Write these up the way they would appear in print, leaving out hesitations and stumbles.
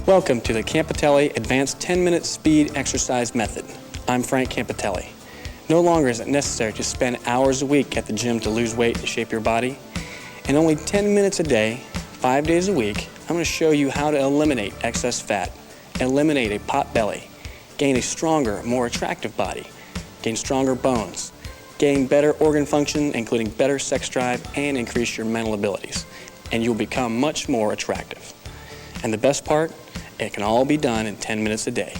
Welcome to the Campitelli Advanced 10-Minute Speed Exercise Method. I'm Frank Campitelli. No longer is it necessary to spend hours a week at the gym to lose weight and shape your body. In only 10 minutes a day, 5 days a week, I'm going to show you how to eliminate excess fat, eliminate a pot belly, gain a stronger, more attractive body, gain stronger bones, gain better organ function, including better sex drive, and increase your mental abilities. And you'll become much more attractive. And the best part, it can all be done in 10 minutes a day,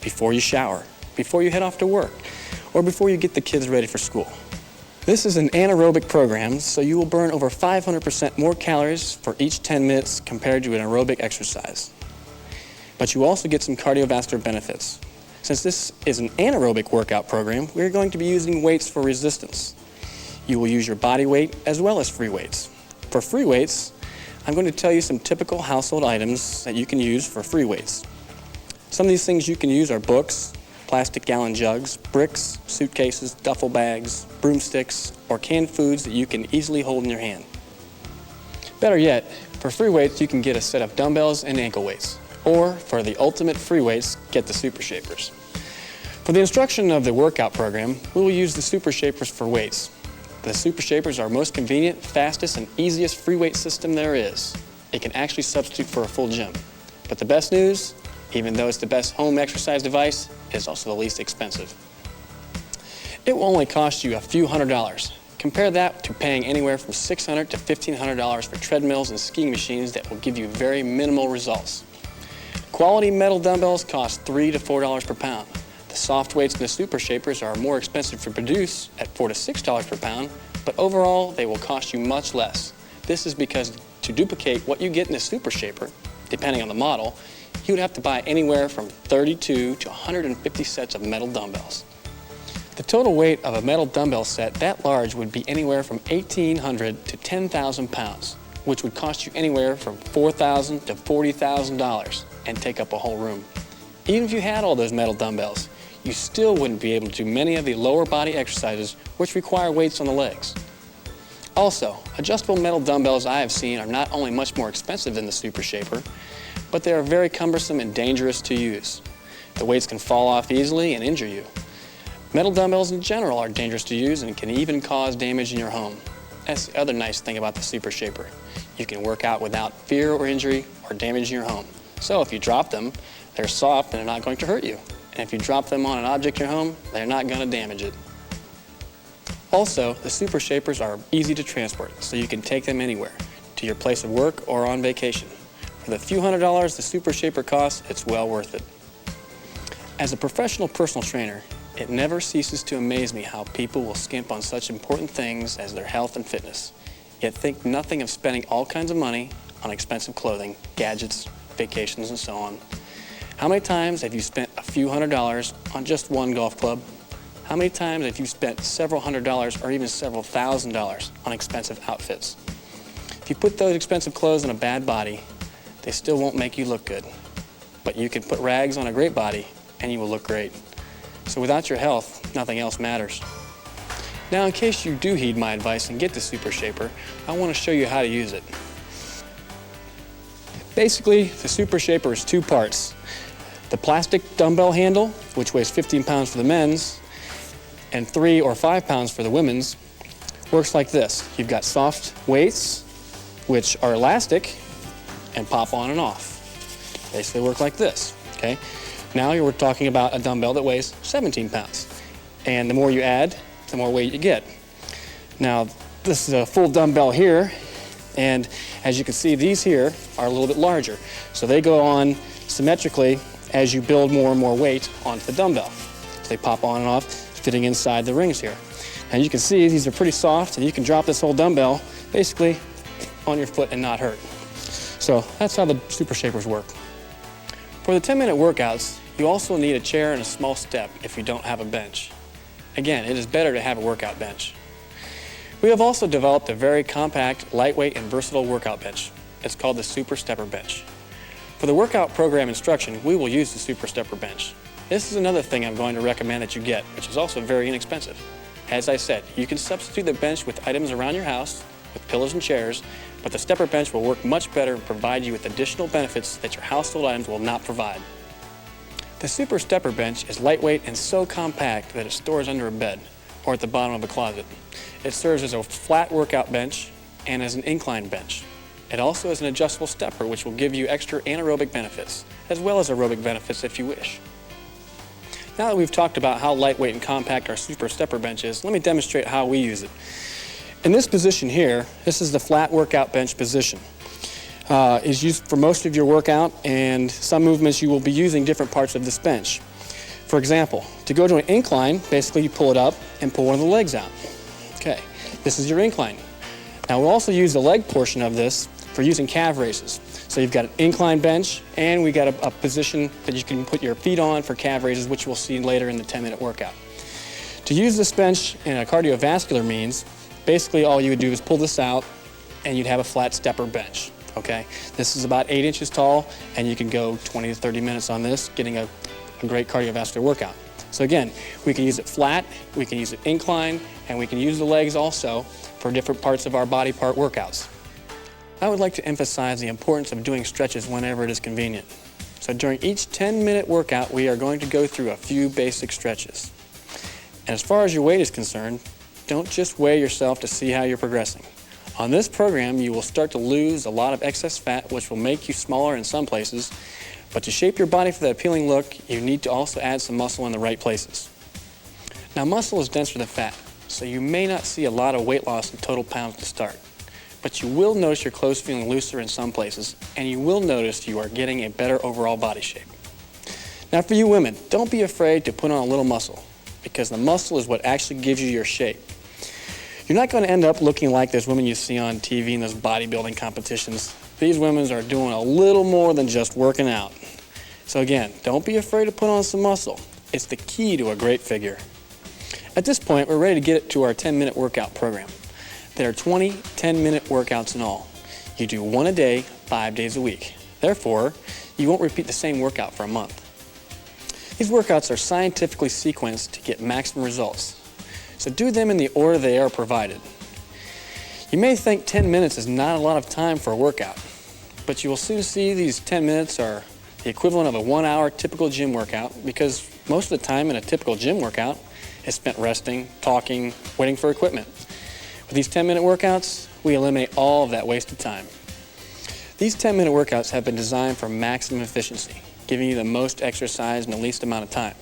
before you shower, before you head off to work, or before you get the kids ready for school. This is an anaerobic program, so you will burn over 500% more calories for each 10 minutes compared to an aerobic exercise. But you also get some cardiovascular benefits. Since this is an anaerobic workout program, we're going to be using weights for resistance. You will use your body weight as well as free weights. For free weights, I'm going to tell you some typical household items that you can use for free weights. Some of these things you can use are books, plastic gallon jugs, bricks, suitcases, duffel bags, broomsticks, or canned foods that you can easily hold in your hand. Better yet, for free weights you can get a set of dumbbells and ankle weights. Or, for the ultimate free weights, get the Super Shapers. For the instruction of the workout program, we will use the Super Shapers for weights. The Super Shapers are our most convenient, fastest, and easiest free weight system there is. It can actually substitute for a full gym. But the best news, even though it's the best home exercise device, it is also the least expensive. It will only cost you a few $100s. Compare that to paying anywhere from $600 to $1,500 for treadmills and skiing machines that will give you very minimal results. Quality metal dumbbells cost $3 to $4 per pound. The soft weights in the Super Shapers are more expensive to produce at $4 to $6 per pound, but overall they will cost you much less. This is because to duplicate what you get in the Super Shaper, depending on the model, you would have to buy anywhere from 32 to 150 sets of metal dumbbells. The total weight of a metal dumbbell set that large would be anywhere from 1,800 to 10,000 pounds, which would cost you anywhere from $4,000 to $40,000 and take up a whole room. Even if you had all those metal dumbbells, you still wouldn't be able to do many of the lower body exercises which require weights on the legs. Also, adjustable metal dumbbells I have seen are not only much more expensive than the Super Shaper, but they are very cumbersome and dangerous to use. The weights can fall off easily and injure you. Metal dumbbells in general are dangerous to use and can even cause damage in your home. That's the other nice thing about the Super Shaper. You can work out without fear or injury or damage in your home. So if you drop them, they're soft and they're not going to hurt you. And if you drop them on an object in your home, they're not going to damage it. Also, the Super Shapers are easy to transport, so you can take them anywhere, to your place of work or on vacation. For the few $100s the Super Shaper costs, it's well worth it. As a professional personal trainer, it never ceases to amaze me how people will skimp on such important things as their health and fitness, yet think nothing of spending all kinds of money on expensive clothing, gadgets, vacations, and so on. How many times have you spent a few $100s on just one golf club? How many times have you spent several $100s or even several $1,000s on expensive outfits? If you put those expensive clothes on a bad body, they still won't make you look good. But you can put rags on a great body and you will look great. So without your health, nothing else matters. Now, in case you do heed my advice and get the Super Shaper, I want to show you how to use it. Basically, the Super Shaper is two parts. The plastic dumbbell handle, which weighs 15 pounds for the men's, and 3 or 5 pounds for the women's, works like this. You've got soft weights, which are elastic, and pop on and off. Basically work like this, okay? Now we're talking about a dumbbell that weighs 17 pounds. And the more you add, the more weight you get. Now, this is a full dumbbell here, and as you can see, these here are a little bit larger. So they go on symmetrically as you build more and more weight onto the dumbbell. So they pop on and off, fitting inside the rings here. And you can see these are pretty soft, and you can drop this whole dumbbell basically on your foot and not hurt. So that's how the Super Shapers work. For the 10-minute workouts, you also need a chair and a small step if you don't have a bench. Again, it is better to have a workout bench. We have also developed a very compact, lightweight, and versatile workout bench. It's called the Super Stepper Bench. For the workout program instruction, we will use the Super Stepper Bench. This is another thing I'm going to recommend that you get, which is also very inexpensive. As I said, you can substitute the bench with items around your house, with pillows and chairs, but the stepper bench will work much better and provide you with additional benefits that your household items will not provide. The Super Stepper Bench is lightweight and so compact that it stores under a bed or at the bottom of a closet. It serves as a flat workout bench and as an incline bench. It also is an adjustable stepper, which will give you extra anaerobic benefits, as well as aerobic benefits if you wish. Now that we've talked about how lightweight and compact our Super Stepper Bench is, let me demonstrate how we use it. In this position here, this is the flat workout bench position. Is used for most of your workout, and some movements you will be using different parts of this bench. For example, to go to an incline, basically you pull it up and pull one of the legs out. Okay, this is your incline. Now we'll also use the leg portion of this for using calf raises. So you've got an incline bench, and we got a position that you can put your feet on for calf raises, which we'll see later in the 10-minute workout. To use this bench in a cardiovascular means, basically all you would do is pull this out and you'd have a flat stepper bench. Okay, this is about 8 inches tall, and you can go 20 to 30 minutes on this, getting a great cardiovascular workout. So again, we can use it flat, we can use it incline, and we can use the legs also for different parts of our body part workouts. I would like to emphasize the importance of doing stretches whenever it is convenient. So during each 10-minute workout, we are going to go through a few basic stretches. And as far as your weight is concerned, don't just weigh yourself to see how you're progressing. On this program, you will start to lose a lot of excess fat, which will make you smaller in some places, but to shape your body for that appealing look, you need to also add some muscle in the right places. Now, muscle is denser than fat, so you may not see a lot of weight loss in total pounds to start. But you will notice your clothes feeling looser in some places, and you will notice you are getting a better overall body shape. Now for you women, don't be afraid to put on a little muscle, because the muscle is what actually gives you your shape. You're not going to end up looking like those women you see on TV in those bodybuilding competitions. These women are doing a little more than just working out. So again, don't be afraid to put on some muscle. It's the key to a great figure. At this point, we're ready to get to our 10-minute workout program. There are 20 10-minute workouts in all. You do one a day, 5 days a week. Therefore, you won't repeat the same workout for a month. These workouts are scientifically sequenced to get maximum results. So do them in the order they are provided. You may think 10 minutes is not a lot of time for a workout, but you will soon see these 10 minutes are the equivalent of a 1-hour typical gym workout, because most of the time in a typical gym workout is spent resting, talking, waiting for equipment. With these 10-minute workouts, we eliminate all of that wasted time. These 10-minute workouts have been designed for maximum efficiency, giving you the most exercise in the least amount of time.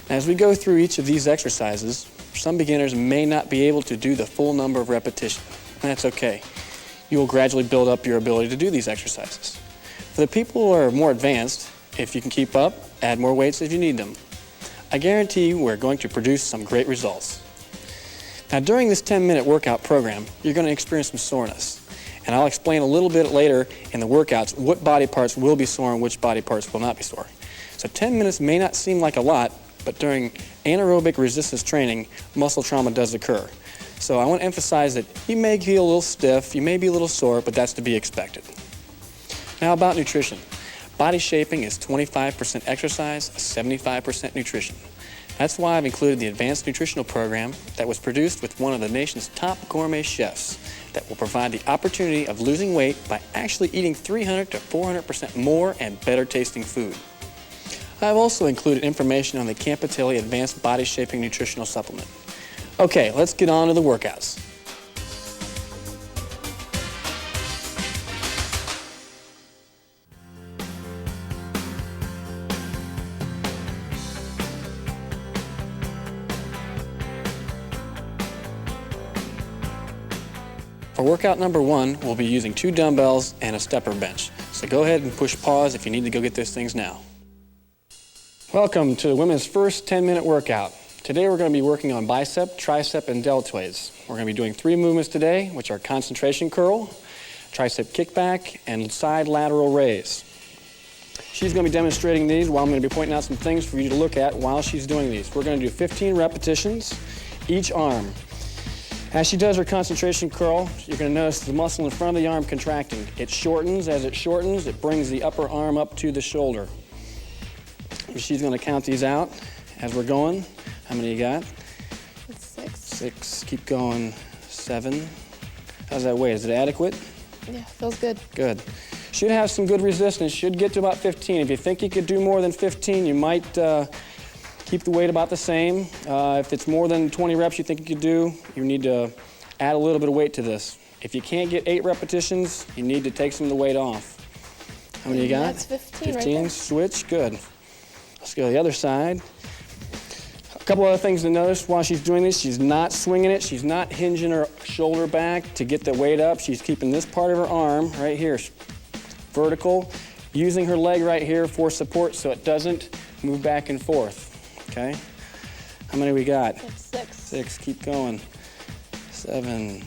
Now, as we go through each of these exercises, some beginners may not be able to do the full number of repetitions, and that's okay. You will gradually build up your ability to do these exercises. For the people who are more advanced, if you can keep up, add more weights if you need them. I guarantee you we're going to produce some great results. Now, during this 10-minute workout program, you're going to experience some soreness. And I'll explain a little bit later in the workouts what body parts will be sore and which body parts will not be sore. So 10 minutes may not seem like a lot, but during anaerobic resistance training, muscle trauma does occur. So I want to emphasize that you may feel a little stiff, you may be a little sore, but that's to be expected. Now about nutrition. Body shaping is 25% exercise, 75% nutrition. That's why I've included the advanced nutritional program that was produced with one of the nation's top gourmet chefs that will provide the opportunity of losing weight by actually eating 300 to 400% more and better tasting food. I've also included information on the Campitelli Advanced Body Shaping Nutritional Supplement. Okay, let's get on to the workouts. For workout number 1, we'll be using 2 dumbbells and a stepper bench. So go ahead and push pause if you need to go get those things now. Welcome to the women's first 10-minute workout. Today we're going to be working on bicep, tricep, and deltoids. We're going to be doing 3 movements today, which are concentration curl, tricep kickback, and side lateral raise. She's going to be demonstrating these while I'm going to be pointing out some things for you to look at while she's doing these. We're going to do 15 repetitions, each arm. As she does her concentration curl, you're going to notice the muscle in front of the arm contracting. It shortens. As it shortens, it brings the upper arm up to the shoulder. She's going to count these out as we're going. How many you got? 6. 6. Keep going. 7. How's that weight? Is it adequate? Yeah, feels good. Good. Should have some good resistance. Should get to about 15. If you think you could do more than 15, you might keep the weight about the same. If it's more than 20 reps you think you could do, you need to add a little bit of weight to this. If you can't get 8 repetitions, you need to take some of the weight off. How many you got? That's 15 15, right there. switch, good. Let's go to the other side. A couple other things to notice while she's doing this, she's not swinging it, she's not hinging her shoulder back to get the weight up. She's keeping this part of her arm right here vertical, using her leg right here for support so it doesn't move back and forth, okay? How many we got? That's 6. 6, keep going. 7,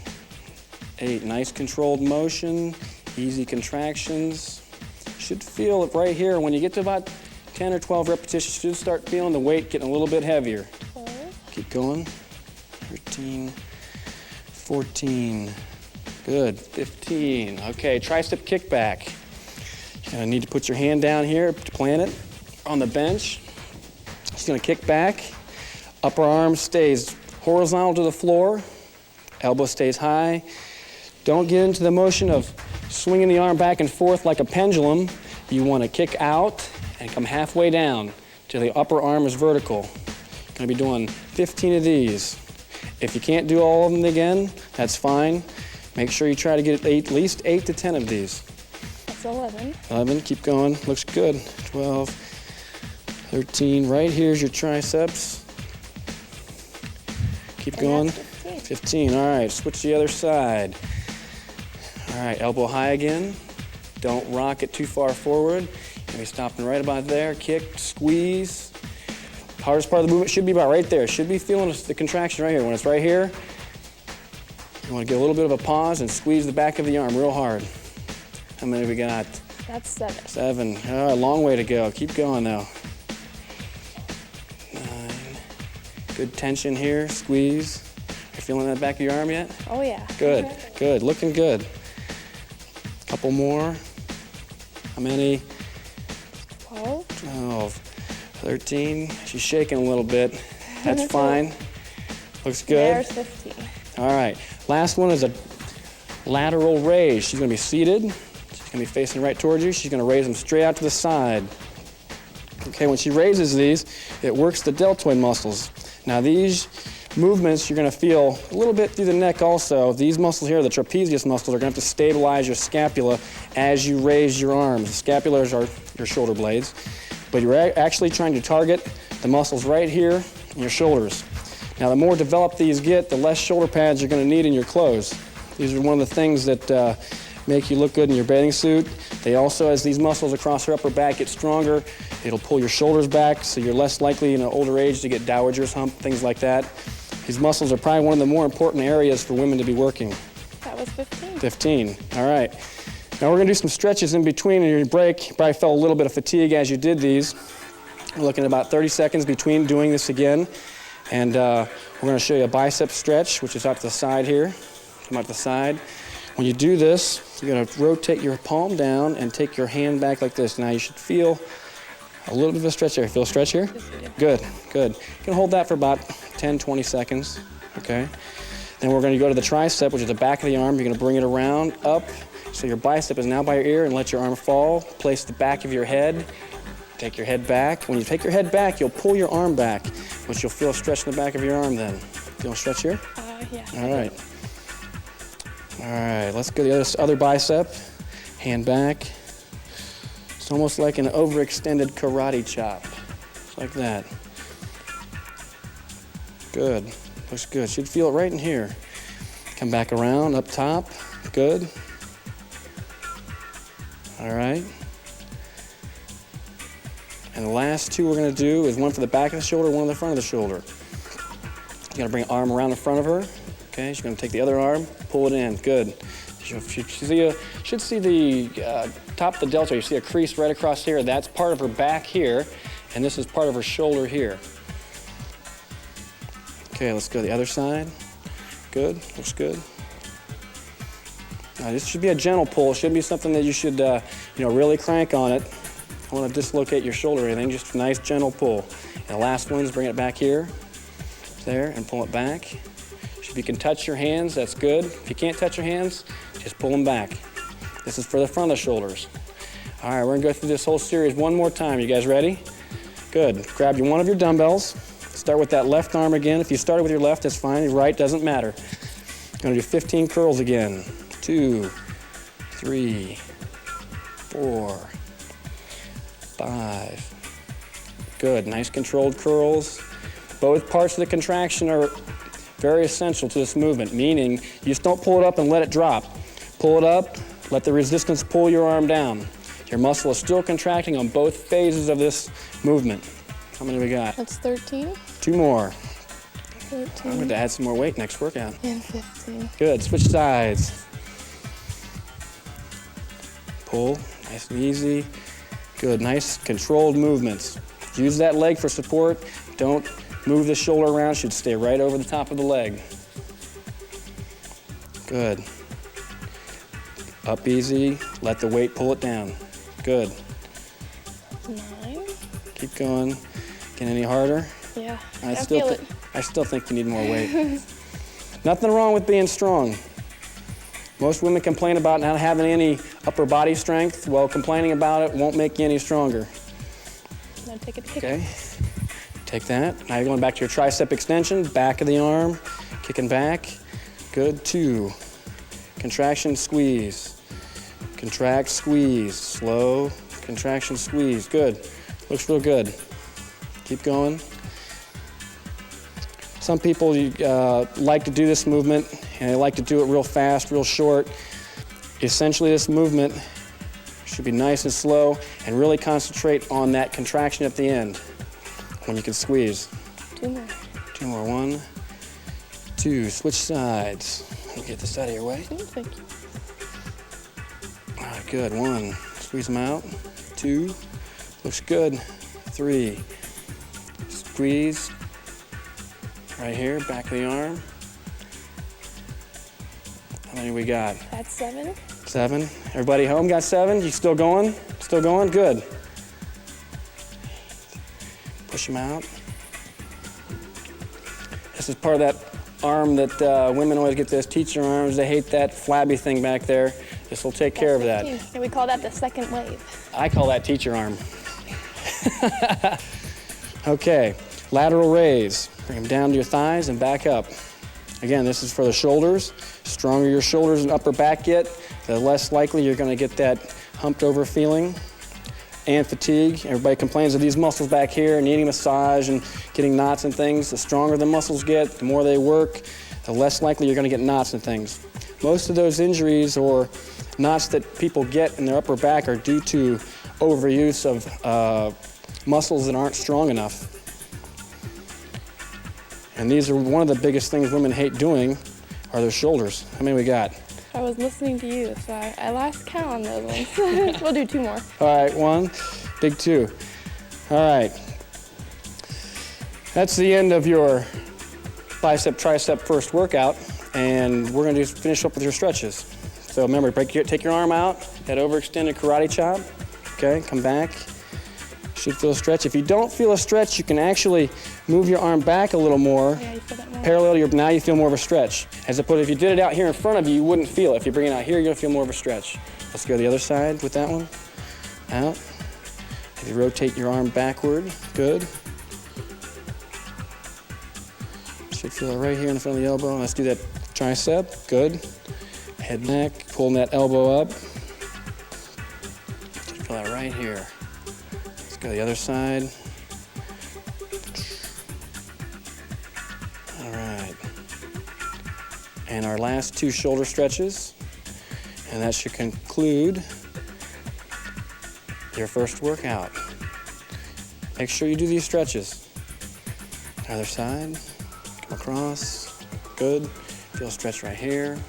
8, nice controlled motion, easy contractions. Should feel it right here. When you get to about 10 or 12 repetitions, you should start feeling the weight getting a little bit heavier. 12. Keep going. 13, 14, good, 15. Okay, tricep kickback. You're gonna need to put your hand down here to plant it on the bench. She's gonna kick back. Upper arm stays horizontal to the floor. Elbow stays high. Don't get into the motion of swinging the arm back and forth like a pendulum. You want to kick out and come halfway down till the upper arm is vertical. You're going to be doing 15 of these. If you can't do all of them again, that's fine. Make sure you try to get at least 8 to 10 of these. That's 11. 11, keep going, looks good. 12, 13, right here's your triceps. Keep going. 15, all right, switch to the other side. All right, elbow high again. Don't rock it too far forward. You'll be stopping right about there. Kick, squeeze. Hardest part of the movement should be about right there. Should be feeling the contraction right here. When it's right here, you want to get a little bit of a pause and squeeze the back of the arm real hard. How many we got? That's 7. 7. All right, long way to go. Keep going though. 9. Good tension here. Squeeze. You feeling that back of your arm yet? Oh, yeah. Good, good, looking good. Couple more. How many? 12. 12, 13. She's shaking a little bit. That's fine. Looks good. There's 15. All right, last one is a lateral raise. She's gonna be seated. She's gonna be facing right towards you. She's gonna raise them straight out to the side. Okay, when she raises these, it works the deltoid muscles. Now these movements you're going to feel a little bit through the neck also. These muscles here, the trapezius muscles, are going to have to stabilize your scapula as you raise your arms. The scapulars are your shoulder blades, but you're actually trying to target the muscles right here in your shoulders. Now the more developed these get, the less shoulder pads you're going to need in your clothes. These are one of the things that make you look good in your bathing suit. They also, as these muscles across her upper back get stronger, it'll pull your shoulders back, so you're less likely in an older age to get dowager's hump, things like that. These muscles are probably one of the more important areas for women to be working. That was 15. 15, all right. Now we're gonna do some stretches in between in your break. You probably felt a little bit of fatigue as you did these. We're looking at about 30 seconds between doing this again. And we're gonna show you a bicep stretch, which is out to the side here. Come out to the side. When you do this, you're gonna rotate your palm down and take your hand back like this. Now you should feel a little bit of a stretch there. Feel a stretch here? Good, good. You can hold that for about 10, 20 seconds, okay? Then we're gonna go to the tricep, which is the back of the arm. You're gonna bring it around, up, so your bicep is now by your ear, and let your arm fall. Place the back of your head. Take your head back. When you take your head back, you'll pull your arm back, which you'll feel a stretch in the back of your arm then. Feel a stretch here? Yeah. All right. All right, let's go to the other bicep. Hand back. It's almost like an overextended karate chop. Just like that. Good. Looks good. Should feel it right in here. Come back around, up top. Good. All right. And the last two we're going to do is one for the back of the shoulder, one on the front of the shoulder. You're going to bring an arm around the front of her. Okay, she's going to take the other arm, pull it in. Good. You should see the top of the deltoid. You see a crease right across here. That's part of her back here, and this is part of her shoulder here. Okay, let's go to the other side. Good. Looks good. Now, this should be a gentle pull. It shouldn't be something that you should, really crank on it. I want to dislocate your shoulder or anything. Just a nice, gentle pull. And the last one is bring it back here, there, and pull it back. If you can touch your hands, that's good. If you can't touch your hands, just pull them back. This is for the front of the shoulders. All right, we're gonna go through this whole series one more time. You guys ready? Good. Grab one of your dumbbells. Start with that left arm again. If you started with your left, that's fine. Your right doesn't matter. Gonna do 15 curls again. 2, 3, 4, 5. Good. Nice controlled curls. Both parts of the contraction are very essential to this movement, meaning you just don't pull it up and let it drop. Pull it up, let the resistance pull your arm down. Your muscle is still contracting on both phases of this movement. How many we got? That's 13. 2 more. 13. I'm going to add some more weight next workout. And 15. Good. Switch sides. Pull. Nice and easy. Good. Nice controlled movements. Use that leg for support. Don't move the shoulder around. Should stay right over the top of the leg. Good. Up easy. Let the weight pull it down. Good. 9. Keep going. Get any harder? Yeah, I I still think you need more weight. Nothing wrong with being strong. Most women complain about not having any upper body strength. Well, complaining about it won't make you any stronger. Now take it. Okay. Take that. Now you're going back to your tricep extension, back of the arm, kicking back. Good. 2. Contraction, squeeze. Contract, squeeze. Slow. Contraction, squeeze. Good. Looks real good. Keep going. Some people like to do this movement, and they like to do it real fast, real short. Essentially, this movement should be nice and slow and really concentrate on that contraction at the end when you can squeeze. 2 more. 2 more. 1, 2. Switch sides. Let me get this out of your way. Thank you. All right, good. 1. Squeeze them out. 2. Looks good. 3. Squeeze. Right here, back of the arm. How many we got? That's 7. 7. Everybody home got 7? You still going? Still going? Good. Push them out. This is part of that arm that women always get those teacher arms. They hate that flabby thing back there. This will take care of that. Yeah, we call that the second wave. I call that teacher arm. Okay, lateral raise. Bring them down to your thighs and back up. Again, this is for the shoulders. Stronger your shoulders and upper back get, the less likely you're going to get that humped over feeling and fatigue. Everybody complains of these muscles back here and needing massage and getting knots and things. The stronger the muscles get, the more they work, the less likely you're going to get knots and things. Most of those injuries or knots that people get in their upper back are due to overuse of muscles that aren't strong enough. And these are one of the biggest things women hate doing are their shoulders. How many we got? I was listening to you, so I lost count on those ones. We'll do 2 more. All right, 1, big 2. All right. That's the end of your bicep, tricep first workout, and we're gonna finish up with your stretches. So remember, take your arm out, that overextended karate chop. Okay, come back. Should feel a stretch. If you don't feel a stretch, you can actually move your arm back a little more, Yeah, you feel that more. parallel to your, now you feel more of a stretch. As opposed, if you did it out here in front of you, you wouldn't feel it. If you bring it out here, you're gonna feel more of a stretch. Let's go to the other side with that one. Out. If you rotate your arm backward, good. Should feel it right here in front of the elbow. Let's do that tricep, good. Head back, pulling that elbow up. Should feel that right here. Let's go to the other side. All right. And our last 2 shoulder stretches. And that should conclude your first workout. Make sure you do these stretches. Other side, come across, good. Feel a stretch right here.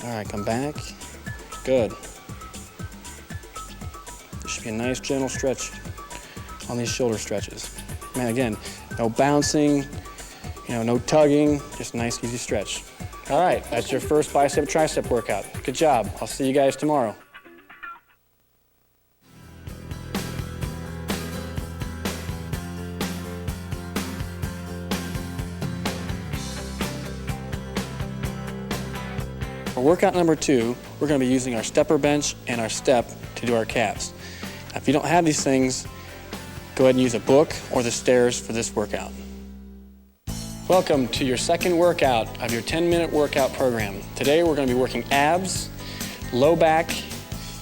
All right, come back, good. There should be a nice gentle stretch on these shoulder stretches. Man, again, no bouncing, no tugging, just a nice easy stretch. All right, that's your first bicep tricep workout. Good job. I'll see you guys tomorrow. For workout number 2, we're going to be using our stepper bench and our step to do our calves. Now, if you don't have these things, go ahead and use a book or the stairs for this workout. Welcome to your second workout of your 10-minute workout program. Today we're going to be working abs, low back,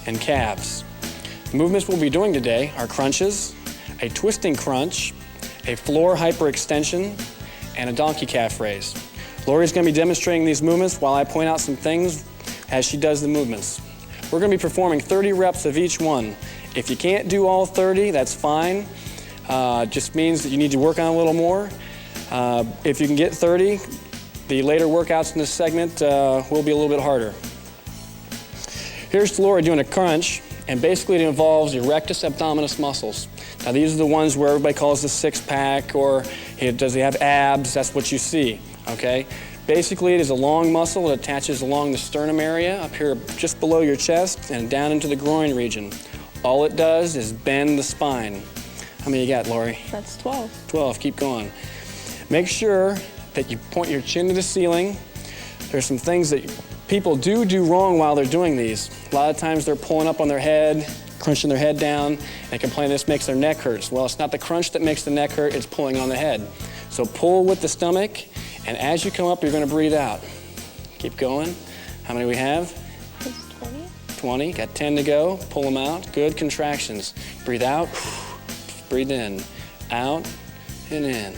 and calves. The movements we'll be doing today are crunches, a twisting crunch, a floor hyperextension, and a donkey calf raise. Lori's going to be demonstrating these movements while I point out some things as she does the movements. We're going to be performing 30 reps of each one. If you can't do all 30, that's fine. Just means that you need to work on a little more. If you can get 30, the later workouts in this segment will be a little bit harder. Here's Lori doing a crunch, and basically it involves your rectus abdominis muscles. Now these are the ones where everybody calls the six-pack, or does he have abs? That's what you see, okay? Basically, it is a long muscle that attaches along the sternum area, up here just below your chest, and down into the groin region. All it does is bend the spine. How many you got, Lori? That's 12. 12, keep going. Make sure that you point your chin to the ceiling. There's some things that people do wrong while they're doing these. A lot of times they're pulling up on their head, crunching their head down, and they complain this makes their neck hurt. Well, it's not the crunch that makes the neck hurt, it's pulling on the head. So pull with the stomach, and as you come up, you're going to breathe out. Keep going. How many we have? That's 20. 20. Got 10 to go. Pull them out. Good contractions. Breathe out. Breathe in. Out and in.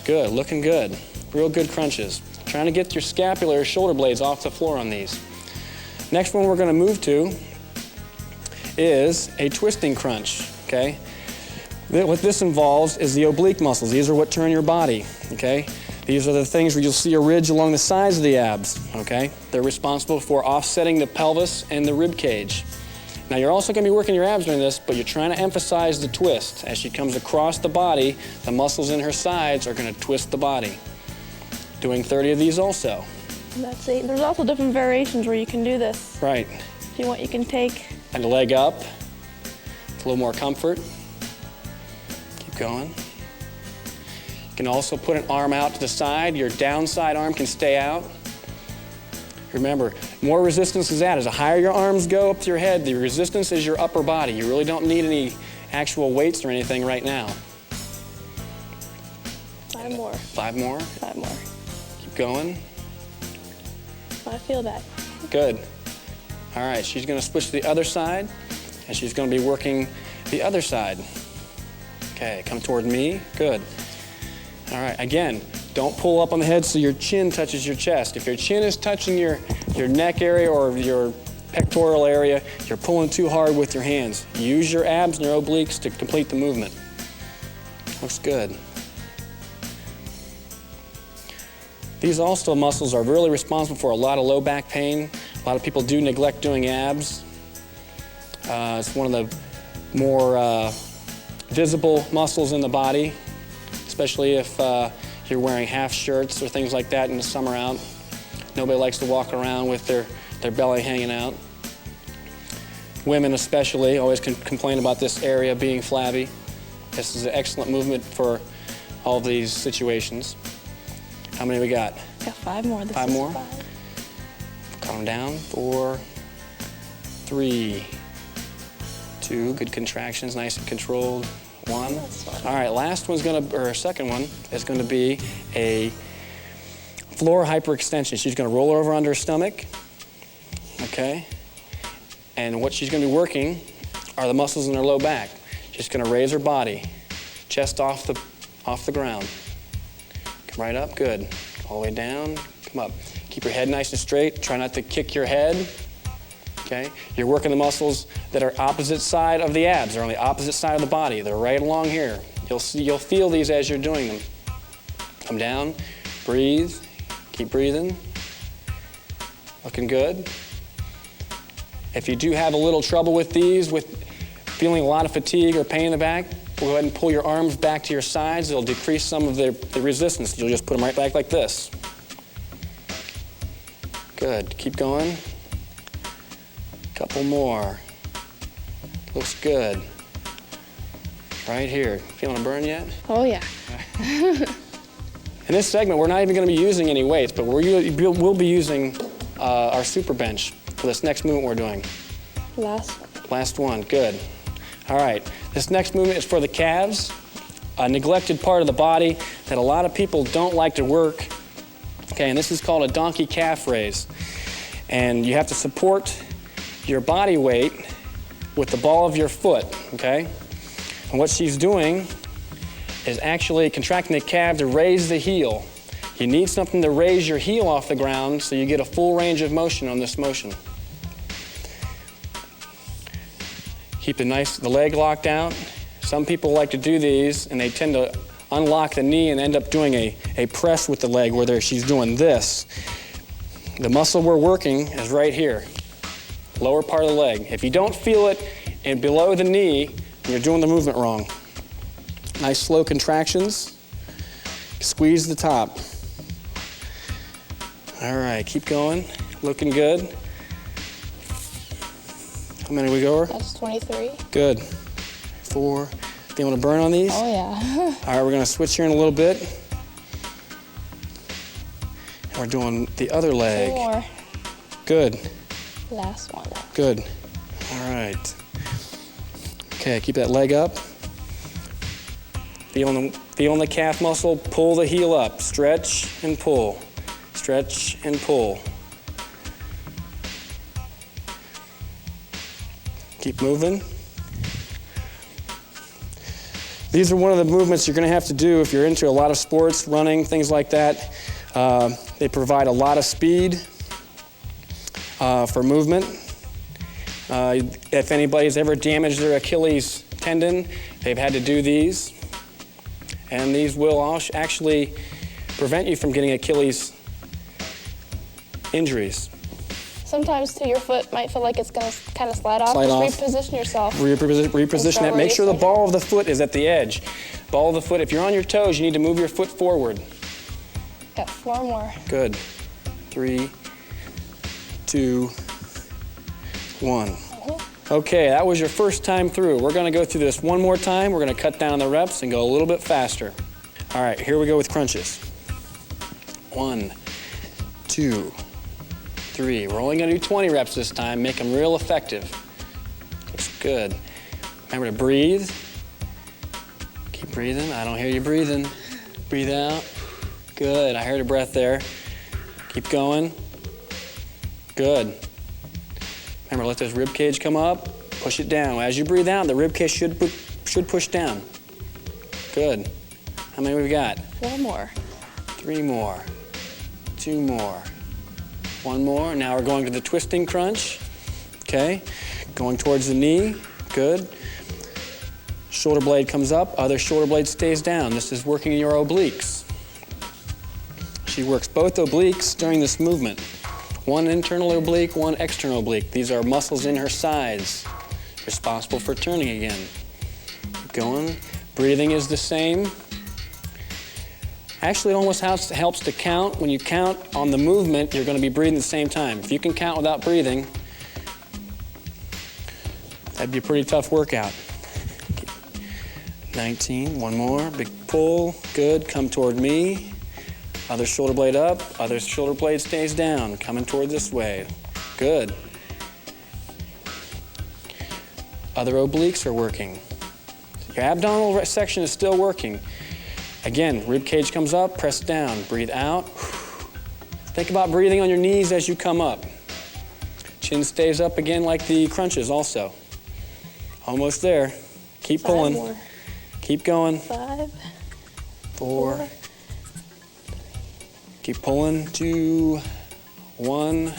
Good. Looking good. Real good crunches. Trying to get your scapular or shoulder blades off the floor on these. Next one we're going to move to is a twisting crunch, okay? What this involves is the oblique muscles. These are what turn your body, okay? These are the things where you'll see a ridge along the sides of the abs, okay? They're responsible for offsetting the pelvis and the rib cage. Now you're also going to be working your abs during this, but you're trying to emphasize the twist. As she comes across the body, the muscles in her sides are going to twist the body. Doing 30 of these also. That's 8. There's also different variations where you can do this. Right. If you want, you can take. And the leg up. A little more comfort. Keep going. You can also put an arm out to the side. Your downside arm can stay out. Remember, more resistance is that. As the higher your arms go up to your head, the resistance is your upper body. You really don't need any actual weights or anything right now. 5 more. 5 more. 5 more. Keep going. I feel that. Good. All right, she's going to switch to the other side, and she's going to be working the other side. Okay, come toward me. Good. All right, again, don't pull up on the head so your chin touches your chest. If your chin is touching your neck area or your pectoral area, you're pulling too hard with your hands. Use your abs and your obliques to complete the movement. Looks good. These also muscles are really responsible for a lot of low back pain. A lot of people do neglect doing abs. It's one of the more visible muscles in the body, especially if you're wearing half shirts or things like that in the summer out. Nobody likes to walk around with their belly hanging out. Women especially always complain about this area being flabby. This is an excellent movement for all of these situations. How many we got? Got 5 more. This 5 is more? 5. Calm down. 4, 3, 2. Good contractions, nice and controlled. 1. All right, last one's second one is going to be a floor hyperextension. She's going to roll over onto her stomach, okay? And what she's going to be working are the muscles in her low back. She's going to raise her body, chest off the ground. Come right up, good. All the way down, come up. Keep your head nice and straight. Try not to kick your head, okay? You're working the muscles that are opposite side of the abs. They're on the opposite side of the body. They're right along here. You'll feel these as you're doing them. Come down, breathe, keep breathing. Looking good. If you do have a little trouble with these, with feeling a lot of fatigue or pain in the back, go ahead and pull your arms back to your sides. It'll decrease some of the resistance. You'll just put them right back like this. Good. Keep going. Couple more. Looks good. Right here. Feeling a burn yet? Oh, yeah. In this segment, we're not even going to be using any weights, but we'll be using our super bench for this next movement we're doing? Last one. Last one, good. All right, this next movement is for the calves, a neglected part of the body that a lot of people don't like to work. Okay, and this is called a donkey calf raise. And you have to support your body weight with the ball of your foot, okay? And what she's doing is actually contracting the calf to raise the heel. You need something to raise your heel off the ground so you get a full range of motion on this motion. Keep the leg locked out. Some people like to do these and they tend to unlock the knee and end up doing a press with the leg where she's doing this. The muscle we're working is right here, lower part of the leg. If you don't feel it and below the knee, you're doing the movement wrong. Nice slow contractions. Squeeze the top. All right, keep going. Looking good. How many we go over? That's 23. Good. 4. Feeling a burn on these? Oh, yeah. All right, we're going to switch here in a little bit. And we're doing the other leg. 2 more. Good. Last one. Good. All right. Okay, keep that leg up. Feeling the calf muscle, pull the heel up. Stretch and pull. Stretch and pull. Keep moving. These are one of the movements you're going to have to do if you're into a lot of sports, running, things like that. They provide a lot of speed for movement. If anybody's ever damaged their Achilles tendon, they've had to do these. And these will actually prevent you from getting Achilles injuries. Sometimes too, your foot might feel like it's going to kind of slide off. Slide Just off. reposition yourself. Reposition it. Make sure the ball of the foot is at the edge. Ball of the foot. If you're on your toes, you need to move your foot forward. Got 4 more. Good. 3, 2, 1. Okay, that was your first time through. We're going to go through this one more time. We're going to cut down the reps and go a little bit faster. All right, here we go with crunches. 1, 2, 3. We're only going to do 20 reps this time. Make them real effective. Looks good. Remember to breathe. Keep breathing. I don't hear you breathing. Breathe out. Good. I heard a breath there. Keep going. Good. Remember, let this rib cage come up. Push it down. As you breathe out, the rib cage should push down. Good. How many we got? 4 more. 3 more. 2 more. 1 more. Now we're going to the twisting crunch. Okay. Going towards the knee. Good. Shoulder blade comes up. Other shoulder blade stays down. This is working your obliques. She works both obliques during this movement. One internal oblique, one external oblique. These are muscles in her sides, responsible for turning again. Keep going. Breathing is the same. Actually, it almost helps to count. When you count on the movement, you're going to be breathing at the same time. If you can count without breathing, that'd be a pretty tough workout. 19, 1 more. Big pull. Good. Come toward me. Other shoulder blade up, other shoulder blade stays down, coming toward this way. Good. Other obliques are working. Your abdominal section is still working. Again, rib cage comes up, press down, breathe out. Think about breathing on your knees as you come up. Chin stays up again like the crunches also. Almost there. Keep 5 pulling. more. Keep going. 5. 4. Keep pulling. 2, 1.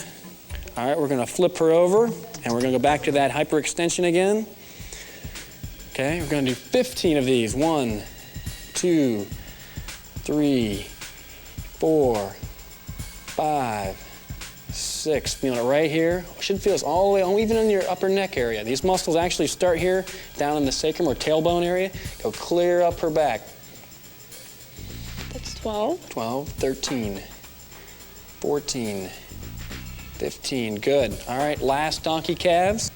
All right, we're going to flip her over, and we're going to go back to that hyperextension again. Okay, we're going to do 15 of these. 1, 2, 3, 4, 5, 6. Feeling it right here. Should feel this all the way, even in your upper neck area. These muscles actually start here, down in the sacrum or tailbone area, go clear up her back. That's 12. 12, 13, 14, 15. Good. All right, last donkey calves.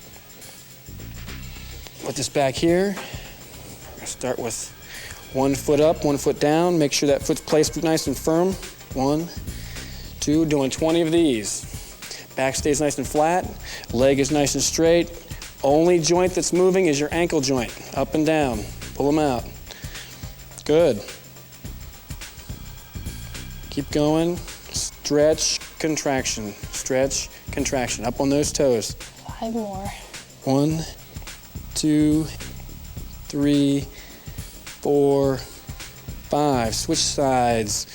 Put this back here. We're going to start with 1 foot up, 1 foot down. Make sure that foot's placed nice and firm. 1, 2, doing 20 of these. Back stays nice and flat. Leg is nice and straight. Only joint that's moving is your ankle joint. Up and down. Pull them out. Good. Keep going. Stretch, contraction. Stretch, contraction. Up on those toes. 5 more. 1, 2, 3, 4, 5. Switch sides.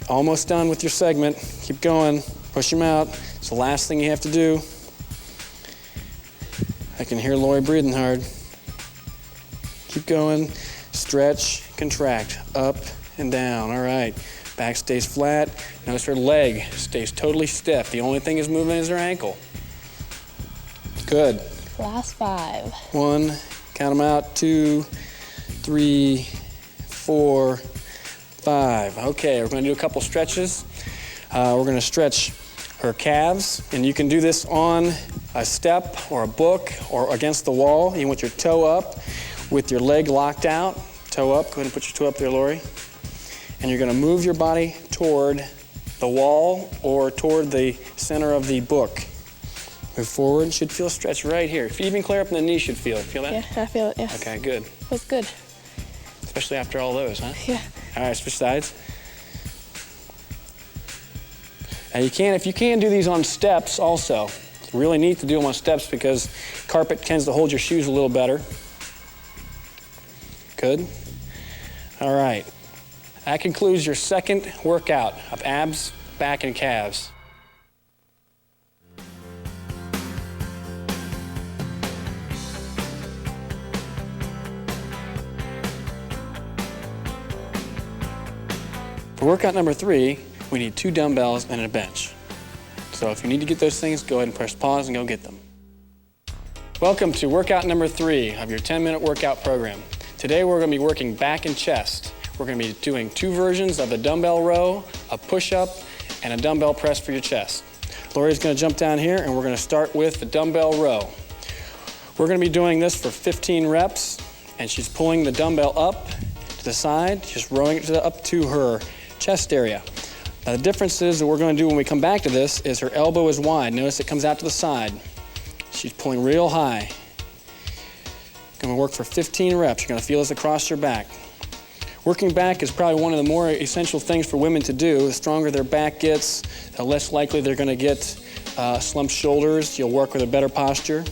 Almost done with your segment. Keep going. Push them out. It's the last thing you have to do. I can hear Lori breathing hard. Keep going. Stretch, contract. Up and down. All right. Back stays flat. Notice her leg stays totally stiff. The only thing is moving is her ankle. Good. Last 5. 1, count them out. 2, 3, 4, 5. Okay, we're going to do a couple stretches. We're going to stretch her calves, and you can do this on a step or a book or against the wall. You want your toe up with your leg locked out. Toe up. Go ahead and put your toe up there, Lori. And you're going to move your body toward the wall or toward the center of the book. Move forward. Should feel stretch right here. If you even clear up in the knee, should feel it. Feel that? Yeah, I feel it, yes. Okay, good. Feels good. Especially after all those, huh? Yeah. All right, switch sides. Now if you can do these on steps also. It's really neat to do them on steps because carpet tends to hold your shoes a little better. Good. All right. That concludes your second workout of abs, back, and calves. For workout number 3, we need 2 dumbbells and a bench. So if you need to get those things, go ahead and press pause and go get them. Welcome to workout number 3 of your 10-minute workout program. Today we're going to be working back and chest. We're going to be doing 2 versions of the dumbbell row, a push-up, and a dumbbell press for your chest. Lori's going to jump down here and we're going to start with the dumbbell row. We're going to be doing this for 15 reps, and she's pulling the dumbbell up to the side, just rowing it up to her chest area. Now the difference is that we're going to do when we come back to this is her elbow is wide. Notice it comes out to the side. She's pulling real high. Going to work for 15 reps. You're going to feel this across your back. Working back is probably one of the more essential things for women to do. The stronger their back gets, the less likely they're going to get slumped shoulders. You'll work with a better posture.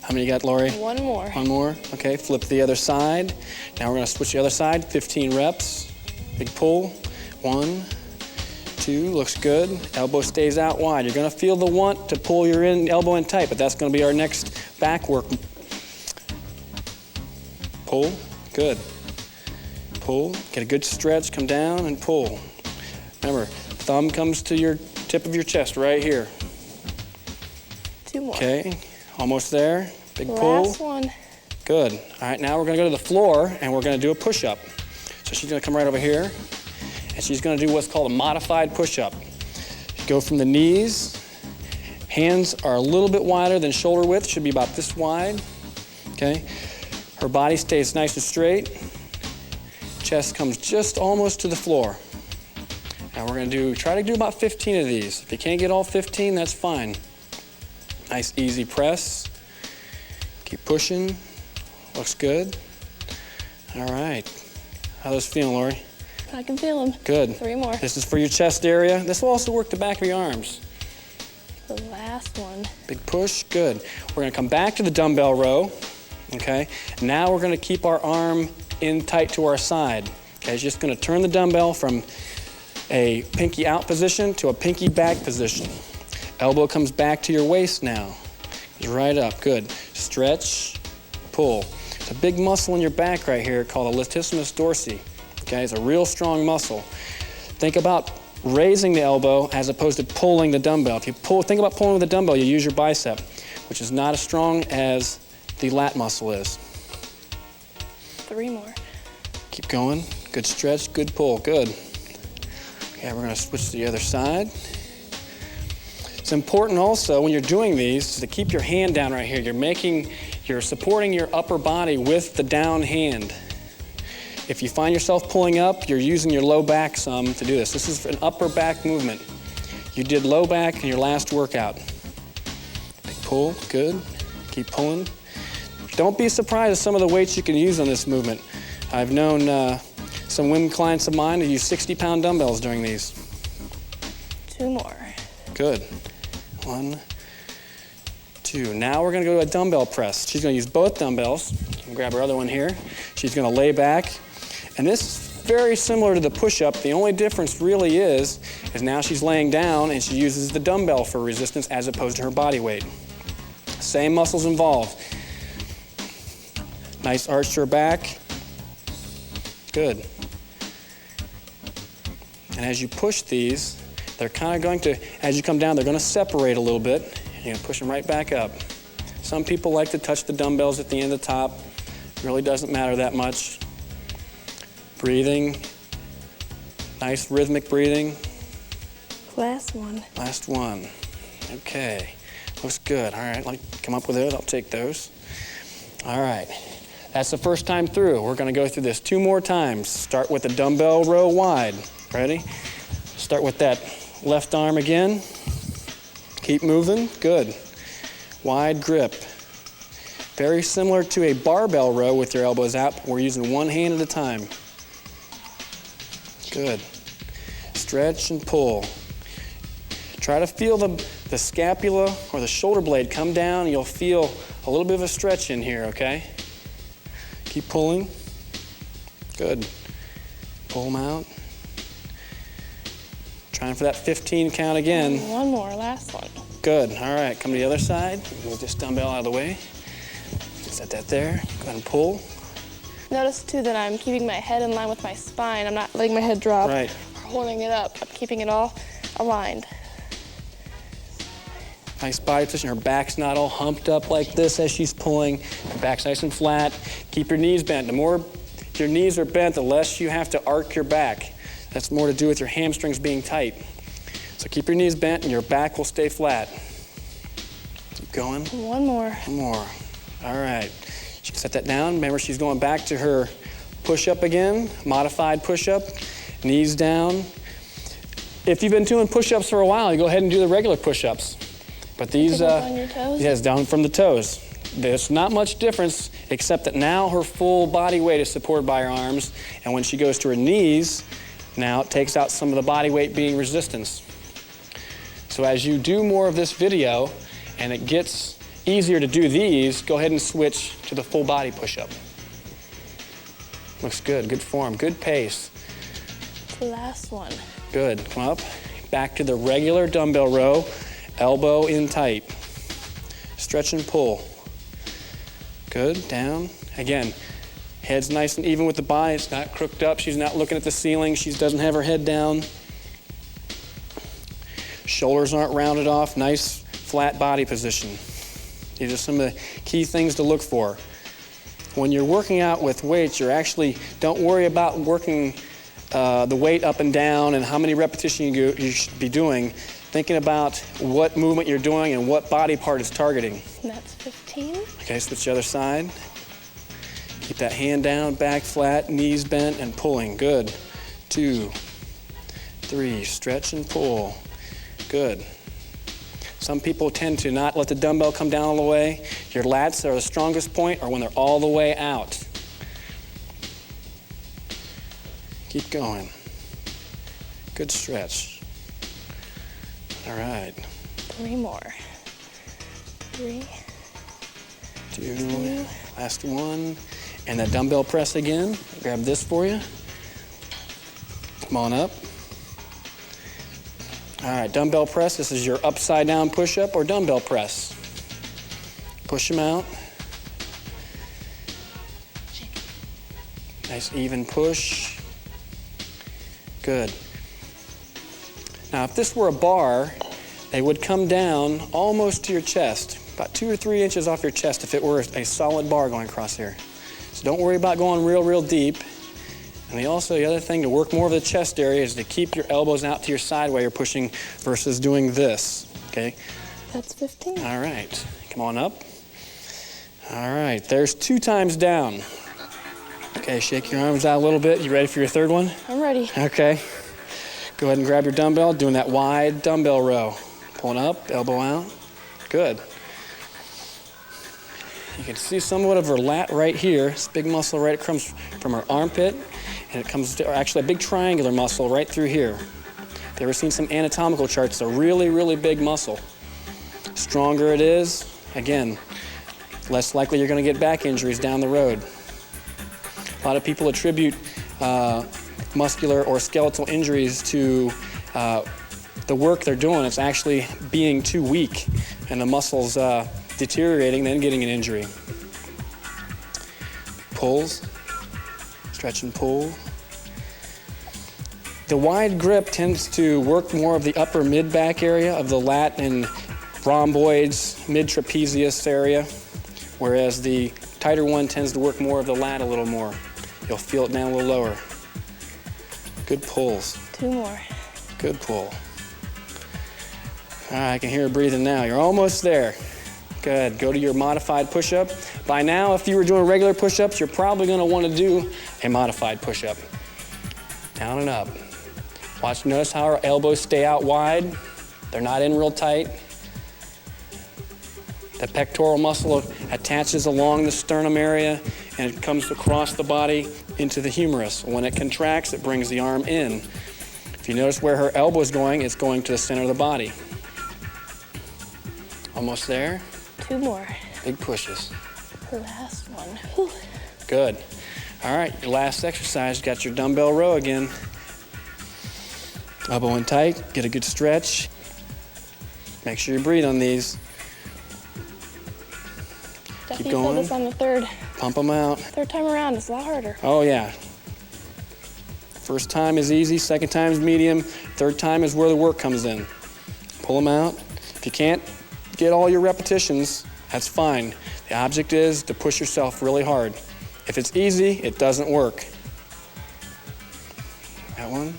How many you got, Lori? 1 more. 1 more. Okay, flip the other side. Now we're going to switch the other side. 15 reps. Big pull. 1, 2, looks good. Elbow stays out wide. You're going to feel the want to pull your elbow in tight, but that's going to be our next back work. Pull. Good. Pull, get a good stretch, come down and pull. Remember, thumb comes to your tip of your chest right here. 2 more. Okay, almost there. Big pull. Last one. Good. All right, now we're gonna go to the floor and we're gonna do a push-up. So she's gonna come right over here and she's gonna do what's called a modified push-up. Go from the knees. Hands are a little bit wider than shoulder width, should be about this wide. Okay, her body stays nice and straight. Chest comes just almost to the floor. Now we're going to try to do about 15 of these. If you can't get all 15, that's fine. Nice easy press. Keep pushing. Looks good. All right. How those feeling, Lori? I can feel them. Good. 3 more. This is for your chest area. This will also work the back of your arms. The last one. Big push. Good. We're going to come back to the dumbbell row. Okay. Now we're going to keep our arm in tight to our side. Okay, just going to turn the dumbbell from a pinky out position to a pinky back position. Elbow comes back to your waist now. Right up, good. Stretch, pull. It's a big muscle in your back right here called the latissimus dorsi. Okay, it's a real strong muscle. Think about raising the elbow as opposed to pulling the dumbbell. If you think about pulling with the dumbbell, you use your bicep, which is not as strong as the lat muscle is. 3 more. Keep going. Good stretch, good pull, good. Okay, we're gonna switch to the other side. It's important also when you're doing these to keep your hand down right here. You're supporting your upper body with the down hand. If you find yourself pulling up, you're using your low back some to do this. This is an upper back movement. you did low back in your last workout. Big pull, good. Keep pulling. Don't be surprised at some of the weights you can use on this movement. I've known some women clients of mine to use 60-pound dumbbells during these. 2 more. Good. 1, 2. Now we're gonna go to a dumbbell press. She's gonna use both dumbbells. You can grab her other one here. She's gonna lay back. And this is very similar to the push-up. The only difference really is now she's laying down and she uses the dumbbell for resistance as opposed to her body weight. Same muscles involved. Nice arch to her back. Good. And as you push these, they're kind of going to, as you come down, they're going to separate a little bit. You're going to push them right back up. Some people like to touch the dumbbells at the end of the top. It really doesn't matter that much. Breathing. Nice rhythmic breathing. Last one. Last one. Okay. Looks good. All right, come up with those. I'll take those. All right. That's the first time through. We're going to go through this 2 more times. Start with the dumbbell row wide. Ready? Start with that left arm again. Keep moving. Good. Wide grip. Very similar to a barbell row with your elbows out, but we're using one hand at a time. Good. Stretch and pull. Try to feel the scapula or the shoulder blade come down, and you'll feel a little bit of a stretch in here, okay? Keep pulling. Good. Pull them out. Trying for that 15 count again. 1 more, last one. Good. All right, come to the other side. Move this dumbbell out of the way. Set that there. Go ahead and pull. Notice too that I'm keeping my head in line with my spine. I'm not letting my head drop. Right. Or holding it up. I'm keeping it all aligned. Nice body position. Her back's not all humped up like this as she's pulling. Her back's nice and flat. Keep your knees bent. The more your knees are bent, the less you have to arc your back. That's more to do with your hamstrings being tight. So keep your knees bent and your back will stay flat. Keep going. 1 more. 1 more. All right. She can set that down. Remember, she's going back to her push-up again, modified push-up, knees down. If you've been doing push-ups for a while, you go ahead and do the regular push-ups. But these, on your toes? yes, down from the toes. There's not much difference except that now her full body weight is supported by her arms, and when she goes to her knees, now it takes out some of the body weight being resistance. So as you do more of this video and it gets easier to do these, go ahead and switch to the full body push-up. Looks good, good form, good pace. The last one. Good, come up. Back to the regular dumbbell row, elbow in tight. Stretch and pull. Good, down. Again, head's nice and even with the body, it's not crooked up, she's not looking at the ceiling, she doesn't have her head down. Shoulders aren't rounded off, nice flat body position. These are some of the key things to look for. When you're working out with weights, don't worry about working the weight up and down and how many repetitions you should be doing. Thinking about what movement you're doing and what body part is targeting. And that's 15. Okay, switch the other side. Keep that hand down, back flat, knees bent, and pulling. Good. 2, 3, stretch and pull. Good. Some people tend to not let the dumbbell come down all the way. Your lats are the strongest point or when they're all the way out. Keep going. Good stretch. All right. 3 more. 3. 2. Last one. And that dumbbell press again. Grab this for you. Come on up. All right, dumbbell press. This is your upside down push-up or dumbbell press. Push them out. Nice even push. Good. Now, if this were a bar, they would come down almost to your chest, about 2 or 3 inches off your chest if it were a solid bar going across here. So don't worry about going real deep. And the other thing to work more of the chest area is to keep your elbows out to your side while you're pushing versus doing this, okay? That's 15. All right, come on up. All right, there's 2 times down. Okay, shake your arms out a little bit. You ready for your third one? I'm ready. Okay. Go ahead and grab your dumbbell, doing that wide dumbbell row. Pulling up, elbow out. Good. You can see somewhat of her lat right here. This big muscle right comes from her armpit, and it comes to, actually a big triangular muscle right through here. If you ever seen some anatomical charts, it's a really, really big muscle. Stronger it is, again, less likely you're going to get back injuries down the road. A lot of people attribute muscular or skeletal injuries to the work they're doing. It's actually being too weak and the muscles deteriorating, then getting an injury. Pulls, stretch and pull. The wide grip tends to work more of the upper mid-back area of the lat and rhomboids, mid-trapezius area, whereas the tighter one tends to work more of the lat a little more. You'll feel it down a little lower. Good pulls. 2 more. Good pull. All right, I can hear her breathing now. You're almost there. Good. Go to your modified push-up. By now, if you were doing regular push-ups, you're probably going to want to do a modified push-up. Down and up. Notice how our elbows stay out wide. They're not in real tight. The pectoral muscle attaches along the sternum area, and it comes across the body into the humerus. When it contracts, it brings the arm in. If you notice where her elbow is going, it's going to the center of the body. Almost there. 2 more. Big pushes. The last one. Whew. Good. All right, your last exercise, got your dumbbell row again. Elbow in tight, get a good stretch. Make sure you breathe on these. Keep going. This on the third. Pump them out. Third time around, it's a lot harder. Oh yeah. First time is easy, second time is medium, third time is where the work comes in. Pull them out. If you can't get all your repetitions, that's fine. The object is to push yourself really hard. If it's easy, it doesn't work. That one.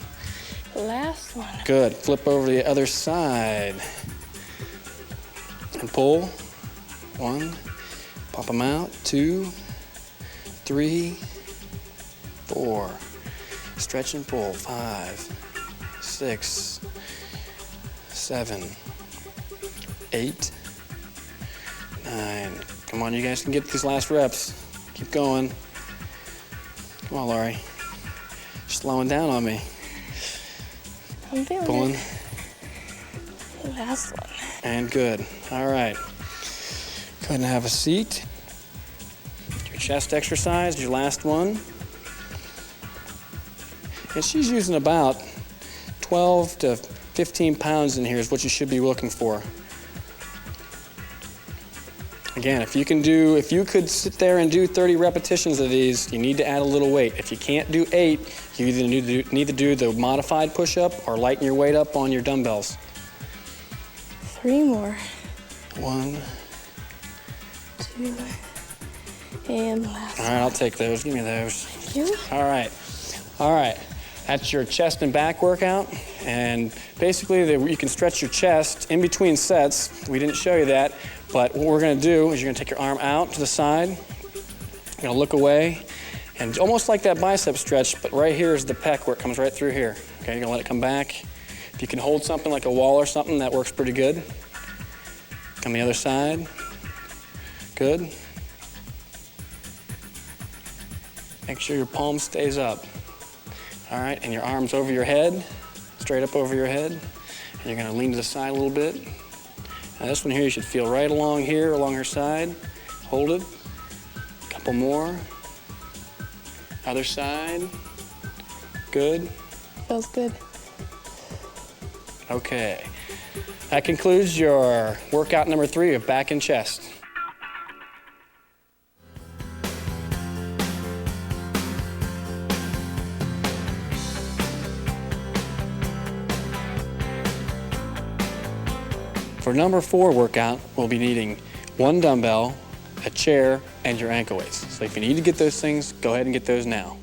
Last one. Good. Flip over to the other side. And pull. 1. Pop them out. 2, 3, 4. Stretch and pull. 5, 6, 7, 8, 9. Come on, you guys can get these last reps. Keep going. Come on, Laurie. Slowing down on me. I'm feeling Pulling. it. The last one. And good. All right. Go ahead and have a seat. Your chest exercise, your last one. And she's using about 12 to 15 pounds in here is what you should be looking for. Again, if you could sit there and do 30 repetitions of these, you need to add a little weight. If you can't do 8, you either need to do the modified push-up or lighten your weight up on your dumbbells. 3 more. 1. 2. And last. All right, I'll take those. Give me those. Thank you. All right. All right. That's your chest and back workout. And basically, you can stretch your chest in between sets. We didn't show you that. But what we're going to do is you're going to take your arm out to the side. You're going to look away. And almost like that bicep stretch, but right here is the pec where it comes right through here. Okay, you're going to let it come back. If you can hold something like a wall or something, that works pretty good. On the other side. Good. Make sure your palm stays up. All right, and your arms over your head, straight up over your head. And you're going to lean to the side a little bit. Now this one here, you should feel right along here, along her side. Hold it. A couple more. Other side. Good. Feels good. Okay. That concludes your workout number 3 of back and chest. For number 4 workout, we'll be needing 1 dumbbell, a chair, and your ankle weights. So if you need to get those things, go ahead and get those now.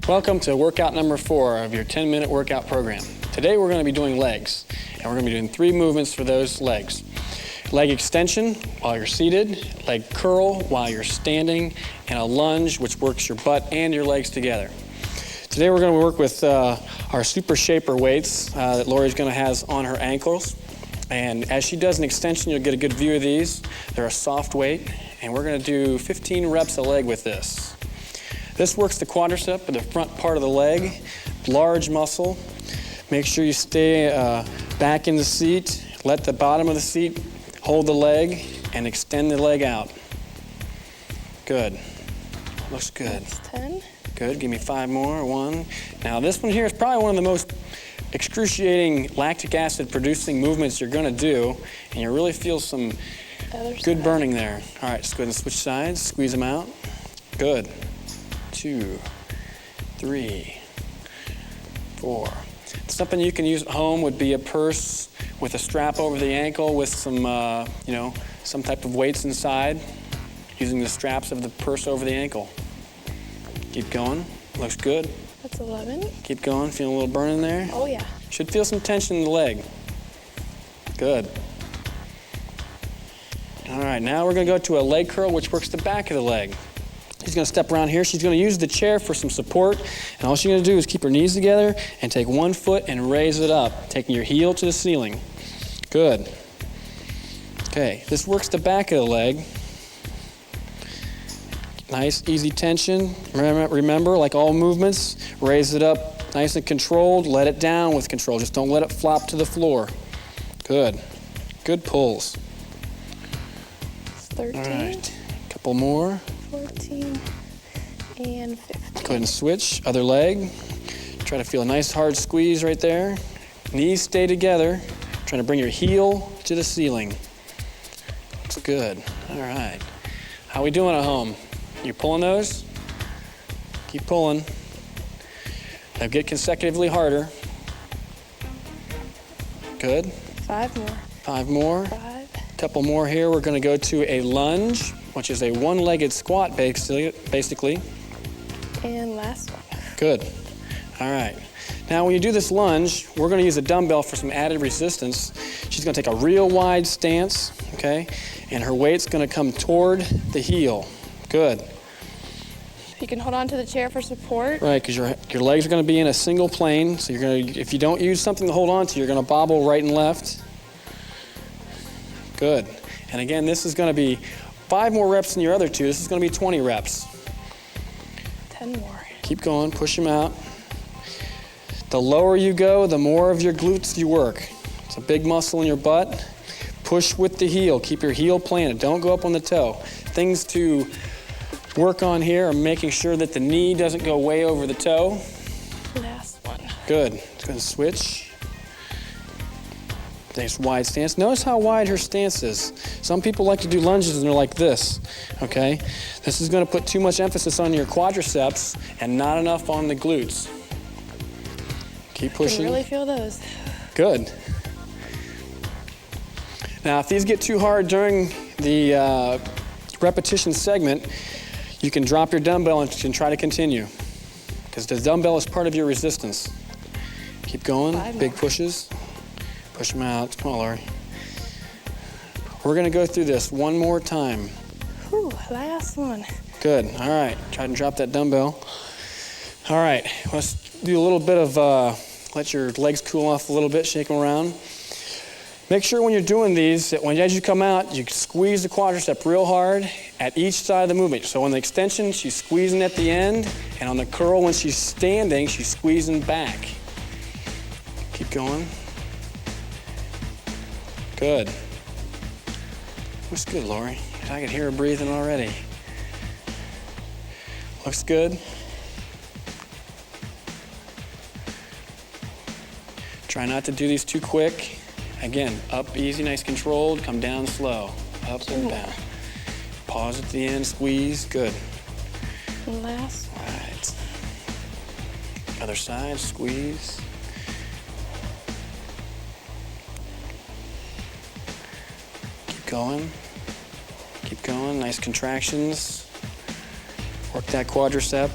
Welcome to workout number 4 of your 10-minute workout program. Today we're going to be doing legs, and we're going to be doing 3 movements for those legs. Leg extension while you're seated, leg curl while you're standing, and a lunge which works your butt and your legs together. To Today we're going to work with our Super Shaper weights that Lori's going to have on her ankles. And as she does an extension, you'll get a good view of these. They're a soft weight, and we're going to do 15 reps a leg with this. This works the quadricep or the front part of the leg, large muscle. Make sure you stay back in the seat. Let the bottom of the seat hold the leg and extend the leg out. Good. Looks good. That's 10. Good. Give me 5 more. 1. Now this one here is probably one of the most excruciating lactic acid producing movements you're going to do, and you really feel some good burning there. All right, let's go ahead and switch sides. Squeeze them out. Good. 2, 3, 4. Something you can use at home would be a purse with a strap over the ankle with some, some type of weights inside, using the straps of the purse over the ankle. Keep going. Looks good. That's 11. Keep going. Feeling a little burn in there? Oh, yeah. Should feel some tension in the leg. Good. All right, now we're going to go to a leg curl, which works the back of the leg. She's going to step around here. She's going to use the chair for some support. And all she's going to do is keep her knees together and take one foot and raise it up, taking your heel to the ceiling. Good. Okay, this works the back of the leg. Nice, easy tension. Remember, like all movements, raise it up nice and controlled. Let it down with control. Just don't let it flop to the floor. Good. Good pulls. 13. All right, a couple more. 14 and 15. Go ahead and switch. Other leg. Try to feel a nice hard squeeze right there. Knees stay together. Trying to bring your heel to the ceiling. Looks good. All right. How we doing at home? You pulling those? Keep pulling. Now get consecutively harder. Good. 5 more. 5 more. 5. Couple more here. We're going to go to a lunge, which is a one-legged squat basically. And last one. Good. All right. Now when you do this lunge, we're going to use a dumbbell for some added resistance. She's going to take a real wide stance, okay? And her weight's going to come toward the heel. Good. You can hold on to the chair for support. Right, because your legs are going to be in a single plane. So you're going to, if you don't use something to hold on to, you're going to bobble right and left. Good. And again, this is going to be 5 more reps than your other 2. This is going to be 20 reps. 10 more. Keep going. Push them out. The lower you go, the more of your glutes you work. It's a big muscle in your butt. Push with the heel. Keep your heel planted. Don't go up on the toe. Things to work on here are making sure that the knee doesn't go way over the toe. Last one. Good. Let's go and switch. Nice wide stance. Notice how wide her stance is. Some people like to do lunges and they're like this, okay? This is going to put too much emphasis on your quadriceps and not enough on the glutes. Keep pushing. I can really feel those. Good. Now, if these get too hard during the repetition segment, you can drop your dumbbell and you can try to continue, because the dumbbell is part of your resistance. Keep going. 5 Big more. pushes. Push them out. Come on, Lori. We're going to go through this one more time. Whew, last one. Good. All right. Try to drop that dumbbell. All right. Let's do a little bit of, let your legs cool off a little bit, shake them around. Make sure when you're doing these, that as you come out, you squeeze the quadricep real hard at each side of the movement. So on the extension, she's squeezing at the end, and on the curl, when she's standing, she's squeezing back. Keep going. Good. Looks good, Lori. I can hear her breathing already. Looks good. Try not to do these too quick. Again, up easy, nice controlled, come down slow. Up and down. Pause at the end, squeeze, good. And last one. All right. Other side, squeeze. Keep going. Keep going, nice contractions. Work that quadricep.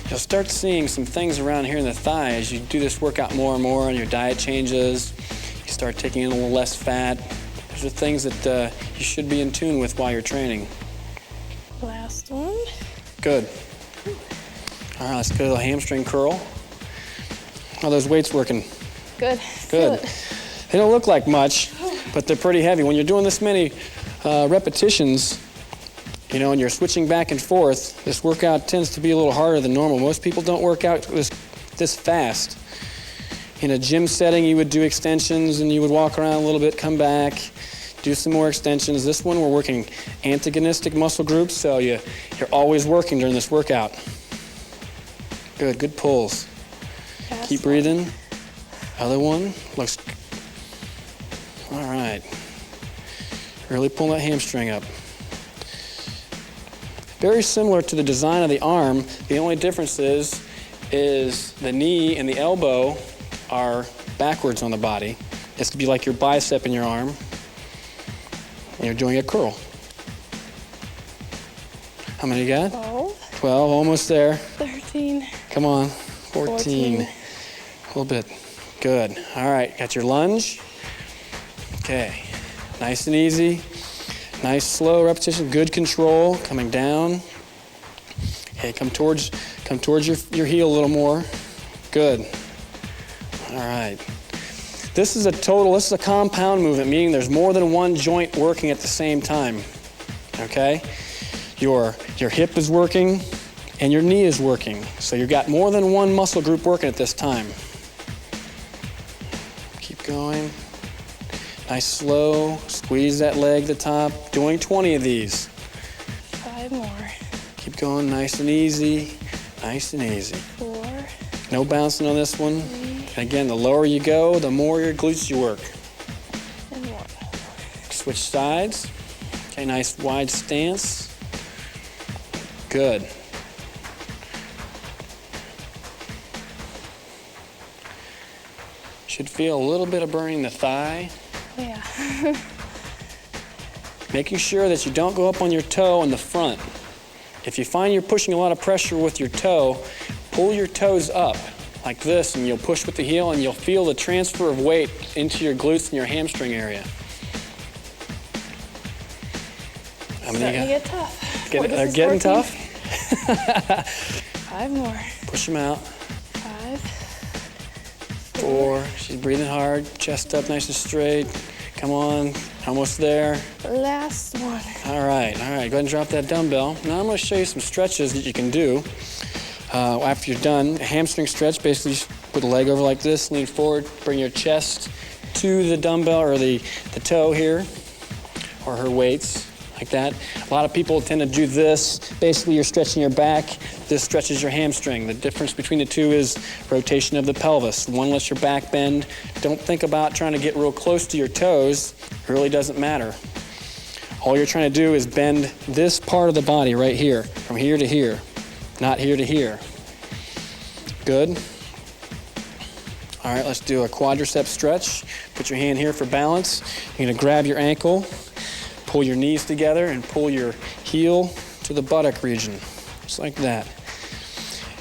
You'll start seeing some things around here in the thigh as you do this workout more and more and your diet changes. You start taking in a little less fat. Those are things that you should be in tune with while you're training. Last one. Good. All right, let's go to the hamstring curl. How are those weights working? Good. Good. They don't look like much, but they're pretty heavy. When you're doing this many repetitions, you know, and you're switching back and forth, this workout tends to be a little harder than normal. Most people don't work out this fast. In a gym setting, you would do extensions and you would walk around a little bit, come back, do some more extensions. This one, we're working antagonistic muscle groups, so you're always working during this workout. Good pulls. Keep breathing. Other one, looks, all right. Really pulling that hamstring up. Very similar to the design of the arm. The only difference is the knee and the elbow are backwards on the body. It's to be like your bicep in your arm, and you're doing a curl. How many you got? 12. 12, almost there. 13. Come on, 14. A little bit. Good. All right, got your lunge. Okay, nice and easy. Nice slow repetition, good control, coming down. Okay, come towards your heel a little more. Good. All right. This is a compound movement, meaning there's more than one joint working at the same time. Okay? Your hip is working and your knee is working. So you've got more than one muscle group working at this time. Keep going. Nice slow, squeeze that leg to the top. Doing 20 of these. 5 more. Keep going, nice and easy, nice and easy. 4. No bouncing on this one. 3. And again, the lower you go, the more your glutes you work. And 1. Switch sides. Okay, nice wide stance. Good. Should feel a little bit of burning the thigh. Yeah. Making sure that you don't go up on your toe in the front. If you find you're pushing a lot of pressure with your toe, pull your toes up like this and you'll push with the heel and you'll feel the transfer of weight into your glutes and your hamstring area. How many Starting you to got? get tough. They're getting 14. tough? 5 more. Push them out. 5. 4. She's breathing hard. Chest up nice and straight. Come on. Almost there. Last one. All right. Go ahead and drop that dumbbell. Now I'm going to show you some stretches that you can do after you're done. A hamstring stretch, basically just put the leg over like this, lean forward, bring your chest to the dumbbell or the toe here, or her weights, like that. A lot of people tend to do this. Basically, you're stretching your back. This stretches your hamstring. The difference between the two is rotation of the pelvis. One lets your back bend. Don't think about trying to get real close to your toes. It really doesn't matter. All you're trying to do is bend this part of the body right here, from here to here, not here to here. Good. All right, let's do a quadricep stretch. Put your hand here for balance. You're gonna grab your ankle, pull your knees together, and pull your heel to the buttock region, just like that.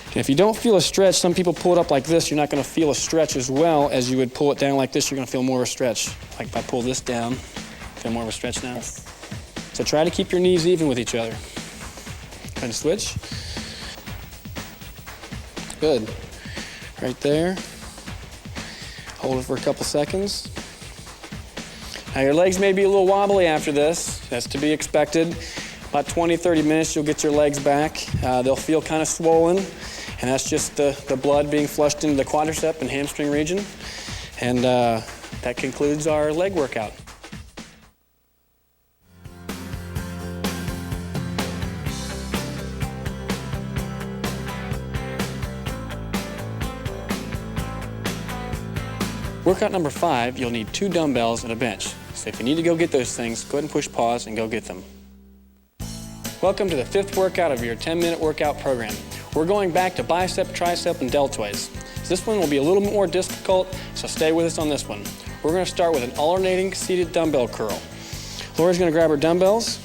And if you don't feel a stretch, some people pull it up like this, you're not gonna feel a stretch as well as you would pull it down like this, you're gonna feel more of a stretch. Like if I pull this down, feel more of a stretch now? Yes. So try to keep your knees even with each other. Go ahead and switch. Good. Right there. Hold it for a couple seconds. Now your legs may be a little wobbly after this. That's to be expected. About 20, 30 minutes, you'll get your legs back. They'll feel kind of swollen, and that's just the blood being flushed into the quadricep and hamstring region. And that concludes our leg workout. Workout number 5, you'll need 2 dumbbells and a bench. So if you need to go get those things, go ahead and push pause and go get them. Welcome to the 5th workout of your 10-minute workout program. We're going back to bicep, tricep, and deltoids. This one will be a little more difficult, so stay with us on this one. We're going to start with an alternating seated dumbbell curl. Laura's going to grab her dumbbells,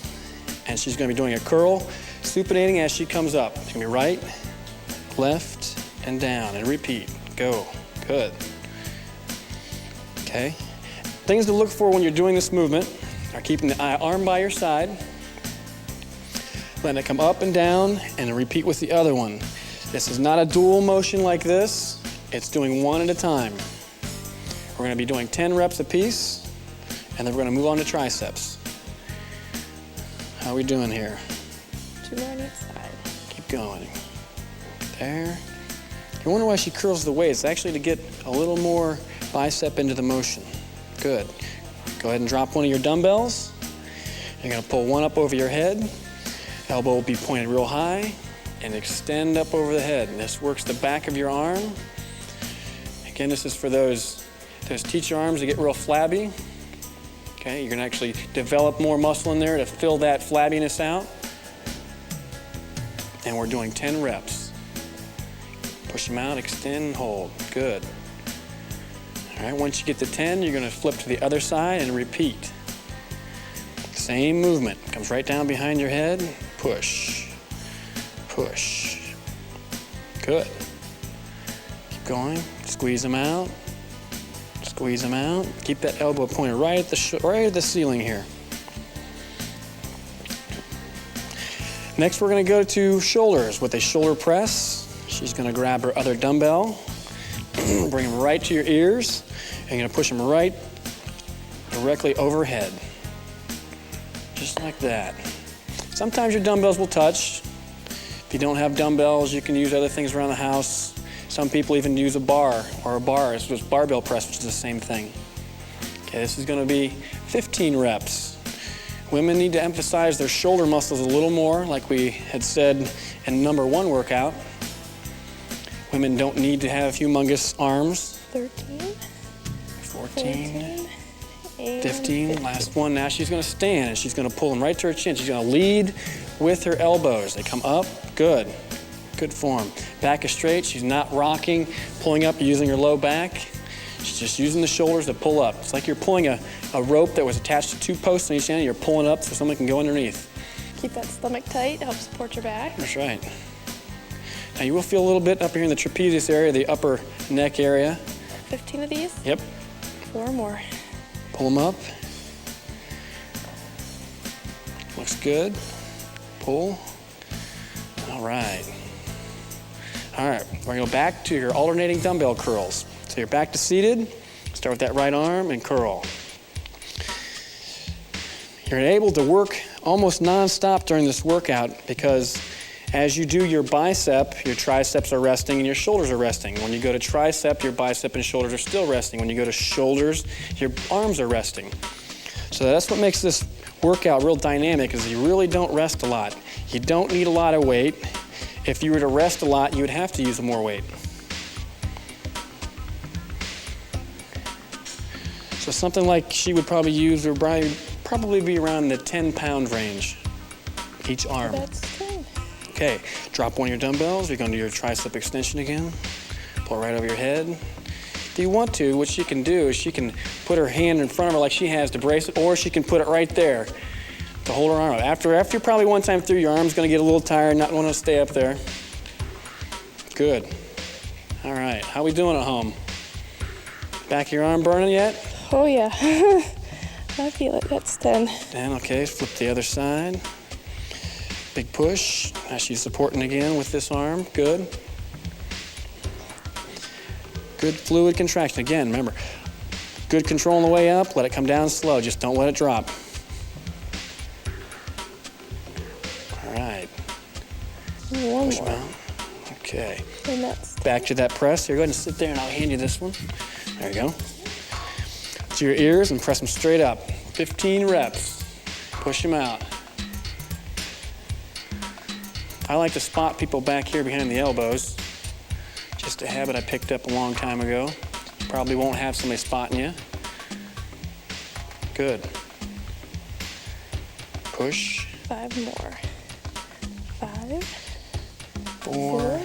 and she's going to be doing a curl, supinating as she comes up. It's going to be right, left, and down, and repeat. Go. Good. Okay. Things to look for when you're doing this movement are keeping the arm by your side, letting it come up and down, and repeat with the other one. This is not a dual motion like this. It's doing one at a time. We're gonna be doing 10 reps apiece, and then we're gonna move on to triceps. How are we doing here? 2 more on each side. Keep going. There. You wonder why she curls the weight. It's actually to get a little more bicep into the motion. Good. Go ahead and drop one of your dumbbells. You're gonna pull one up over your head. Elbow will be pointed real high and extend up over the head. And this works the back of your arm. Again, this is for those teacher arms that get real flabby. Okay, you're gonna actually develop more muscle in there to fill that flabbiness out. And we're doing 10 reps. Push them out, extend, and hold. Good. All right, once you get to 10, you're gonna flip to the other side and repeat. Same movement. Comes right down behind your head. Push. Push. Good. Keep going. Squeeze them out. Squeeze them out. Keep that elbow pointed right at the ceiling here. Next, we're going to go to shoulders with a shoulder press. She's going to grab her other dumbbell, bring them right to your ears, and you're going to push them right directly overhead. Just like that. Sometimes your dumbbells will touch. If you don't have dumbbells, you can use other things around the house. Some people even use a bar or a bar. It's just barbell press, which is the same thing. Okay, this is going to be 15 reps. Women need to emphasize their shoulder muscles a little more, like we had said in number 1 workout. Women don't need to have humongous arms. 13, 14, 14 15, last one. Now she's gonna stand and she's gonna pull them right to her chin. She's gonna lead with her elbows. They come up, good. Good form. Back is straight, she's not rocking, pulling up using her low back. She's just using the shoulders to pull up. It's like you're pulling a rope that was attached to 2 posts on each end, and you're pulling up so someone can go underneath. Keep that stomach tight, help support your back. That's right. Now you will feel a little bit up here in the trapezius area, the upper neck area. 15 of these? Yep. 4 more. Pull them up. Looks good. Pull. All right. All right, we're gonna go back to your alternating dumbbell curls. So you're back to seated. Start with that right arm and curl. You're able to work almost non-stop during this workout because as you do your bicep, your triceps are resting and your shoulders are resting. When you go to tricep, your bicep and shoulders are still resting. When you go to shoulders, your arms are resting. So that's what makes this workout real dynamic, is you really don't rest a lot. You don't need a lot of weight. If you were to rest a lot, you would have to use more weight. So something like she would probably use would probably be around the 10-pound range, each arm. That's 10. Okay, drop one of your dumbbells. You're going to do your tricep extension again. Pull right over your head. If you want to, what she can do is she can put her hand in front of her like she has to brace it, or she can put it right there to hold her arm up. After probably one time through, your arm's going to get a little tired, not want to stay up there. Good. All right, how we doing at home? Back of your arm burning yet? Oh yeah, I feel it, that's 10. 10, okay, flip the other side. Big push, now she's supporting again with this arm, good. Good fluid contraction, again, remember, good control on the way up, let it come down slow, just don't let it drop. All right. One Push more. them out. Okay. And that's 10. Back to that press, here, go ahead and sit there and I'll hand you this one. There you go. To your ears and press them straight up. 15 reps. Push them out. I like to spot people back here behind the elbows. Just a habit I picked up a long time ago. You probably won't have somebody spotting you. Good. Push. 5 more. 5, 4,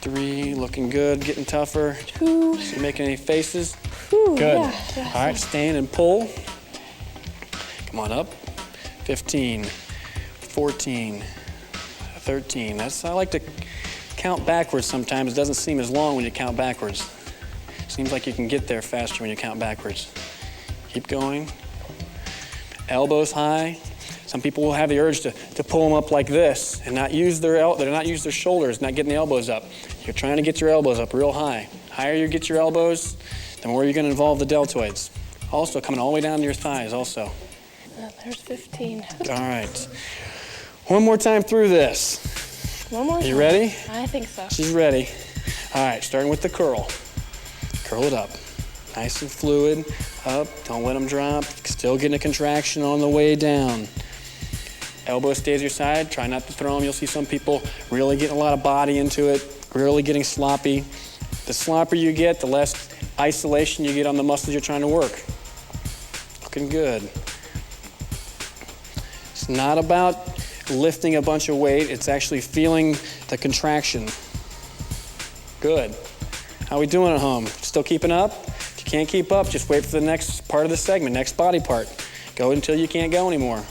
3, looking good, getting tougher. 2. You making any faces? Whew, Good. yeah. All right, stand and pull. Come on up. 15, 14, 13. I like to count backwards sometimes. It doesn't seem as long when you count backwards. Seems like you can get there faster when you count backwards. Keep going. Elbows high. Some people will have the urge to pull them up like this and not use their shoulders, not getting the elbows up. You're trying to get your elbows up real high. The higher you get your elbows, the more you're going to involve the deltoids. Also coming all the way down to your thighs also. There's 15. All right. One more time through this. One more time. You ready? I think so. She's ready. All right, starting with the curl. Curl it up. Nice and fluid. Up, don't let them drop. Still getting a contraction on the way down. Elbow stays your side. Try not to throw them. You'll see some people really getting a lot of body into it, really getting sloppy. The sloppier you get, the less isolation you get on the muscles you're trying to work. Looking good. It's not about lifting a bunch of weight. It's actually feeling the contraction. Good. How we doing at home? Still keeping up? If you can't keep up, just wait for the next part of the segment, next body part. Go until you can't go anymore.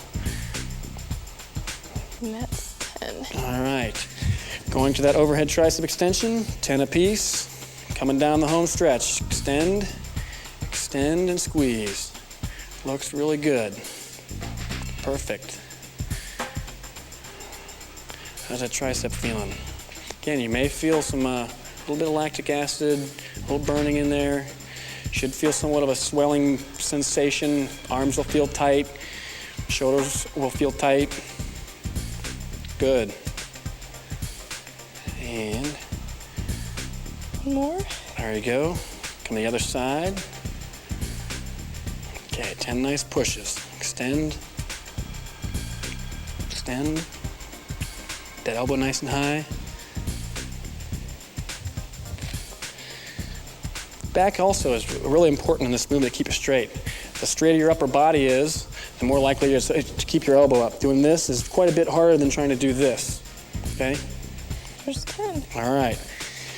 And that's 10. All right. Going to that overhead tricep extension, 10 apiece. Coming down the home stretch. Extend, extend, and squeeze. Looks really good. Perfect. How's that tricep feeling? Again, you may feel some a little bit of lactic acid, a little burning in there. Should feel somewhat of a swelling sensation. Arms will feel tight. Shoulders will feel tight. Good. And one more. There you go. Come to the other side. Okay, 10 nice pushes. Extend. Extend. That elbow nice and high. Back also is really important in this movement to keep it straight. The straighter your upper body is, the more likely you are to keep your elbow up. Doing this is quite a bit harder than trying to do this. Okay? There's 10. All right.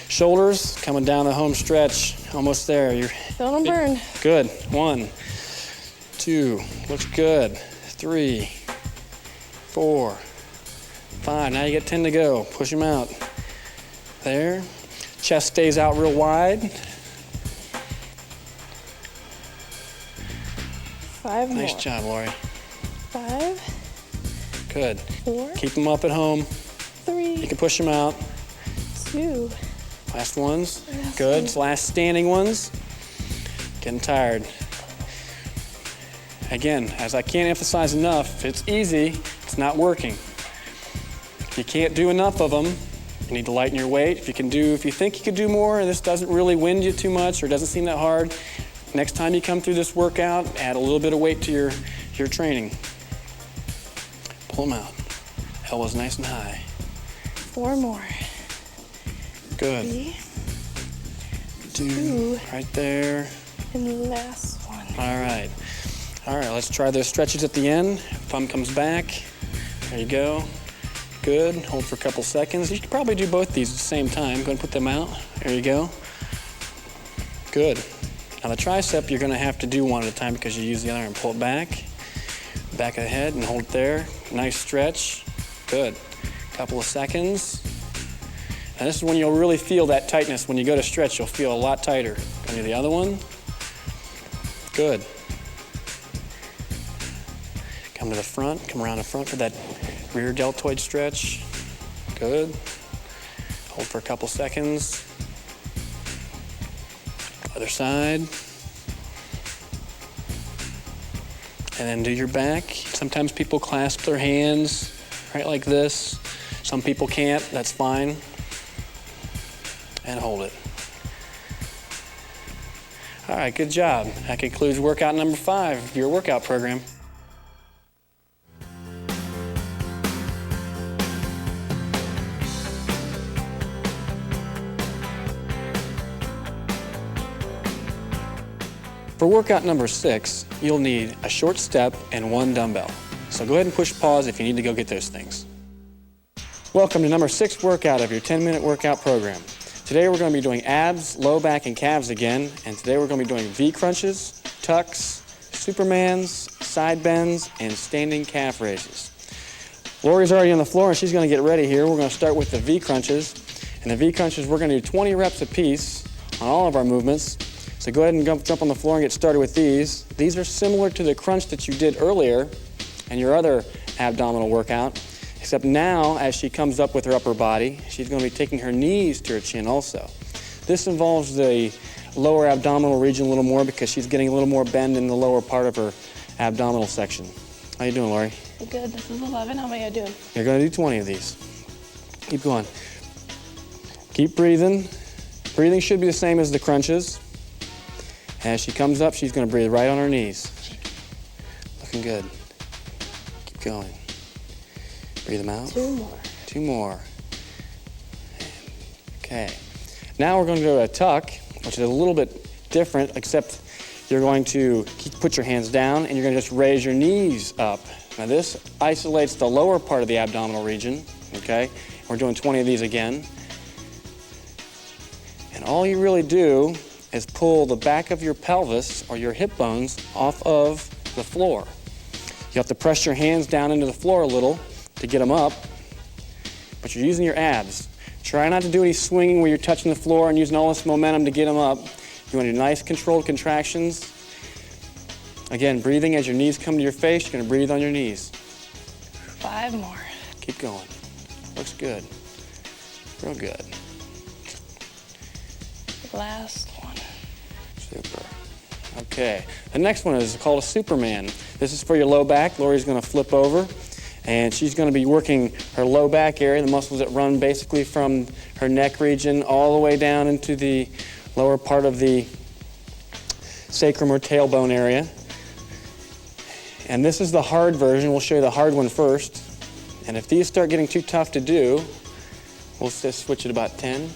Shoulders coming down the home stretch. Almost there. You're Feeling them burn. good. 1, 2, looks good. 3, 4, 5. Now you get 10 to go. Push them out. There. Chest stays out real wide. 5 more. Nice job, Lori. 5. Good. 4. Keep them up at home. 3. You can push them out. 2. Last ones. Last Good. one. Last standing ones. Getting tired. Again, as I can't emphasize enough, it's easy, it's not working. If you can't do enough of them, you need to lighten your weight. If you think you could do more and this doesn't really wind you too much or doesn't seem that hard, next time you come through this workout, add a little bit of weight to your training. Pull them out. Elbows nice and high. 4 more. Good. 3. 2. Right there. And the last one. All right. All right, let's try those stretches at the end. Thumb comes back. There you go. Good. Hold for a couple seconds. You could probably do both these at the same time. Go ahead and put them out. There you go. Good. Now the tricep, you're going to have to do one at a time because you use the other arm. Pull it back of the head and hold it there. Nice stretch. Good. Couple of seconds. And this is when you'll really feel that tightness. When you go to stretch, you'll feel a lot tighter. Go to the other one. Good. Come to the front. Come around the front for that rear deltoid stretch. Good. Hold for a couple seconds. Other side. And then do your back. Sometimes people clasp their hands right like this. Some people can't. That's fine. And hold it. All right, good job. That concludes workout number 5 of your workout program. For workout number 6, you'll need a short step and 1 dumbbell. So go ahead and push pause if you need to go get those things. Welcome to number 6 workout of your 10-minute workout program. Today we're going to be doing abs, low back, and calves again. And today we're going to be doing V crunches, tucks, Supermans, side bends, and standing calf raises. Lori's already on the floor and she's going to get ready here. We're going to start with the V crunches. And the V crunches, we're going to do 20 reps apiece on all of our movements. So go ahead and jump on the floor and get started with these. These are similar to the crunch that you did earlier and your other abdominal workout, except now as she comes up with her upper body, she's going to be taking her knees to her chin also. This involves the lower abdominal region a little more because she's getting a little more bend in the lower part of her abdominal section. How you doing, Lori? Good. This is 11. How am I doing? You're going to do 20 of these. Keep going. Keep breathing. Breathing should be the same as the crunches. As she comes up, she's going to breathe right on her knees. Looking good. Keep going. Breathe them out. 2 more. 2 more. Okay. Now we're going to go to a tuck, which is a little bit different, except you're going to put your hands down and you're going to just raise your knees up. Now this isolates the lower part of the abdominal region, okay? We're doing 20 of these again. And all you really do is pull the back of your pelvis or your hip bones off of the floor. You have to press your hands down into the floor a little to get them up, but you're using your abs. Try not to do any swinging where you're touching the floor and using all this momentum to get them up. You want to do nice controlled contractions. Again, breathing as your knees come to your face, you're going to breathe on your knees. 5 more. Keep going. Looks good. Real good. Last one. Super. Okay. The next one is called a Superman. This is for your low back. Lori's going to flip over, and she's going to be working her low back area, the muscles that run basically from her neck region all the way down into the lower part of the sacrum or tailbone area. And this is the hard version. We'll show you the hard one first. And if these start getting too tough to do, we'll just switch it about 10.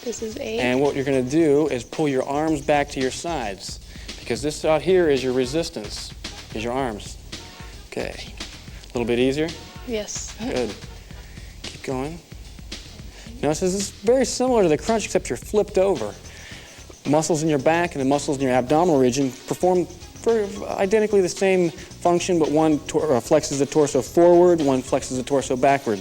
This is 8. And what you're going to do is pull your arms back to your sides, because this out here is your resistance, is your arms. Okay. A little bit easier? Yes. Good. Keep going. Notice this is very similar to the crunch, except you're flipped over. Muscles in your back and the muscles in your abdominal region perform for identically the same function, but one flexes the torso forward, one flexes the torso backward.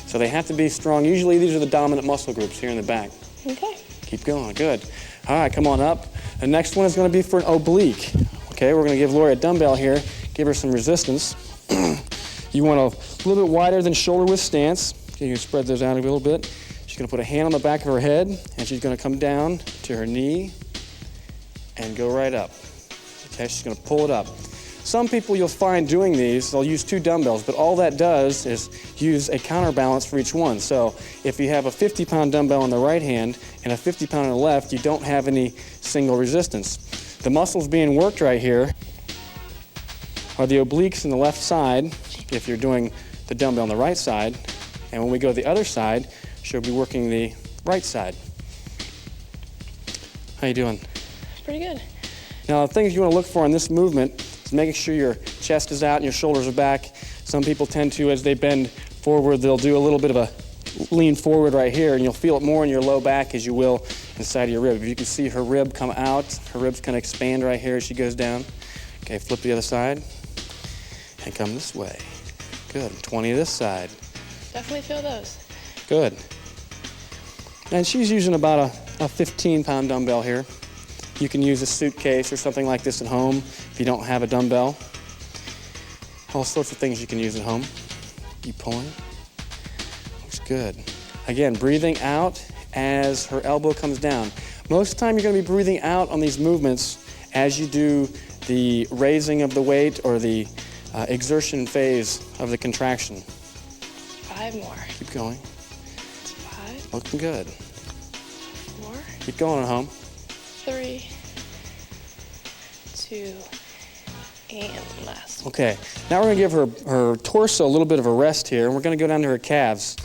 So they have to be strong. Usually these are the dominant muscle groups here in the back. Okay. Keep going. Good. All right, come on up. The next one is going to be for an oblique. Okay, we're going to give Lori a dumbbell here, give her some resistance. You want a little bit wider than shoulder width stance. You can spread those out a little bit. She's going to put a hand on the back of her head, and she's going to come down to her knee and go right up. Okay, she's going to pull it up. Some people you'll find doing these, they'll use 2 dumbbells, but all that does is use a counterbalance for each one. So if you have a 50-pound dumbbell on the right hand and a 50-pound on the left, you don't have any single resistance. The muscles being worked right here are the obliques on the left side, if you're doing the dumbbell on the right side, and when we go to the other side, she'll be working the right side. How you doing? Pretty good. Now, the things you want to look for in this movement is making sure your chest is out and your shoulders are back. Some people tend to, as they bend forward, they'll do a little bit of a lean forward right here, and you'll feel it more in your low back as you will inside of your rib. If you can see her rib come out, her rib's kind of expand right here as she goes down. Okay, flip to the other side and come this way. Good. 20 this side. Definitely feel those. Good. And she's using about a 15-pound dumbbell here. You can use a suitcase or something like this at home if you don't have a dumbbell. All sorts of things you can use at home. Keep pulling. Looks good. Again, breathing out as her elbow comes down. Most of the time you're going to be breathing out on these movements as you do the raising of the weight or the exertion phase of the contraction. 5 more. Keep going. 5. Looking good. 4. Keep going at home. 3. 2. And last. Okay, now we're going to give her torso a little bit of a rest here, and we're going to go down to her calves.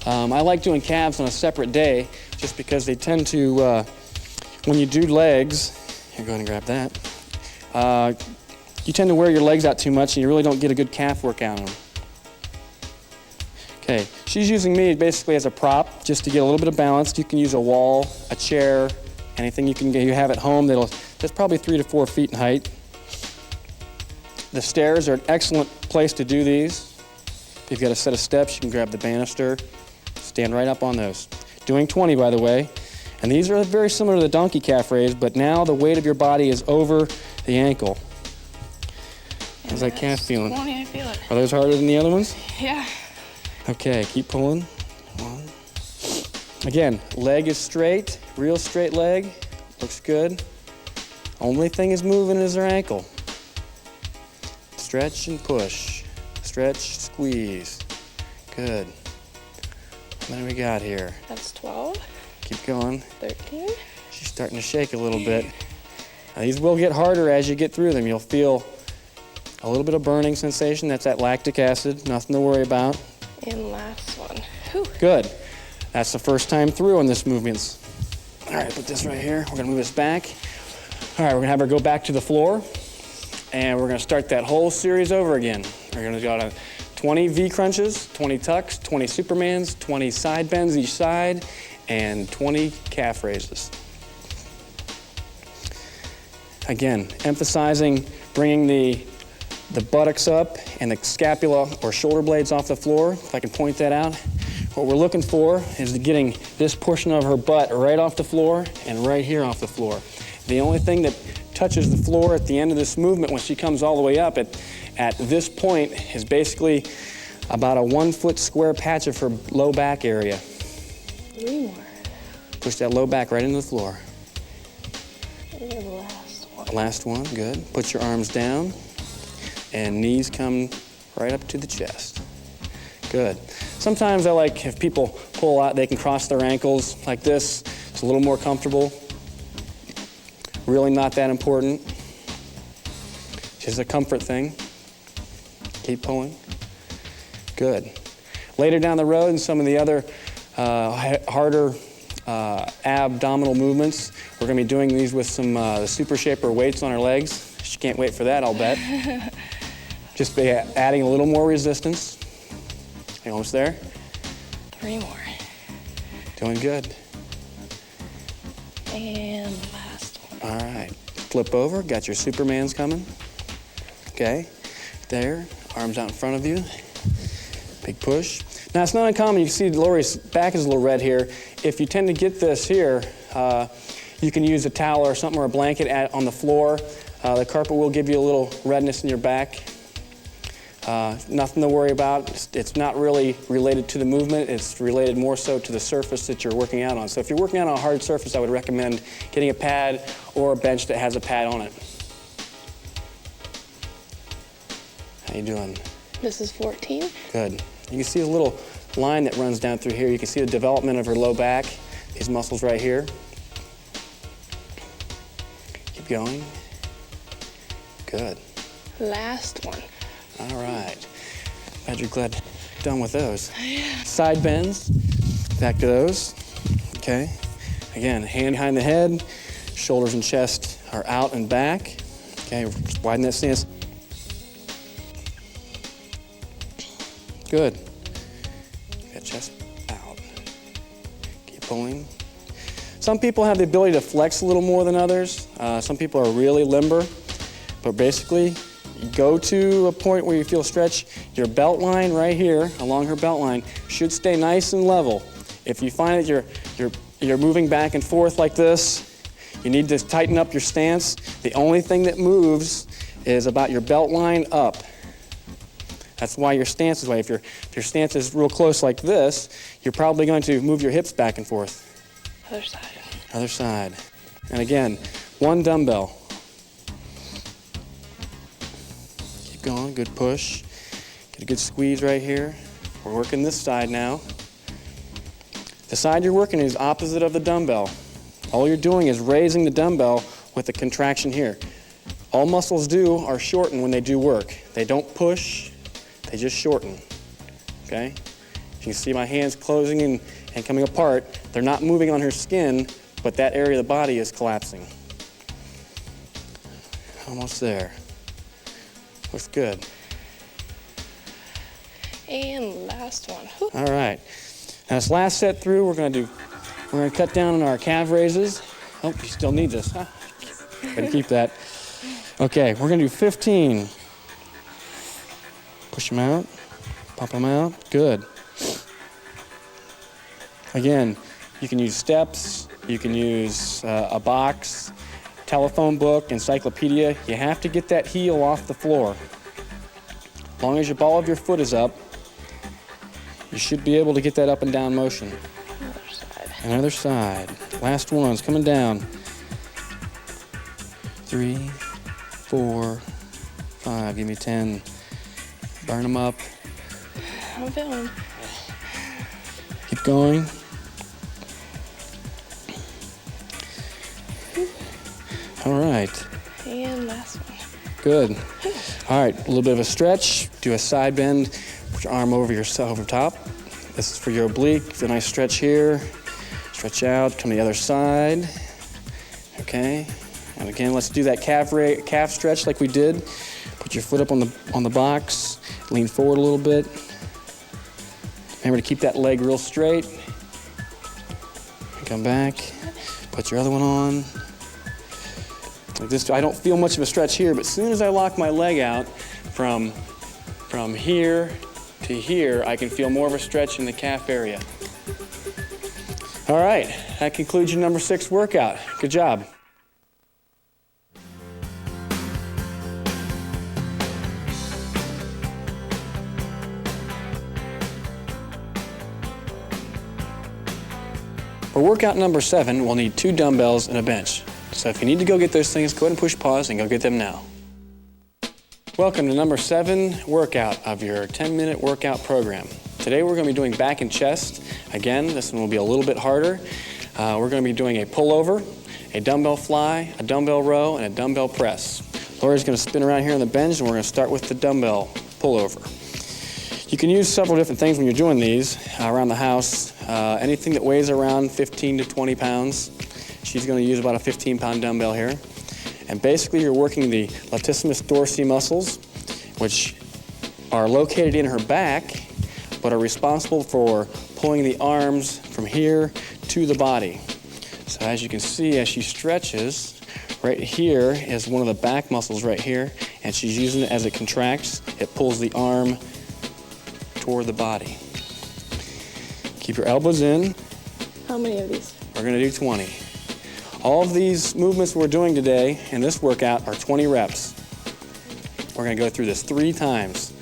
I like doing calves on a separate day just because they tend to, when you do legs, here, go ahead and grab that, you tend to wear your legs out too much and you really don't get a good calf workout on them. Okay, she's using me basically as a prop just to get a little bit of balance. You can use a wall, a chair, anything you have at home that's probably 3 to 4 feet in height. The stairs are an excellent place to do these. If you've got a set of steps, you can grab the banister, stand right up on those. Doing 20, by the way. And these are very similar to the donkey calf raise, but now the weight of your body is over the ankle. And How's that calf feeling? 20, I feel it. Are those harder than the other ones? Yeah. Okay, keep pulling. One. Again, leg is straight, real straight leg. Looks good. Only thing is moving is her ankle. Stretch and push. Stretch, squeeze. Good. What do we got here? That's 12. Keep going. 13. She's starting to shake a little bit. Now, these will get harder as you get through them. You'll feel a little bit of burning sensation. That's that lactic acid. Nothing to worry about. And last one. Whew. Good. That's the first time through on this movement. All right, put this right here. We're gonna move this back. All right, we're gonna have her go back to the floor, and we're gonna start that whole series over again. We're gonna go to 20 V crunches, 20 tucks, 20 Supermans, 20 side bends each side, and 20 calf raises. Again, emphasizing bringing the buttocks up and the scapula or shoulder blades off the floor. If I can point that out. What we're looking for is getting this portion of her butt right off the floor and right here off the floor. The only thing that touches the floor at the end of this movement when she comes all the way up at this point is basically about a 1 foot square patch of her low back area. 3 more. Push that low back right into the floor. And the last one. Last one, good. Put your arms down and knees come right up to the chest. Good. Sometimes I like if people pull out, they can cross their ankles like this. It's a little more comfortable. Really not that important. Just a comfort thing. Keep pulling. Good. Later down the road in some of the other harder abdominal movements, we're going to be doing these with some Super Shaper weights on our legs. She can't wait for that, I'll bet. Just be adding a little more resistance. You almost there? 3 more. Doing good. And last one. All right. Flip over. Got your Supermans coming. Okay. There. Arms out in front of you. Big push. Now, it's not uncommon. You can see Lori's back is a little red here. If you tend to get this here, you can use a towel or something or a blanket on the floor. The carpet will give you a little redness in your back. Nothing to worry about. It's not really related to the movement. It's related more so to the surface that you're working out on. So if you're working out on a hard surface, I would recommend getting a pad or a bench that has a pad on it. How you doing? This is 14. Good. You can see a little line that runs down through here. You can see the development of her low back, these muscles right here. Keep going. Good. Last one. All right. Glad you're done with those. Side bends. Back to those. Okay. Again, hand behind the head. Shoulders and chest are out and back. Okay, just widen that stance. Good. That chest out. Keep pulling. Some people have the ability to flex a little more than others. Some people are really limber. But basically, go to a point where you feel stretch. Your belt line right here, along her belt line, should stay nice and level. If you find that you're moving back and forth like this, you need to tighten up your stance. The only thing that moves is about your belt line up. That's why your stance is way. If your stance is real close like this, you're probably going to move your hips back and forth. Other side. Other side. And again, 1 dumbbell. Keep going, good push. Get a good squeeze right here. We're working this side now. The side you're working is opposite of the dumbbell. All you're doing is raising the dumbbell with a contraction here. All muscles do are shorten when they do work. They don't push, they just shorten, okay? You can see my hands closing and coming apart. They're not moving on her skin, but that area of the body is collapsing. Almost there. Looks good. And last one. Whew. All right. Now this last set through, we're gonna cut down on our calf raises. Oh, you still need this, huh? Gotta keep that. Okay, we're gonna do 15. Push them out, pop them out, good. Again, you can use steps, you can use a box, telephone book, encyclopedia. You have to get that heel off the floor. As long as your ball of your foot is up, you should be able to get that up and down motion. Other side. Another side. Last one's coming down. 3, 4, 5. Give me 10. Burn them up. I'm feeling. Keep going. All right. And last one. Good. All right, a little bit of a stretch. Do a side bend. Put your arm over yourself over top. This is for your oblique. Do a nice stretch here. Stretch out. Come to the other side. Okay. And again, let's do that calf stretch like we did. Put your foot up on the box. Lean forward a little bit. Remember to keep that leg real straight. Come back. Put your other one on. Like this, I don't feel much of a stretch here, but as soon as I lock my leg out from here to here, I can feel more of a stretch in the calf area. All right, that concludes your number 6 workout. Good job. For workout number 7, we'll need 2 dumbbells and a bench. So if you need to go get those things, go ahead and push pause and go get them now. Welcome to number 7 workout of your 10-minute workout program. Today we're going to be doing back and chest. Again, this one will be a little bit harder. We're going to be doing a pullover, a dumbbell fly, a dumbbell row, and a dumbbell press. Lori's going to spin around here on the bench, and we're going to start with the dumbbell pullover. You can use several different things when you're doing these around the house. Anything that weighs around 15 to 20 pounds. She's going to use about a 15-pound dumbbell here. And basically you're working the latissimus dorsi muscles, which are located in her back, but are responsible for pulling the arms from here to the body. So as you can see, as she stretches, right here is one of the back muscles right here, and she's using it as it contracts. It pulls the arm toward the body. Keep your elbows in. How many of these? We're going to do 20. All of these movements we're doing today in this workout are 20 reps. We're going to go through this 3 times.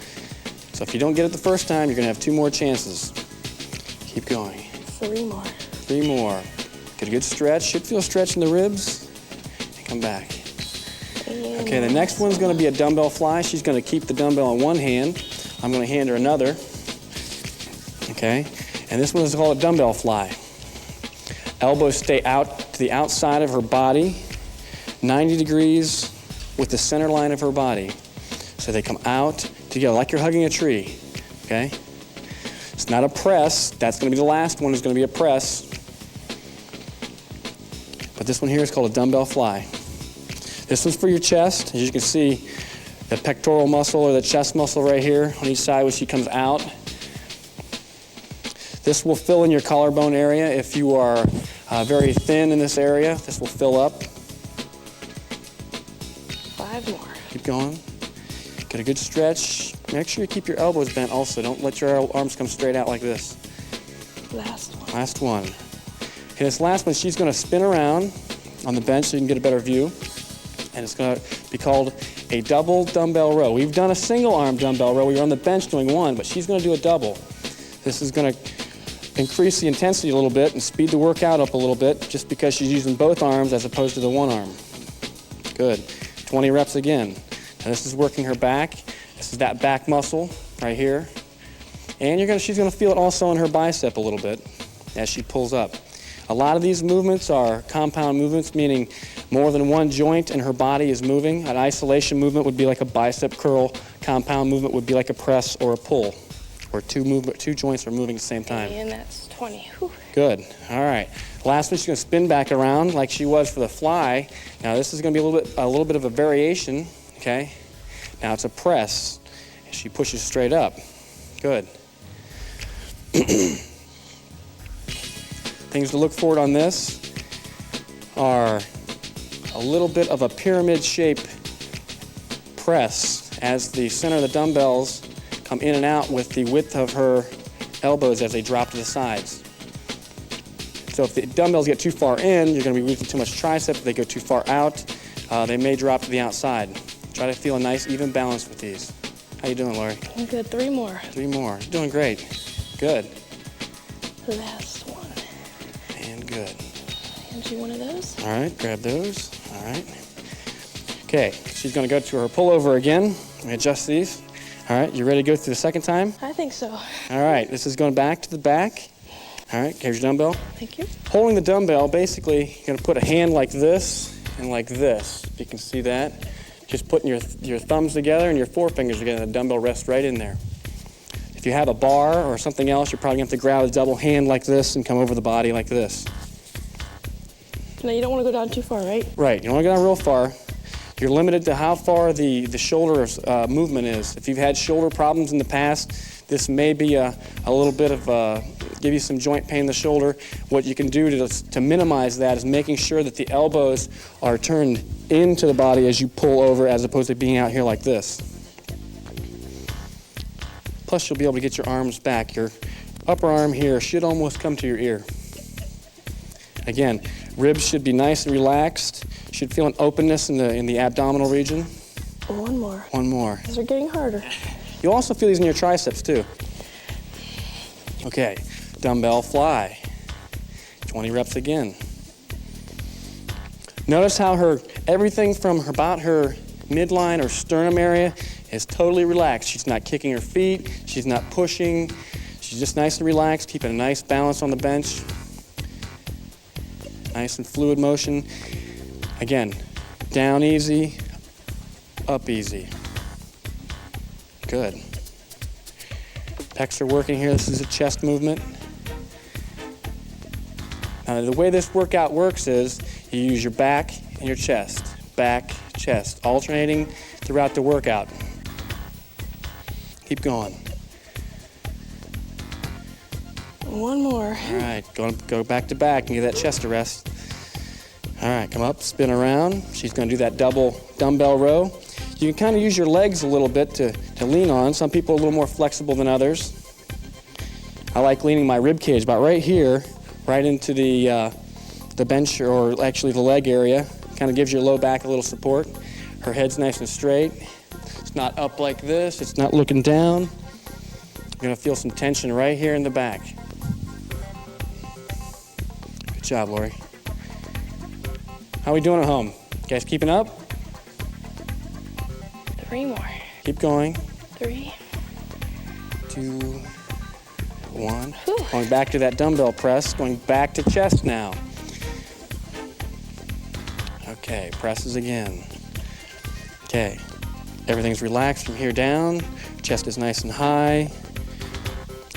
So if you don't get it the first time, you're going to have 2 more chances. Keep going. 3 more. 3 more. Get a good stretch. Should feel a stretch in the ribs. And come back. And okay, the next one's going to be a dumbbell fly. She's going to keep the dumbbell in one hand. I'm going to hand her another. Okay, and this one is called a dumbbell fly. Elbows stay out to the outside of her body, 90 degrees with the center line of her body. So they come out together like you're hugging a tree, okay? It's not a press. That's going to be the last one is going to be a press. But this one here is called a dumbbell fly. This one's for your chest. As you can see, the pectoral muscle or the chest muscle right here on each side when she comes out. This will fill in your collarbone area if you are very thin in this area. This will fill up. 5 more. Keep going. Get a good stretch. Make sure you keep your elbows bent also. Don't let your arms come straight out like this. Last one. Last one. Okay, this last one, she's going to spin around on the bench so you can get a better view. And it's going to be called a double dumbbell row. We've done a single arm dumbbell row. We were on the bench doing one, but she's going to do a double. This is going to increase the intensity a little bit and speed the workout up a little bit just because she's using both arms as opposed to the one arm. Good. 20 reps again. Now this is working her back. This is that back muscle right here. And she's going to feel it also in her bicep a little bit as she pulls up. A lot of these movements are compound movements, meaning more than one joint in her body is moving. An isolation movement would be like a bicep curl. Compound movement would be like a press or a pull, where 2 joints are moving at the same time. And that's 20. Whew. Good. All right. Last one, she's going to spin back around like she was for the fly. Now this is going to be a little bit of a variation. Okay. Now it's a press. And she pushes straight up. Good. Things to look for on this are a little bit of a pyramid shape press as the center of the dumbbells come in and out with the width of her elbows as they drop to the sides. So if the dumbbells get too far in, you're going to be using too much tricep. If they go too far out, they may drop to the outside. Try to feel a nice even balance with these. How you doing, Lori? I'm good. 3 more. 3 more. You're doing great. Good. Last one. And good. Hand you one of those. All right, grab those. All right. Okay, she's going to go to her pullover again. Let me adjust these. All right, you ready to go through the second time? I think so. All right, this is going back to the back. All right, here's your dumbbell. Thank you. Holding the dumbbell, basically, you're going to put a hand like this and like this, if you can see that. Just putting your thumbs together and your forefingers together, the dumbbell rests right in there. If you have a bar or something else, you're probably going to have to grab a double hand like this and come over the body like this. Now, you don't want to go down too far, right? Right, you don't want to go down real far. You're limited to how far the shoulder movement is. If you've had shoulder problems in the past, this may be a little bit of give you some joint pain in the shoulder. What you can do to minimize that is making sure that the elbows are turned into the body as you pull over, as opposed to being out here like this. Plus, you'll be able to get your arms back. Your upper arm here should almost come to your ear. Again, ribs should be nice and relaxed. You should feel an openness in the abdominal region. One more. One more. These are getting harder. You'll also feel these in your triceps too. Okay, dumbbell fly. 20 reps again. Notice how everything from about her midline or sternum area is totally relaxed. She's not kicking her feet. She's not pushing. She's just nice and relaxed, keeping a nice balance on the bench. Nice and fluid motion. Again, down easy, up easy. Good. Pecs are working here. This is a chest movement. Now, the way this workout works is you use your back and your chest. Back, chest, alternating throughout the workout. Keep going. One more. All right, go back to back and give that chest a rest. All right, come up, spin around. She's going to do that double dumbbell row. You can kind of use your legs a little bit to lean on. Some people are a little more flexible than others. I like leaning my rib cage about right here, right into the bench, or actually the leg area. Kind of gives your low back a little support. Her head's nice and straight. It's not up like this. It's not looking down. You're going to feel some tension right here in the back. Good job, Lori. How are we doing at home? You guys keeping up? 3 more. Keep going. 3. 2, 1. Whew. Going back to that dumbbell press. Going back to chest now. Okay, presses again. Okay, everything's relaxed from here down. Chest is nice and high.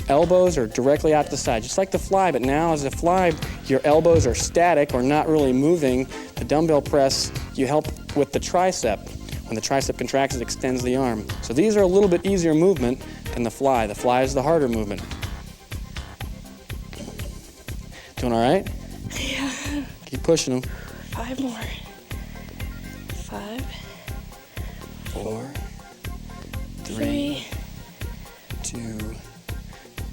Elbows are directly out to the side, just like the fly, but now as a fly, your elbows are static or not really moving. The dumbbell press, you help with the tricep. When the tricep contracts, it extends the arm. So these are a little bit easier movement than the fly. The fly is the harder movement. Doing all right? Yeah. Keep pushing them. 5 more. 5. 4, 3, 3. 2,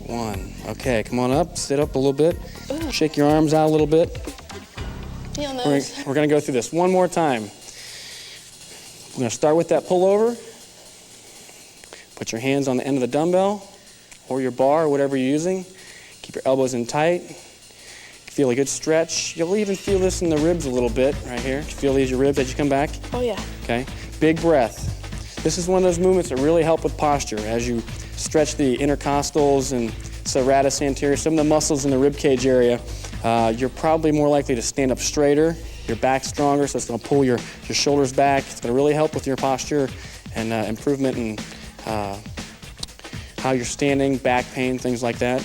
1. Okay, come on up. Sit up a little bit. Ooh. Shake your arms out a little bit. Feel We're those. going to go through this one more time. We're going to start with that pullover. Put your hands on the end of the dumbbell or your bar or whatever you're using. Keep your elbows in tight. Feel a good stretch. You'll even feel this in the ribs a little bit right here. Feel these your ribs as you come back. Oh, yeah. Okay. Big breath. This is one of those movements that really help with posture as you stretch the intercostals and serratus anterior, some of the muscles in the rib cage area. You're probably more likely to stand up straighter, your back stronger, so it's going to pull your shoulders back. It's going to really help with your posture and improvement in how you're standing, back pain, things like that.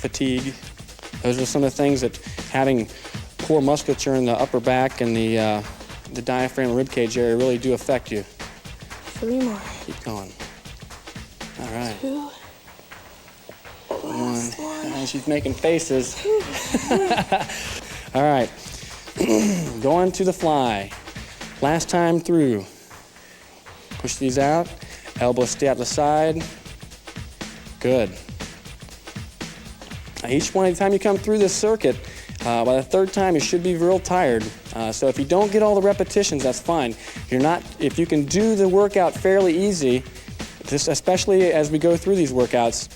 Fatigue. Those are some of the things that having poor musculature in the upper back and the diaphragm and rib cage area really do affect you. 3 more. Keep going. All right. 2. Last one. And she's making faces. All right. Going to the fly. Last time through. Push these out. Elbows stay out the side. Good. Now each one, anytime you come through this circuit, By the third time, you should be real tired. So if you don't get all the repetitions, that's fine. If you can do the workout fairly easy, especially as we go through these workouts,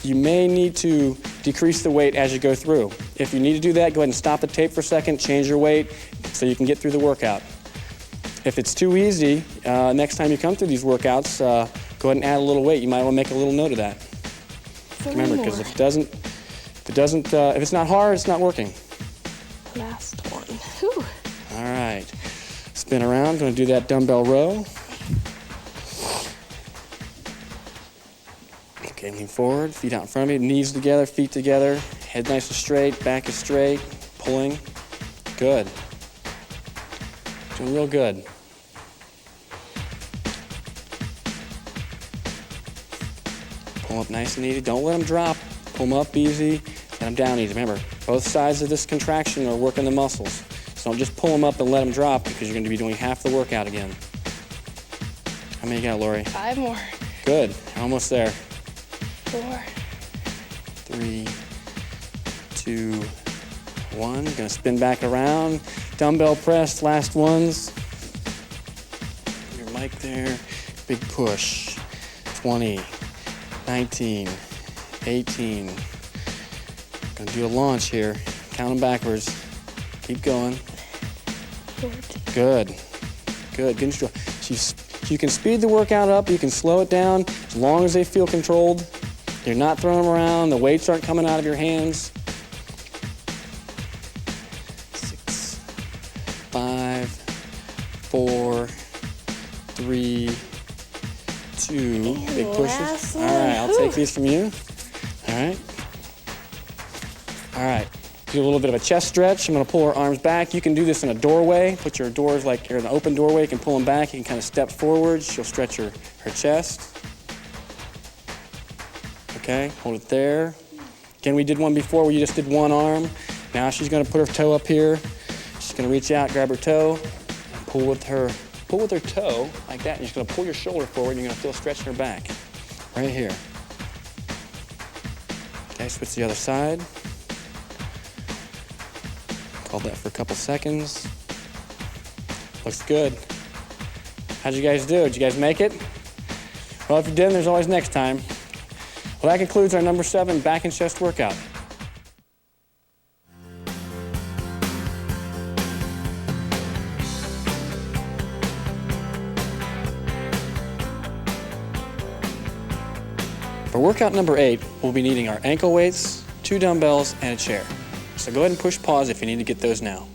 you may need to decrease the weight as you go through. If you need to do that, go ahead and stop the tape for a second, change your weight so you can get through the workout. If it's too easy, next time you come through these workouts, go ahead and add a little weight. You might want to make a little note of that. Remember, because if it's not hard, it's not working. Last one. Whew. All right. Spin around. Going to do that dumbbell row. Okay, lean forward, feet out in front of me, knees together, feet together, head nice and straight, back is straight, pulling. Good. Doing real good. Pull up nice and easy. Don't let them drop. Pull them up easy, let them down easy. Remember, both sides of this contraction are working the muscles. So don't just pull them up and let them drop because you're going to be doing half the workout again. How many you got, Lori? 5 more. Good. Almost there. 4. 3, 2, 1. Gonna spin back around. Dumbbell press, last ones. Your mic there. Big push. 20, 19, 18. Gonna do a launch here. Count them backwards. Keep going. 14. Good. Good. Good control. You can speed the workout up. You can slow it down as long as they feel controlled. You're not throwing them around. The weights aren't coming out of your hands. 6, 5, 4, 3, 2. Big pushes. All right, I'll take these from you. All right. All right. Do a little bit of a chest stretch. I'm going to pull our arms back. You can do this in a doorway. Put your doors like you're in an open doorway. You can pull them back. You can kind of step forward. She'll stretch her chest. Okay, hold it there. Again, we did one before where you just did one arm. Now she's going to put her toe up here. She's going to reach out, grab her toe, and pull with her toe like that. And you're just going to pull your shoulder forward, and you're going to feel a stretch in her back. Right here. Okay, switch to the other side. Hold that for a couple seconds. Looks good. How'd you guys do? Did you guys make it? Well, if you didn't, there's always next time. Well, that concludes our number 7 back and chest workout. For workout number 8, we'll be needing our ankle weights, 2 dumbbells, and a chair. So go ahead and push pause if you need to get those now.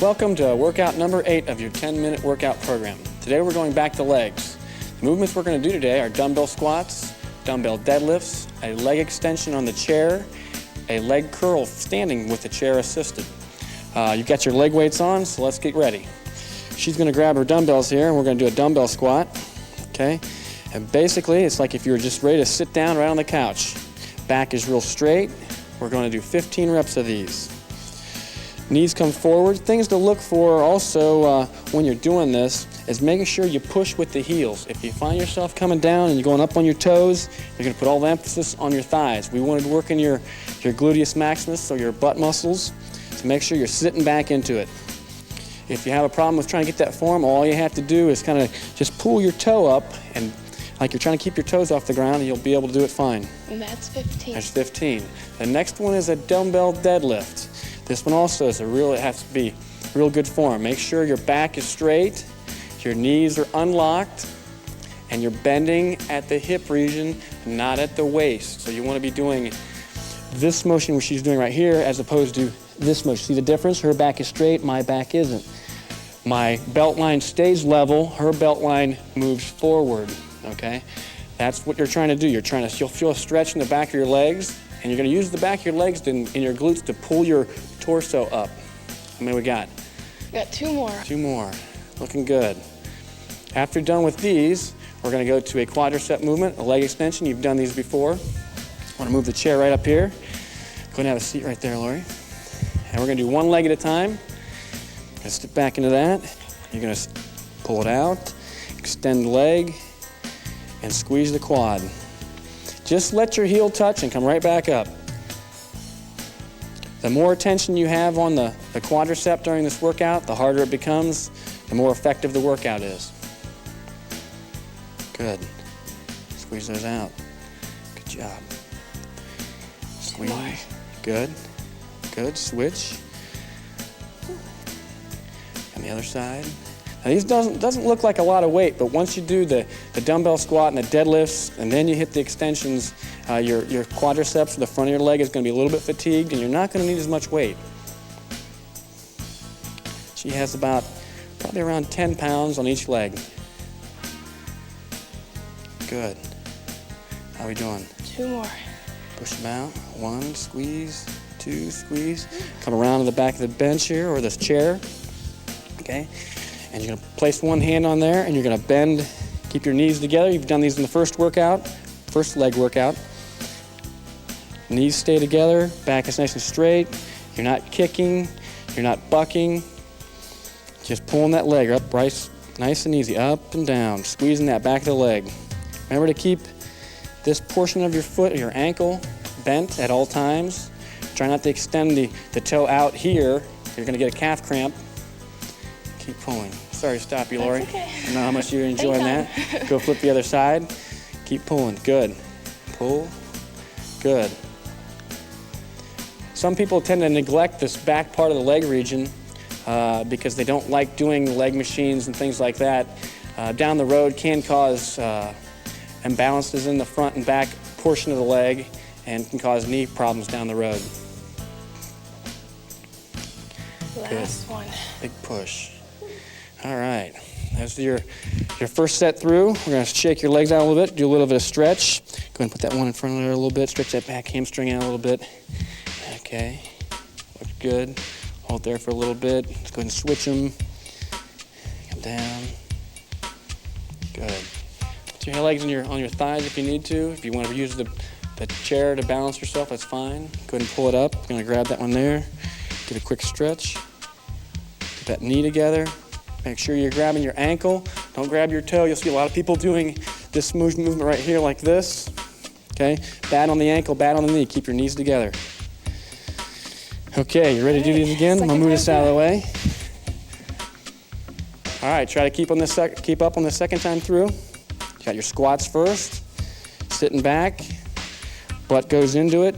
Welcome to workout number 8 of your 10-minute workout program. Today we're going back to legs. The movements we're going to do today are dumbbell squats, dumbbell deadlifts, a leg extension on the chair, a leg curl standing with the chair assisted. You've got your leg weights on, so let's get ready. She's going to grab her dumbbells here, and we're going to do a dumbbell squat. Okay? And basically, it's like if you were just ready to sit down right on the couch. Back is real straight. We're going to do 15 reps of these. Knees come forward. Things to look for also when you're doing this is making sure you push with the heels. If you find yourself coming down and you're going up on your toes, you're going to put all the emphasis on your thighs. We wanted to work in your gluteus maximus, so your butt muscles, so make sure you're sitting back into it. If you have a problem with trying to get that form, all you have to do is kind of just pull your toe up and like you're trying to keep your toes off the ground, and you'll be able to do it fine. And that's 15. That's 15. The next one is a dumbbell deadlift. This one also is it has to be real good form. Make sure your back is straight, your knees are unlocked, and you're bending at the hip region, not at the waist. So you want to be doing this motion which she's doing right here as opposed to this motion. See the difference? Her back is straight, my back isn't. My belt line stays level, her belt line moves forward. Okay, that's what you're trying to do. You'll feel a stretch in the back of your legs, and you're going to use the back of your legs in your glutes to pull your torso up. How many we got? Got 2 more. 2 more. Looking good. After you're done with these, we're going to go to a quadricep movement, a leg extension. You've done these before. I want to move the chair right up here. Go ahead and have a seat right there, Lori. And we're going to do one leg at a time. Gonna step back into that. You're going to pull it out, extend the leg, and squeeze the quad. Just let your heel touch and come right back up. The more tension you have on the quadricep during this workout, the harder it becomes, the more effective the workout is. Good. Squeeze those out. Good job. Squeeze. Good. Good. Switch. On the other side. Now these doesn't look like a lot of weight, but once you do the dumbbell squat and the deadlifts, and then you hit the extensions, your quadriceps or the front of your leg is going to be a little bit fatigued, and you're not going to need as much weight. She has probably around 10 pounds on each leg. Good. How are we doing? 2 more. Push them out. 1, squeeze. 2, squeeze. Come around to the back of the bench here, or this chair. Okay. And you're going to place one hand on there, and you're going to bend, keep your knees together. You've done these in the first leg workout. Knees stay together, back is nice and straight. You're not kicking, you're not bucking. Just pulling that leg up, right, nice and easy, up and down, squeezing that back of the leg. Remember to keep this portion of your foot, or your ankle, bent at all times. Try not to extend the toe out here. You're going to get a calf cramp. Keep pulling. Sorry to stop you, Lori. That's okay. I know how much you're enjoying that. Go flip the other side. Keep pulling. Good. Pull. Good. Some people tend to neglect this back part of the leg region because they don't like doing leg machines and things like that. Down the road can cause imbalances in the front and back portion of the leg and can cause knee problems down the road. Last one. Big push. All right. That's your first set through. We're going to shake your legs out a little bit, do a little bit of stretch. Go ahead and put that one in front of there a little bit. Stretch that back hamstring out a little bit. Okay. Looks good. Hold there for a little bit. Let's go ahead and switch them. Come down. Good. Put your legs on your thighs if you need to. If you want to use the chair to balance yourself, that's fine. Go ahead and pull it up. I'm going to grab that one there. Get a quick stretch. Get that knee together. Make sure you're grabbing your ankle. Don't grab your toe. You'll see a lot of people doing this movement right here like this. Okay? Bad on the ankle, bad on the knee. Keep your knees together. Okay, you ready to do these again? I'm going to move this out of the way. All right, try to keep up on the second time through. You got your squats first. Sitting back. Butt goes into it.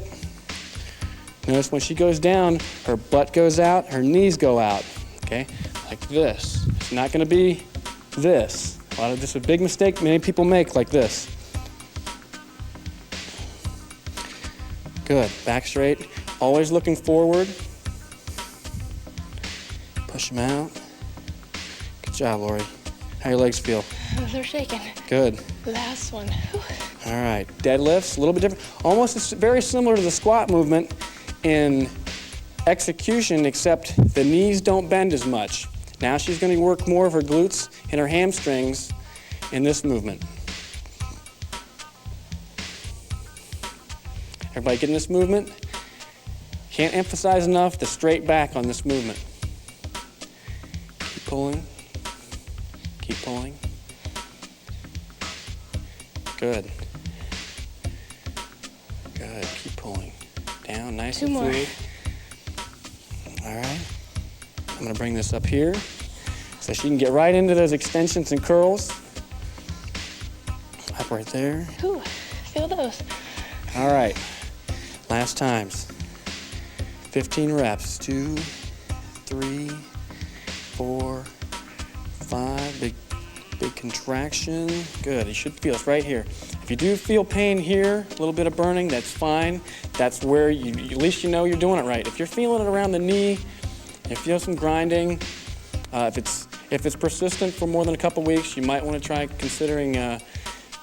Notice when she goes down, her butt goes out, her knees go out. Okay? Like this. It's not going to be this. This is a big mistake many people make, like this. Good. Back straight. Always looking forward. Push them out. Good job, Lori. How your legs feel? They're shaking. Good. Last one. All right. Deadlifts, a little bit different. Almost very similar to the squat movement in execution, except the knees don't bend as much. Now she's going to work more of her glutes and her hamstrings in this movement. Everybody getting this movement? Can't emphasize enough the straight back on this movement. Keep pulling. Keep pulling. Good. Good. Keep pulling. Down, nice 2 and more. fluid. All right. I'm going to bring this up here so she can get right into those extensions and curls. Up right there. Ooh, feel those. All right. Last times. 15 reps. 2, 3, 4, 5. Big contraction. Good. You should feel it right here. If you do feel pain here, a little bit of burning, that's fine. That's where at least you know you're doing it right. If you're feeling it around the knee, if you feel some grinding, if it's persistent for more than a couple weeks, you might want to try considering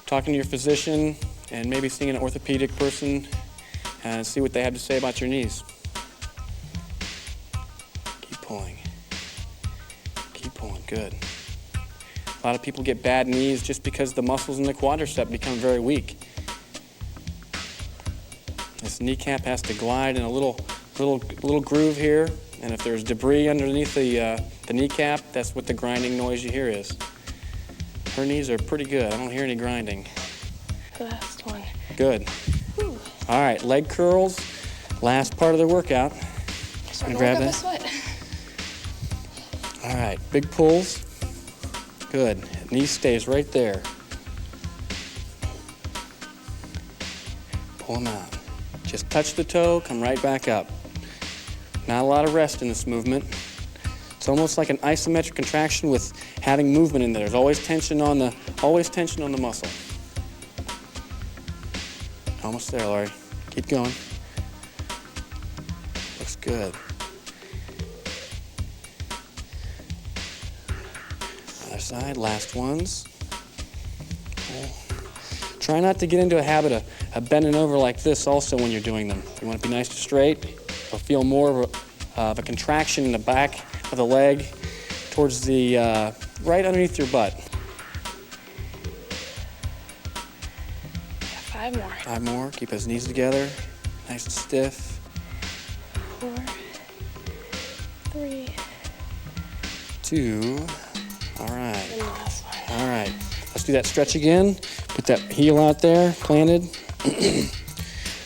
talking to your physician and maybe seeing an orthopedic person and see what they have to say about your knees. Keep pulling. Keep pulling. Good. A lot of people get bad knees just because the muscles in the quadricep become very weak. This kneecap has to glide in a little groove here, and if there's debris underneath the kneecap, that's what the grinding noise you hear is. Her knees are pretty good. I don't hear any grinding. Last one. Good. Ooh. All right, leg curls. Last part of the workout. Starting to grab work up a that? sweat. All right, big pulls. Good. Knee stays right there. Pull them out. Just touch the toe, come right back up. Not a lot of rest in this movement. It's almost like an isometric contraction with having movement in there. There's always tension on the muscle. Almost there, Laurie. Keep going. Looks good. Other side, last ones. Cool. Try not to get into a habit of bending over like this also when you're doing them. You want to be nice and straight. You'll feel more of a contraction in the back of the leg towards the, right underneath your butt. 5 more. 5 more. Keep those knees together. Nice and stiff. 4, 3. 2. All right. And the last one. All right. Let's do that stretch again. Put that heel out there, planted.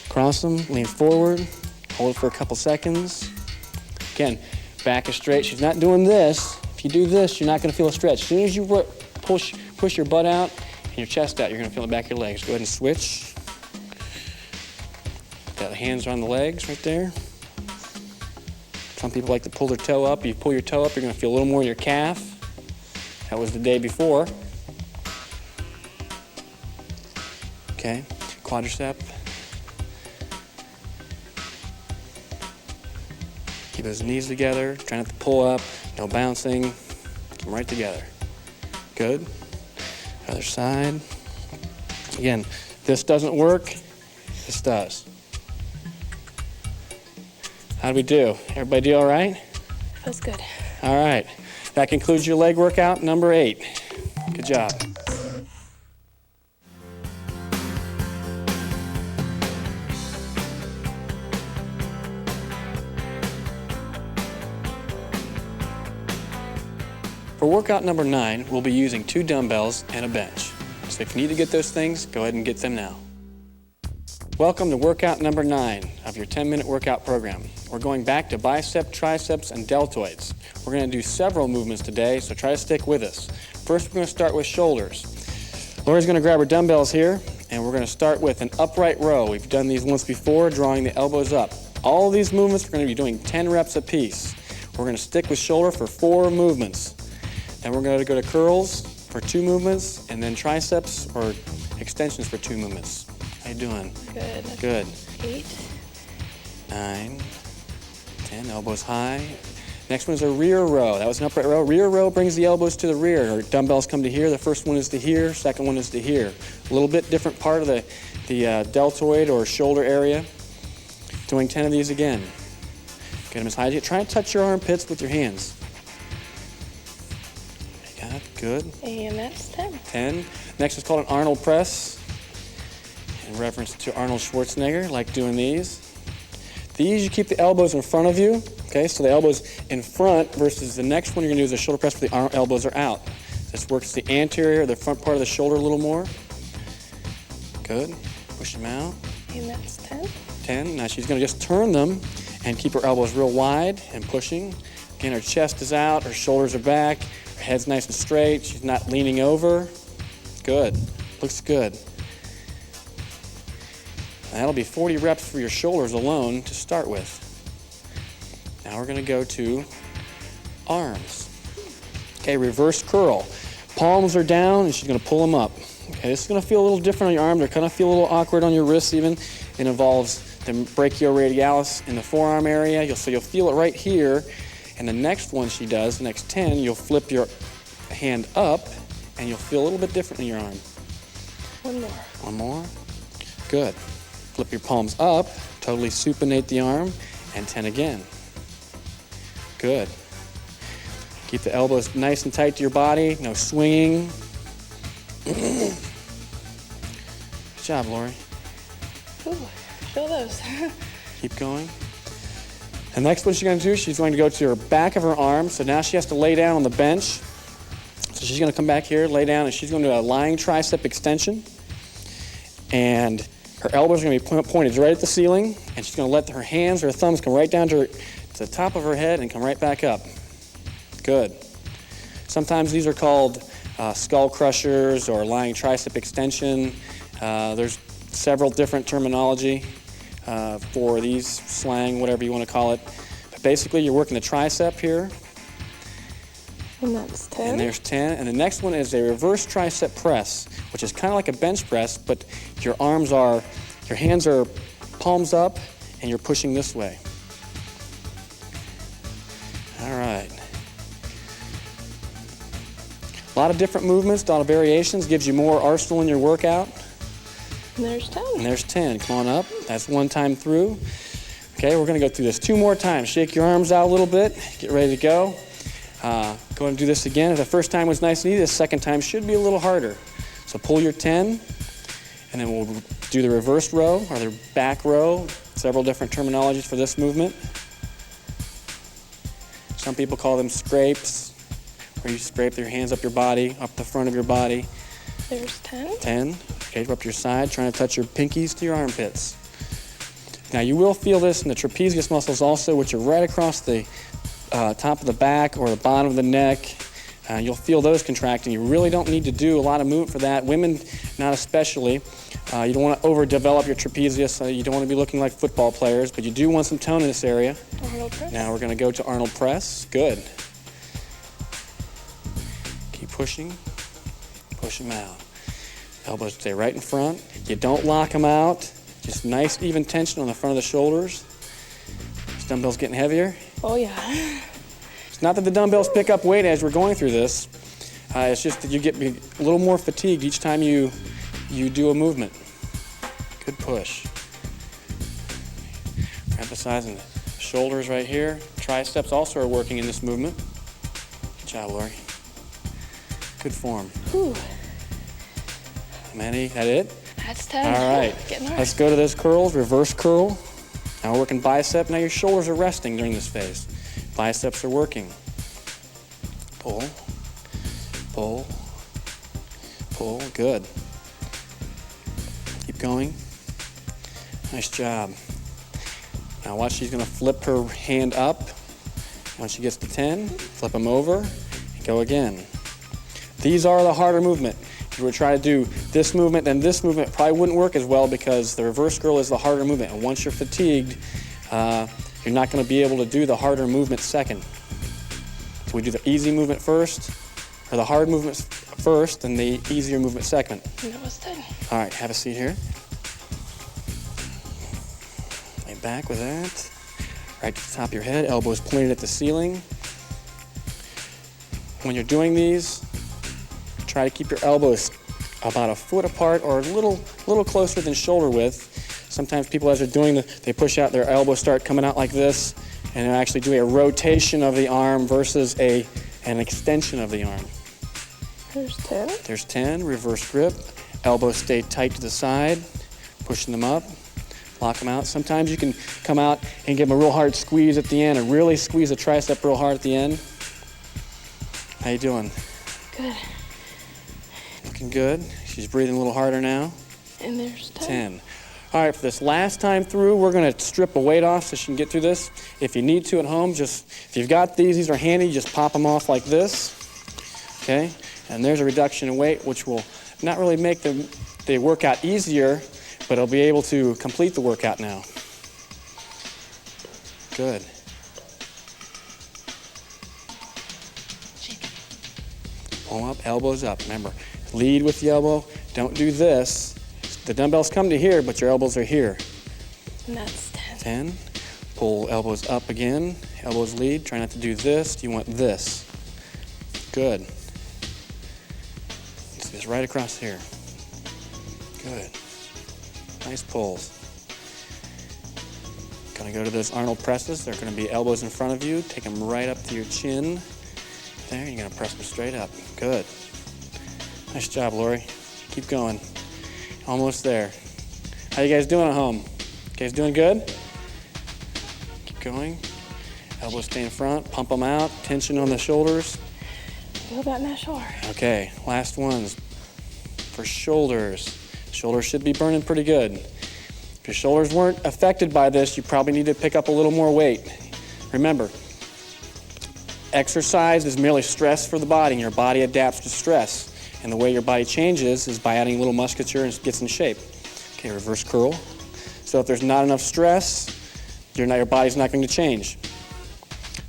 Cross them, lean forward. Hold it for a couple seconds. Again, back is straight. She's not doing this. If you do this, you're not going to feel a stretch. As soon as you push your butt out and your chest out, you're going to feel the back of your legs. Go ahead and switch. Got the hands on the legs right there. Some people like to pull their toe up. You pull your toe up, you're going to feel a little more in your calf. That was the day before. Okay, quadricep. Keep those knees together. Try not to pull up. No bouncing. Keep them right together. Good. Other side. Again, this doesn't work. This does. How do we do? Everybody do all right? Feels good. All right. That concludes your leg workout number 8. Good job. For workout number 9, we'll be using 2 dumbbells and a bench. So if you need to get those things, go ahead and get them now. Welcome to workout number 9 of your 10-minute workout program. We're going back to bicep, triceps, and deltoids. We're going to do several movements today, so try to stick with us. First, we're going to start with shoulders. Laura's going to grab her dumbbells here, and we're going to start with an upright row. We've done these once before, drawing the elbows up. All of these movements, we're going to be doing 10 reps apiece. We're going to stick with shoulder for 4 movements. Then we're going to go to curls for 2 movements, and then triceps or extensions for 2 movements. How you doing? Good. Good. 8. 9, 10, elbows high. Next one is a rear row. That was an upright row. Rear row brings the elbows to the rear. Our dumbbells come to here. The first one is to here. Second one is to here. A little bit different part of the deltoid or shoulder area. Doing 10 of these again. Get them as high as you can. Try and touch your armpits with your hands. You got it. Good. And that's 10. 10. Next is called an Arnold press. In reference to Arnold Schwarzenegger, like doing these. These, you keep the elbows in front of you. Okay, so the elbows in front versus the next one you're going to do is a shoulder press where the elbows are out. This works the anterior, the front part of the shoulder a little more. Good. Push them out. And that's 10. 10. Now she's going to just turn them and keep her elbows real wide and pushing. Again, her chest is out, her shoulders are back, her head's nice and straight. She's not leaning over. Good. Looks good. And that'll be 40 reps for your shoulders alone to start with. Now we're going to go to arms. Okay, reverse curl. Palms are down, and she's going to pull them up. Okay, this is going to feel a little different on your arm. They're going to feel a little awkward on your wrists even. It involves the brachioradialis in the forearm area. So you'll feel it right here. And the next one she does, the next 10, you'll flip your hand up, and you'll feel a little bit different in your arm. 1 more. 1 more. Good. Flip your palms up, totally supinate the arm, and 10 again. Good. Keep the elbows nice and tight to your body, no swinging. Good job, Lori. Ooh, feel those. Keep going. The next one she's going to do, she's going to go to her back of her arm, so now she has to lay down on the bench. So she's going to come back here, lay down, and she's going to do a lying tricep extension. And her elbows are going to be pointed right at the ceiling, and she's going to let her hands or her thumbs come right down to to the top of her head and come right back up. Good. Sometimes these are called skull crushers or lying tricep extension. There's several different terminology for these, slang, whatever you want to call it. But basically, you're working the tricep here. And that's 10. And there's 10. And the next one is a reverse tricep press, which is kind of like a bench press, but your hands are palms up, and you're pushing this way. All right. A lot of different movements, a lot of variations, gives you more arsenal in your workout. And there's 10. And there's 10. Come on up. That's one time through. Okay, we're going to go through this 2 more times. Shake your arms out a little bit. Get ready to go. Go ahead and do this again. If the first time was nice and easy, the second time should be a little harder. So pull your 10, and then we'll do the reverse row or the back row. Several different terminologies for this movement. Some people call them scrapes, where you scrape your hands up your body, up the front of your body. There's 10. 10. Okay, up your side, trying to touch your pinkies to your armpits. Now you will feel this in the trapezius muscles also, which are right across the top of the back or the bottom of the neck. You'll feel those contracting. You really don't need to do a lot of movement for that. Women, not especially. You don't want to overdevelop your trapezius. You don't want to be looking like football players, but you do want some tone in this area. Arnold press. Now we're going to go to Arnold press. Good. Keep pushing. Push them out. Elbows stay right in front. You don't lock them out. Just nice, even tension on the front of the shoulders. These dumbbells getting heavier. Oh, yeah. It's not that the dumbbells pick up weight as we're going through this. It's just that you get a little more fatigued each time you do a movement. Good push. We're emphasizing the shoulders right here. Triceps also are working in this movement. Good job, Lori. Good form. Ooh. Manny, that it? That's 10. All right. Getting hard. Let's go to those curls, reverse curl. Now we're working bicep. Now your shoulders are resting during this phase. Biceps are working. Pull, pull, pull. Good. Keep going. Nice job. Now watch, she's going to flip her hand up. Once she gets to 10, flip them over, and go again. These are the harder movement. If you were to try to do this movement, then this movement probably wouldn't work as well because the reverse curl is the harder movement. And once you're fatigued, you're not going to be able to do the harder movement second. So we do the easy movement first, or the hard movement first, and the easier movement second. And that was 10. All right, have a seat here. Lay back with that. Right to the top of your head, elbows pointed at the ceiling. When you're doing these, try to keep your elbows about a foot apart or a little closer than shoulder width. Sometimes people, as they're doing they push out, their elbows start coming out like this, and they're actually doing a rotation of the arm versus an extension of the arm. There's 10. There's 10, reverse grip. Elbows stay tight to the side, pushing them up, lock them out. Sometimes you can come out and give them a real hard squeeze at the end, and really squeeze the tricep real hard at the end. How you doing? Good. Looking good. She's breathing a little harder now. And there's 10. 10. All right, for this last time through, we're going to strip a weight off so she can get through this. If you need to at home, if you've got these are handy, just pop them off like this. Okay? And there's a reduction in weight, which will not really make the workout easier, but it'll be able to complete the workout now. Good. Pull up, elbows up. Remember, lead with the elbow. Don't do this. The dumbbells come to here, but your elbows are here. And that's 10. 10. Pull elbows up again. Elbows lead. Try not to do this. You want this. Good. Let's do this right across here. Good. Nice pulls. Gonna go to those Arnold presses. They're gonna be elbows in front of you. Take them right up to your chin. There, you're gonna press them straight up. Good. Nice job, Lori. Keep going. Almost there. How you guys doing at home? You guys doing good? Keep going. Elbows stay in front. Pump them out. Tension on the shoulders. Feel that in that shoulder. Okay, last ones. For shoulders. Shoulders should be burning pretty good. If your shoulders weren't affected by this, you probably need to pick up a little more weight. Remember, exercise is merely stress for the body, and your body adapts to stress. And the way your body changes is by adding a little musculature and gets in shape. Okay, reverse curl. So if there's not enough stress, your body's not going to change.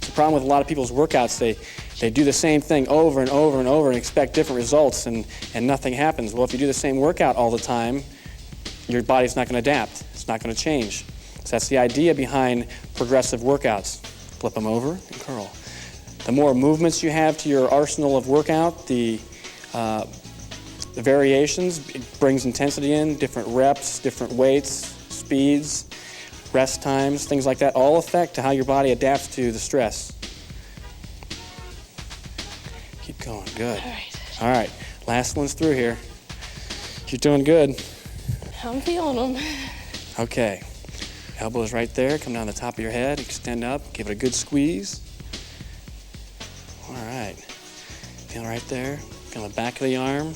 The problem with a lot of people's workouts, they do the same thing over and over and over and expect different results, and nothing happens. Well, if you do the same workout all the time, your body's not going to adapt. It's not going to change. So that's the idea behind progressive workouts. Flip them over and curl. The more movements you have to your arsenal of workout, the variations, it brings intensity in, different reps, different weights, speeds, rest times, things like that, all affect to how your body adapts to the stress. Keep going, good. All right, last one's through here. You're doing good. I'm feeling them. Okay, elbows right there, come down the top of your head, extend up, give it a good squeeze. All right, feel right there, feel the back of the arm.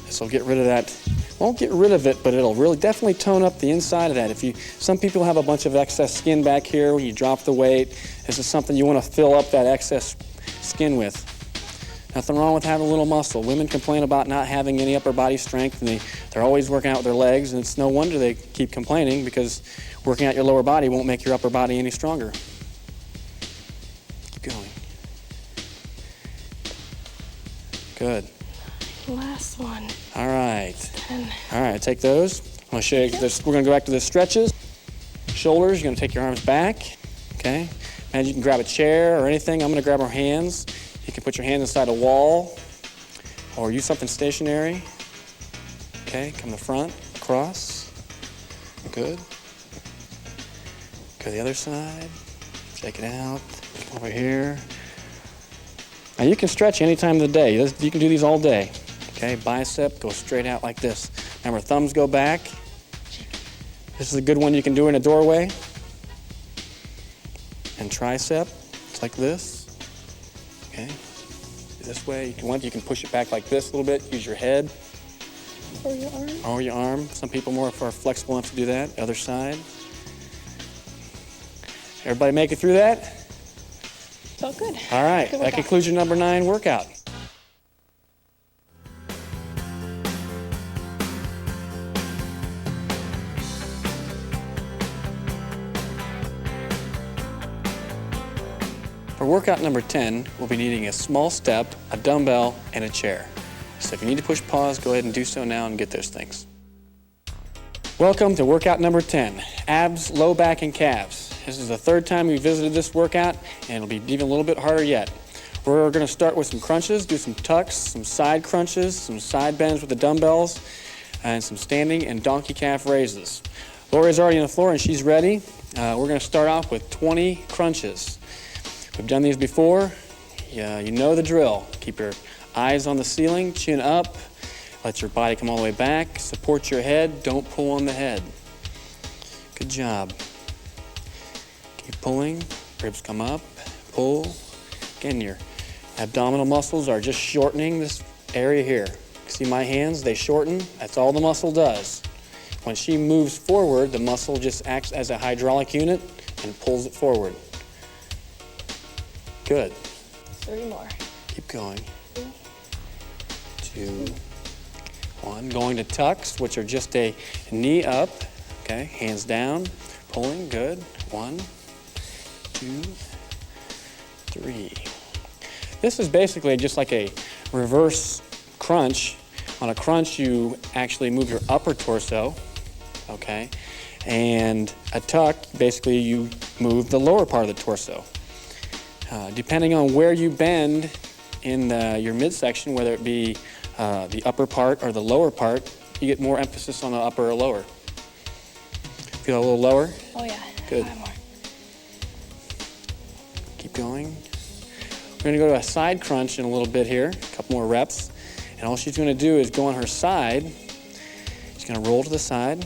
This will get rid of that. Won't get rid of it, but it'll really definitely tone up the inside of that. Some people have a bunch of excess skin back here when you drop the weight. This is something you want to fill up that excess skin with. Nothing wrong with having a little muscle. Women complain about not having any upper body strength, and they're always working out with their legs, and it's no wonder they keep complaining, because working out your lower body won't make your upper body any stronger. Keep going. Good. Last one. All right. 10. All right, take those. I'm going to show you this. We're going to go back to the stretches. Shoulders, you're going to take your arms back. Okay. And you can grab a chair or anything. I'm going to grab our hands. You can put your hands inside a wall or use something stationary. Okay, come to the front, across. Good. Go to the other side. Shake it out. Come over here. Now you can stretch any time of the day. You can do these all day. Okay, bicep, go straight out like this. Remember, thumbs go back. This is a good one you can do in a doorway. And tricep, it's like this. Okay, this way. If you want, you can push it back like this a little bit. Use your head. Or your arm. Or your arm. Some people are flexible enough to do that. Other side. Everybody make it through that? Felt good. All right, that concludes your number 9 workout. For workout number 10, we'll be needing a small step, a dumbbell, and a chair. So if you need to push pause, go ahead and do so now and get those things. Welcome to workout number 10, abs, low back, and calves. This is the 3rd time we visited this workout, and it'll be even a little bit harder yet. We're going to start with some crunches, do some tucks, some side crunches, some side bends with the dumbbells, and some standing and donkey calf raises. Lori's already on the floor and she's ready. We're going to start off with 20 crunches. We've done these before. You know the drill. Keep your eyes on the ceiling, chin up, let your body come all the way back, support your head, don't pull on the head. Good job. Keep pulling, ribs come up, pull. Again, your abdominal muscles are just shortening this area here. See my hands, they shorten, that's all the muscle does. When she moves forward, the muscle just acts as a hydraulic unit and pulls it forward. Good. 3 more. Keep going. 2, 1. Going to tucks, which are just a knee up. Okay, hands down, pulling, good. 1, 2, 3. This is basically just like a reverse crunch. On a crunch, you actually move your upper torso, okay? And a tuck, basically you move the lower part of the torso. Depending on where you bend in your midsection, whether it be the upper part or the lower part, you get more emphasis on the upper or lower. Feel a little lower? Oh yeah. Good. 5 more. Keep going. We're going to go to a side crunch in a little bit here, a couple more reps. And all she's going to do is go on her side. She's going to roll to the side.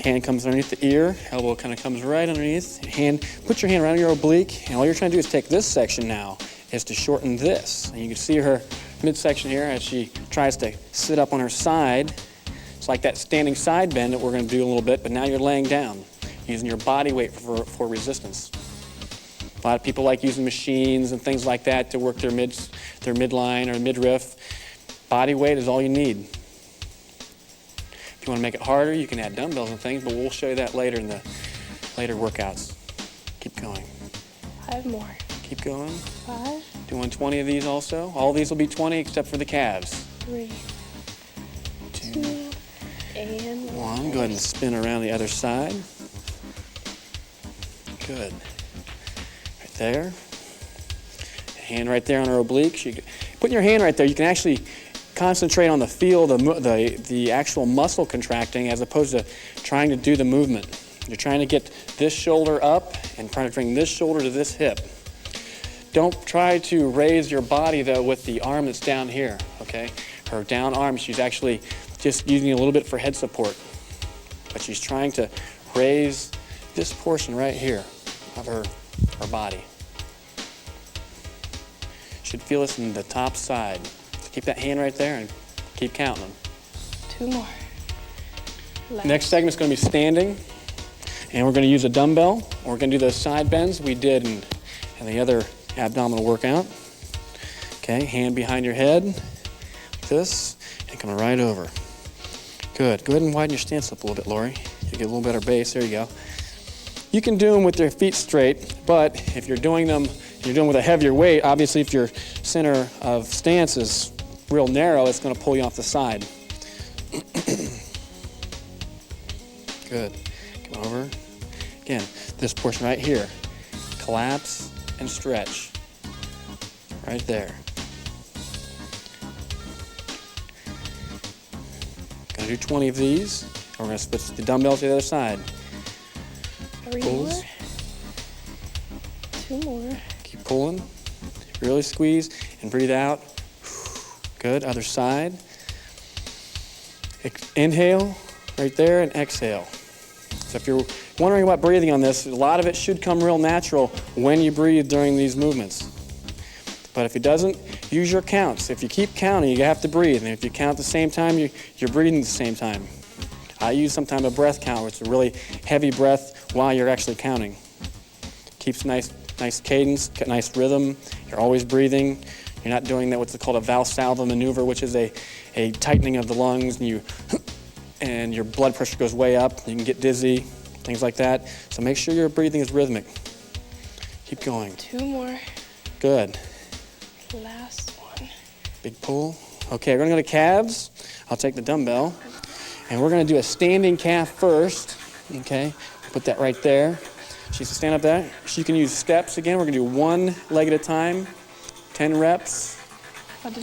Hand comes underneath the ear, elbow kind of comes right underneath. Hand, put your hand around your oblique, and all you're trying to do is take this section now, is to shorten this. And you can see her midsection here as she tries to sit up on her side. It's like that standing side bend that we're going to do a little bit, but now you're laying down. using your body weight for resistance. A lot of people like using machines and things like that to work their midline or midriff. Body weight is all you need. If you want to make it harder, you can add dumbbells and things, but we'll show you that later in the later workouts. Keep going. 5 more. Keep going. 5. Doing 20 of these also. All these will be 20 except for the calves. 3, 2, and 1. Go ahead and spin around the other side. Good. Right there. Hand right there on our obliques. Putting your hand right there, you can actually concentrate on the feel, the actual muscle contracting, as opposed to trying to do the movement. You're trying to get this shoulder up and trying to bring this shoulder to this hip. Don't try to raise your body, though, with the arm that's down here, okay? Her down arm, she's actually just using a little bit for head support. But she's trying to raise this portion right here of her body. Should feel this in the top side. So keep that hand right there and keep counting them. 2 more. Left. Next segment is going to be standing, and we're going to use a dumbbell. We're going to do those side bends we did in the other abdominal workout. Okay, hand behind your head, like this, and coming right over. Good. Go ahead and widen your stance up a little bit, Lori. You get a little better base. There you go. You can do them with your feet straight, but if you're doing them with a heavier weight, obviously if your center of stance is real narrow, it's going to pull you off the side. Good. Come over. Again, this portion right here. Collapse and stretch. Right there. Gonna do 20 of these. We're gonna switch the dumbbells to the other side. 3 Pulls. more. 2 more. Keep pulling. Really squeeze and breathe out. Good. Other side. Inhale right there and exhale. So if you're wondering about breathing on this, a lot of it should come real natural when you breathe during these movements. But if it doesn't, use your counts. If you keep counting, you have to breathe. And if you count at the same time, you're breathing at the same time. I use sometimes a breath count, which is a really heavy breath while you're actually counting. Keeps nice cadence, nice rhythm. You're always breathing. You're not doing that what's called a Valsalva maneuver, which is a tightening of the lungs, and your blood pressure goes way up. You can get dizzy, things like that. So make sure your breathing is rhythmic. Keep going. 2 more. Good. Last one. Big pull. Okay, we're going to go to calves. I'll take the dumbbell. And we're going to do a standing calf first. Okay, put that right there. She's to stand up there. She can use steps again. We're going to do 1 leg at a time, 10 reps.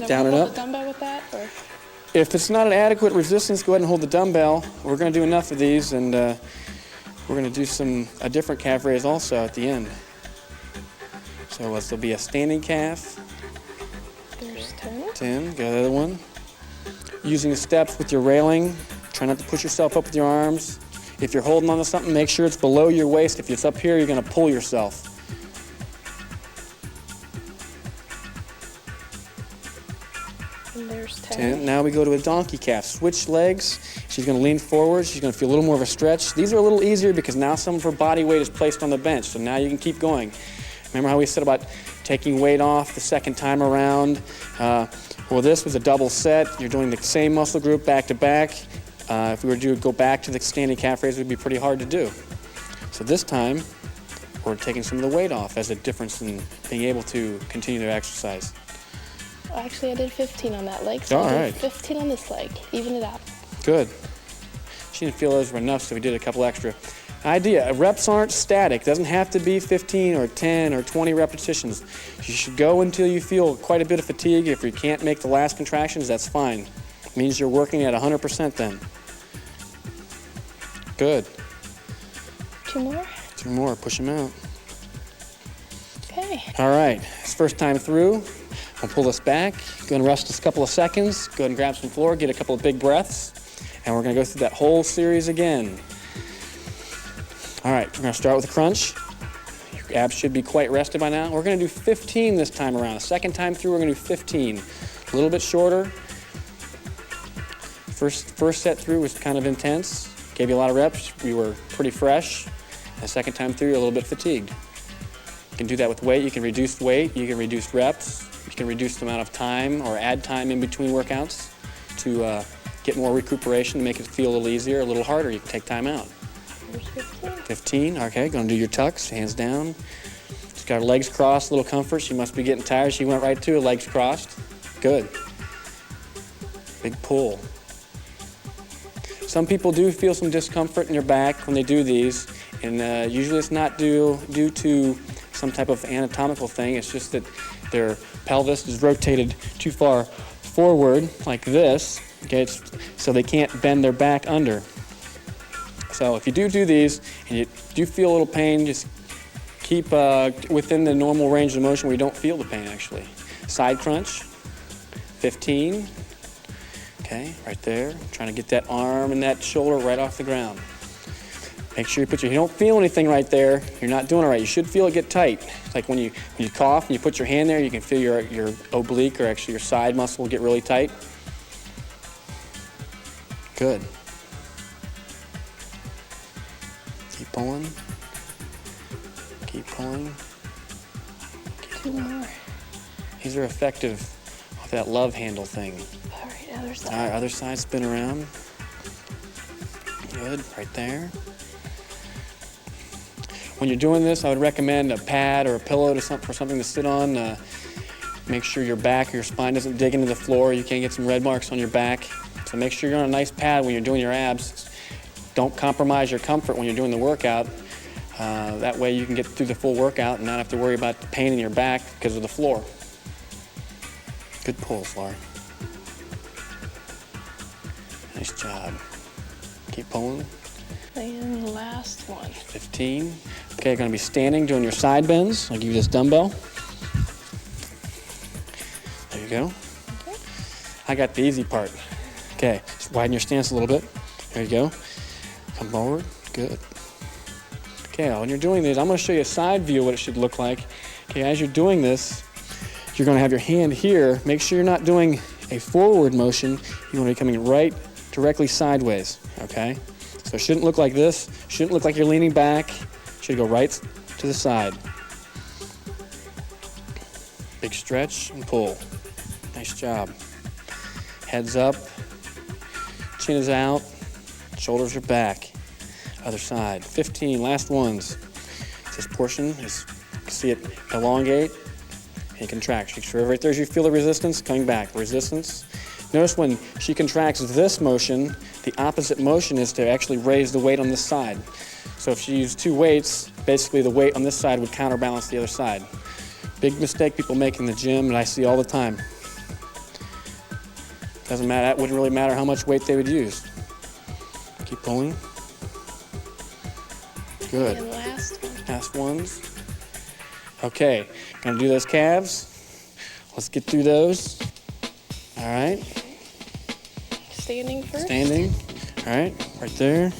Down and up. Hold the dumbbell with that, or? If it's not an adequate resistance, go ahead and hold the dumbbell. We're going to do enough of these, and we're going to do a different calf raise also at the end. So this will be a standing calf. There's 10. 10. Go to the other one. Using the steps with your railing. Try not to push yourself up with your arms. If you're holding on to something, make sure it's below your waist. If it's up here, you're going to pull yourself. And there's 10. 10. Now we go to a donkey calf. Switch legs. She's going to lean forward. She's going to feel a little more of a stretch. These are a little easier because now some of her body weight is placed on the bench. So now you can keep going. Remember how we said about taking weight off the second time around? Well, this was a double set. You're doing the same muscle group back to back. If we were to go back to the standing calf raise, it would be pretty hard to do. So this time, we're taking some of the weight off as a difference in being able to continue to exercise. Well, actually, I did 15 on that leg, so All I did right. 15 on this leg. Even it out. Good. She didn't feel those were enough, so we did a couple extra. Idea, reps aren't static. It doesn't have to be 15 or 10 or 20 repetitions. You should go until you feel quite a bit of fatigue. If you can't make the last contractions, that's fine. It means you're working at 100% then. Good. 2 more. 2 more, push them out. Okay. All right, it's first time through. I'll pull this back. Go and rest just a couple of seconds. Go ahead and grab some floor, get a couple of big breaths. And we're gonna go through that whole series again. All right, we're gonna start with a crunch. Your abs should be quite rested by now. We're gonna do 15 this time around. The second time through, we're gonna do 15. A little bit shorter. First set through was kind of intense. Gave you a lot of reps. We were pretty fresh. The second time through, you're a little bit fatigued. You can do that with weight. You can reduce weight. You can reduce reps. You can reduce the amount of time or add time in between workouts to get more recuperation, to make it feel a little easier, a little harder. You can take time out. There's 15. 15, okay, gonna do your tucks, hands down. She's got her legs crossed, a little comfort. She must be getting tired. She went right to her legs crossed. Good. Big pull. Some people do feel some discomfort in their back when they do these, and usually it's not due to some type of anatomical thing. It's just that their pelvis is rotated too far forward, like this, okay, so they can't bend their back under. So if you do these and you do feel a little pain, just keep within the normal range of motion where you don't feel the pain, actually. Side crunch, 15. Okay, right there. Trying to get that arm and that shoulder right off the ground. Make sure you don't feel anything right there, you're not doing it right. You should feel it get tight. It's like when you cough and you put your hand there, you can feel your oblique, or actually your side muscle, get really tight. Good. Keep pulling. Keep pulling. Two more. These are effective with that love handle thing. All right, other side. All right, other side, spin around. Good, right there. When you're doing this, I would recommend a pad or a pillow for something to sit on. Make sure your back or your spine doesn't dig into the floor. You can't get some red marks on your back. So make sure you're on a nice pad when you're doing your abs. Don't compromise your comfort when you're doing the workout. That way you can get through the full workout and not have to worry about the pain in your back because of the floor. Good pulls, Laura. Nice job. Keep pulling. And the last one. 15. Okay, you're gonna be standing, doing your side bends, like you just dumbbell. There you go. Okay. I got the easy part. Okay, just widen your stance a little bit. There you go. Come forward, good. Okay, when you're doing these, I'm gonna show you a side view of what it should look like. Okay, as you're doing this, you're gonna have your hand here. Make sure you're not doing a forward motion. You wanna be coming right directly sideways, okay? So it shouldn't look like this. Shouldn't look like you're leaning back. Should go right to the side. Big stretch and pull. Nice job. Heads up. Chin is out. Shoulders are back. Other side. 15, last ones. This portion is, you can see it elongate and contract. Make sure right there as you feel the resistance, coming back. Resistance. Notice when she contracts this motion, the opposite motion is to actually raise the weight on this side. So if she used two weights, basically the weight on this side would counterbalance the other side. Big mistake people make in the gym, and I see all the time. Doesn't matter, that wouldn't really matter how much weight they would use. Keep pulling. Good. And last one. Last ones. Okay, gonna do those calves. Let's get through those. All right. Standing first. Standing. All right, right there.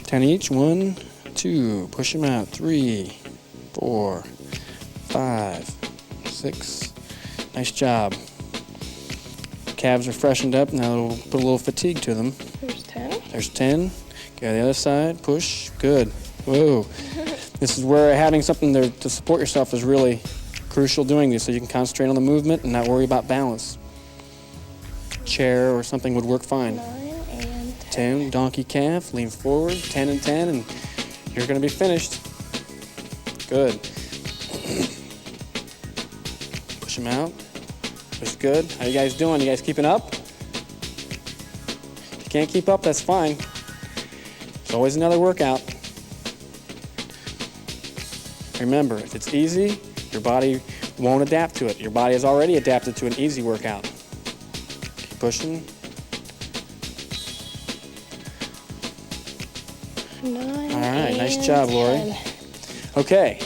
10 each. 1, 2. Push them out. 3, 4, 5, 6. Nice job. Calves are freshened up. Now we'll put a little fatigue to them. There's 10. There's 10. Go to the other side. Push. Good. Whoa. This is where having something there to support yourself is really crucial, doing this so you can concentrate on the movement and not worry about balance. Chair or something would work fine. 9 and 10, donkey calf, lean forward, 10 and 10, and you're gonna be finished. Good. Push them out. That's good. How you guys doing? You guys keeping up? If you can't keep up, that's fine. It's always another workout. Remember, if it's easy, your body won't adapt to it. Your body has already adapted to an easy workout. Keep pushing. 9. All right, nice and job, Lori. 10. Okay,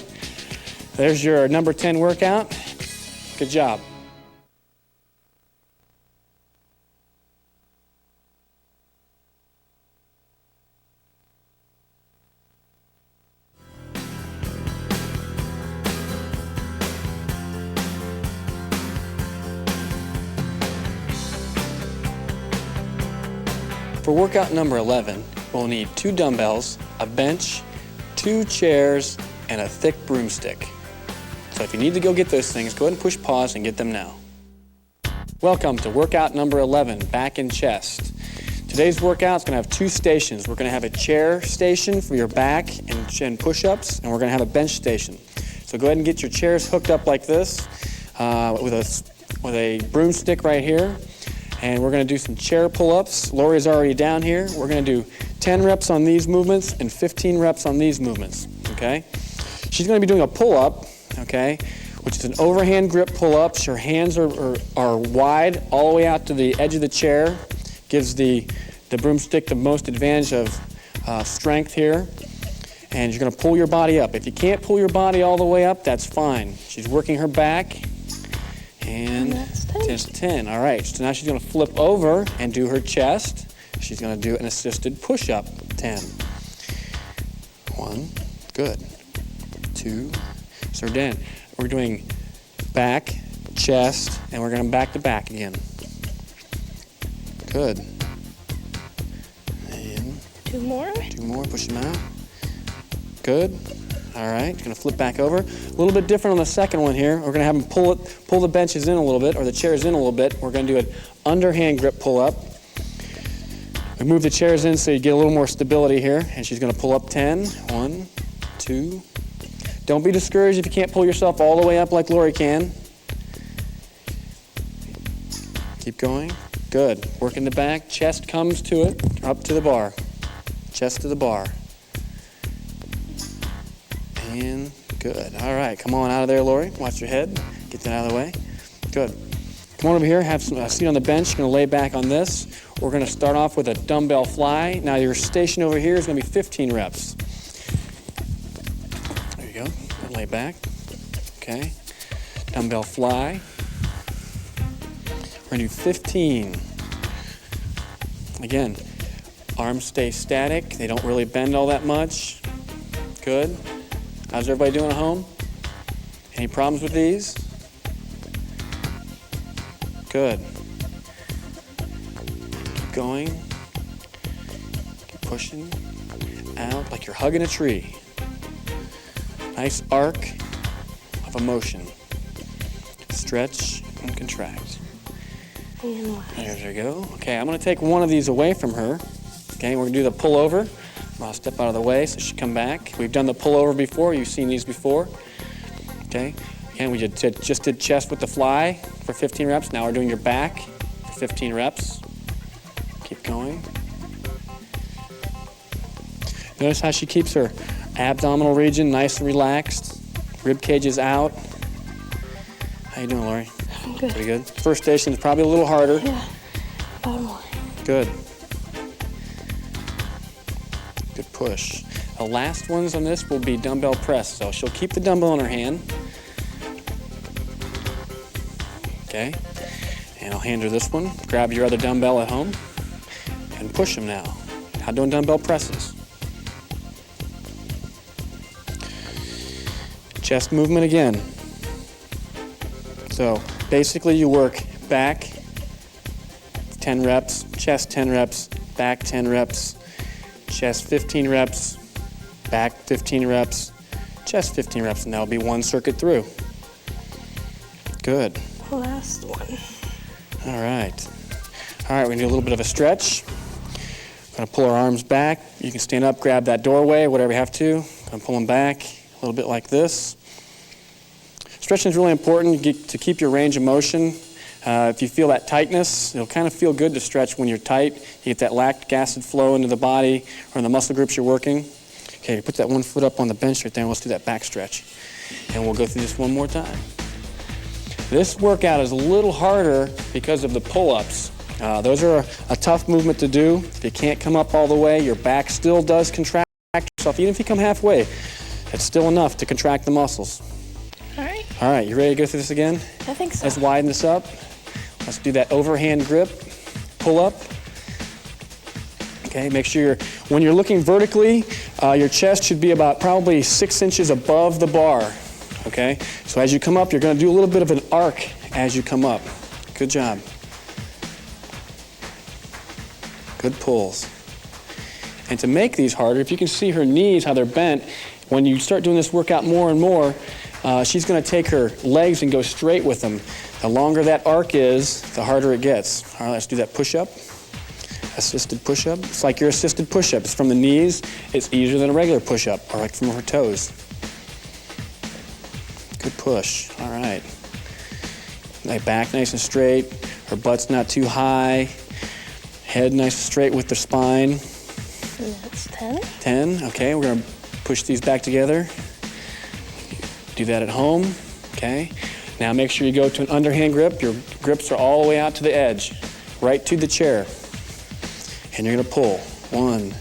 there's your number 10 workout. Good job. For workout number 11, we'll need 2 dumbbells, a bench, 2 chairs, and a thick broomstick. So if you need to go get those things, go ahead and push pause and get them now. Welcome to workout number 11, back and chest. Today's workout is going to have 2 stations. We're going to have a chair station for your back and push-ups, and we're going to have a bench station. So go ahead and get your chairs hooked up like this with a broomstick right here. And we're going to do some chair pull-ups. Lori's already down here. We're going to do 10 reps on these movements and 15 reps on these movements, okay? She's going to be doing a pull-up, okay, which is an overhand grip pull-up. Her hands are wide all the way out to the edge of the chair. Gives the broomstick the most advantage of strength here. And you're going to pull your body up. If you can't pull your body all the way up, that's fine. She's working her back. And that's 10. Just 10. All right, so now she's going to flip over and do her chest. She's going to do an assisted push-up, 10. 1, good. 2, so then we're doing back, chest, and we're going back to back again. Good. And 2 more. 2 more, push them out. Good. All right, going to flip back over. A little bit different on the second one here. We're going to have them pull the benches in a little bit, or the chairs in a little bit. We're going to do an underhand grip pull-up. We move the chairs in so you get a little more stability here, and she's going to pull up 10. 1, 2. Don't be discouraged if you can't pull yourself all the way up like Lori can. Keep going. Good. Work in the back. Chest comes to it, up to the bar. Chest to the bar. And good. All right, come on out of there, Lori. Watch your head. Get that out of the way. Good. Come on over here. Have a seat on the bench. You're going to lay back on this. We're going to start off with a dumbbell fly. Now your station over here is going to be 15 reps. There you go. Lay back. Okay. Dumbbell fly. We're going to do 15. Again, arms stay static. They don't really bend all that much. Good. How's everybody doing at home? Any problems with these? Good. Keep going. Keep pushing out like you're hugging a tree. Nice arc of a motion. Stretch and contract. There you go. Okay, I'm going to take one of these away from her. Okay, we're going to do the pull over. I'll step out of the way so she come back. We've done the pull over before. You've seen these before. Okay. Again, we just did chest with the fly for 15 reps. Now we're doing your back for 15 reps. Keep going. Notice how she keeps her abdominal region nice and relaxed. Rib cage is out. How you doing, Lori? I'm good. Pretty good. First station is probably a little harder. Yeah. Bottom line. Good. Good push. The last ones on this will be dumbbell press. So she'll keep the dumbbell in her hand. Okay. And I'll hand her this one. Grab your other dumbbell at home and push them now. Now doing dumbbell presses. Chest movement again. So basically you work back 10 reps, chest 10 reps, back 10 reps, chest 15 reps, back 15 reps, chest 15 reps, and that'll be one circuit through. Good. Last one. All right. All right, we're gonna do a little bit of a stretch. Gonna pull our arms back. You can stand up, grab that doorway, whatever you have to. Gonna pull them back a little bit like this. Stretching is really important to keep your range of motion. If you feel that tightness, it'll kind of feel good to stretch when you're tight. You get that lactic acid flow into the body or in the muscle groups you're working. Okay, put that one foot up on the bench right there, and let's do that back stretch. And we'll go through this one more time. This workout is a little harder because of the pull-ups. Those are a tough movement to do. If you can't come up all the way, your back still does contract yourself. Even if you come halfway, it's still enough to contract the muscles. All right. All right, you ready to go through this again? I think so. Let's widen this up. Let's do that overhand grip, pull up. Okay, make sure when you're looking vertically, your chest should be about probably 6 inches above the bar. Okay, so as you come up, you're going to do a little bit of an arc as you come up. Good job. Good pulls. And to make these harder, if you can see her knees, how they're bent, when you start doing this workout more and more, she's going to take her legs and go straight with them. The longer that arc is, the harder it gets. All right, let's do that push-up. Assisted push-up. It's like your assisted push-up. It's from the knees. It's easier than a regular push-up, or like from her toes. Good push. All right. Back nice and straight. Her butt's not too high. Head nice and straight with the spine. And that's 10. 10. Okay, we're going to push these back together. Do that at home. Okay. Now make sure you go to an underhand grip. Your grips are all the way out to the edge, right to the chair. And you're going to pull. 1,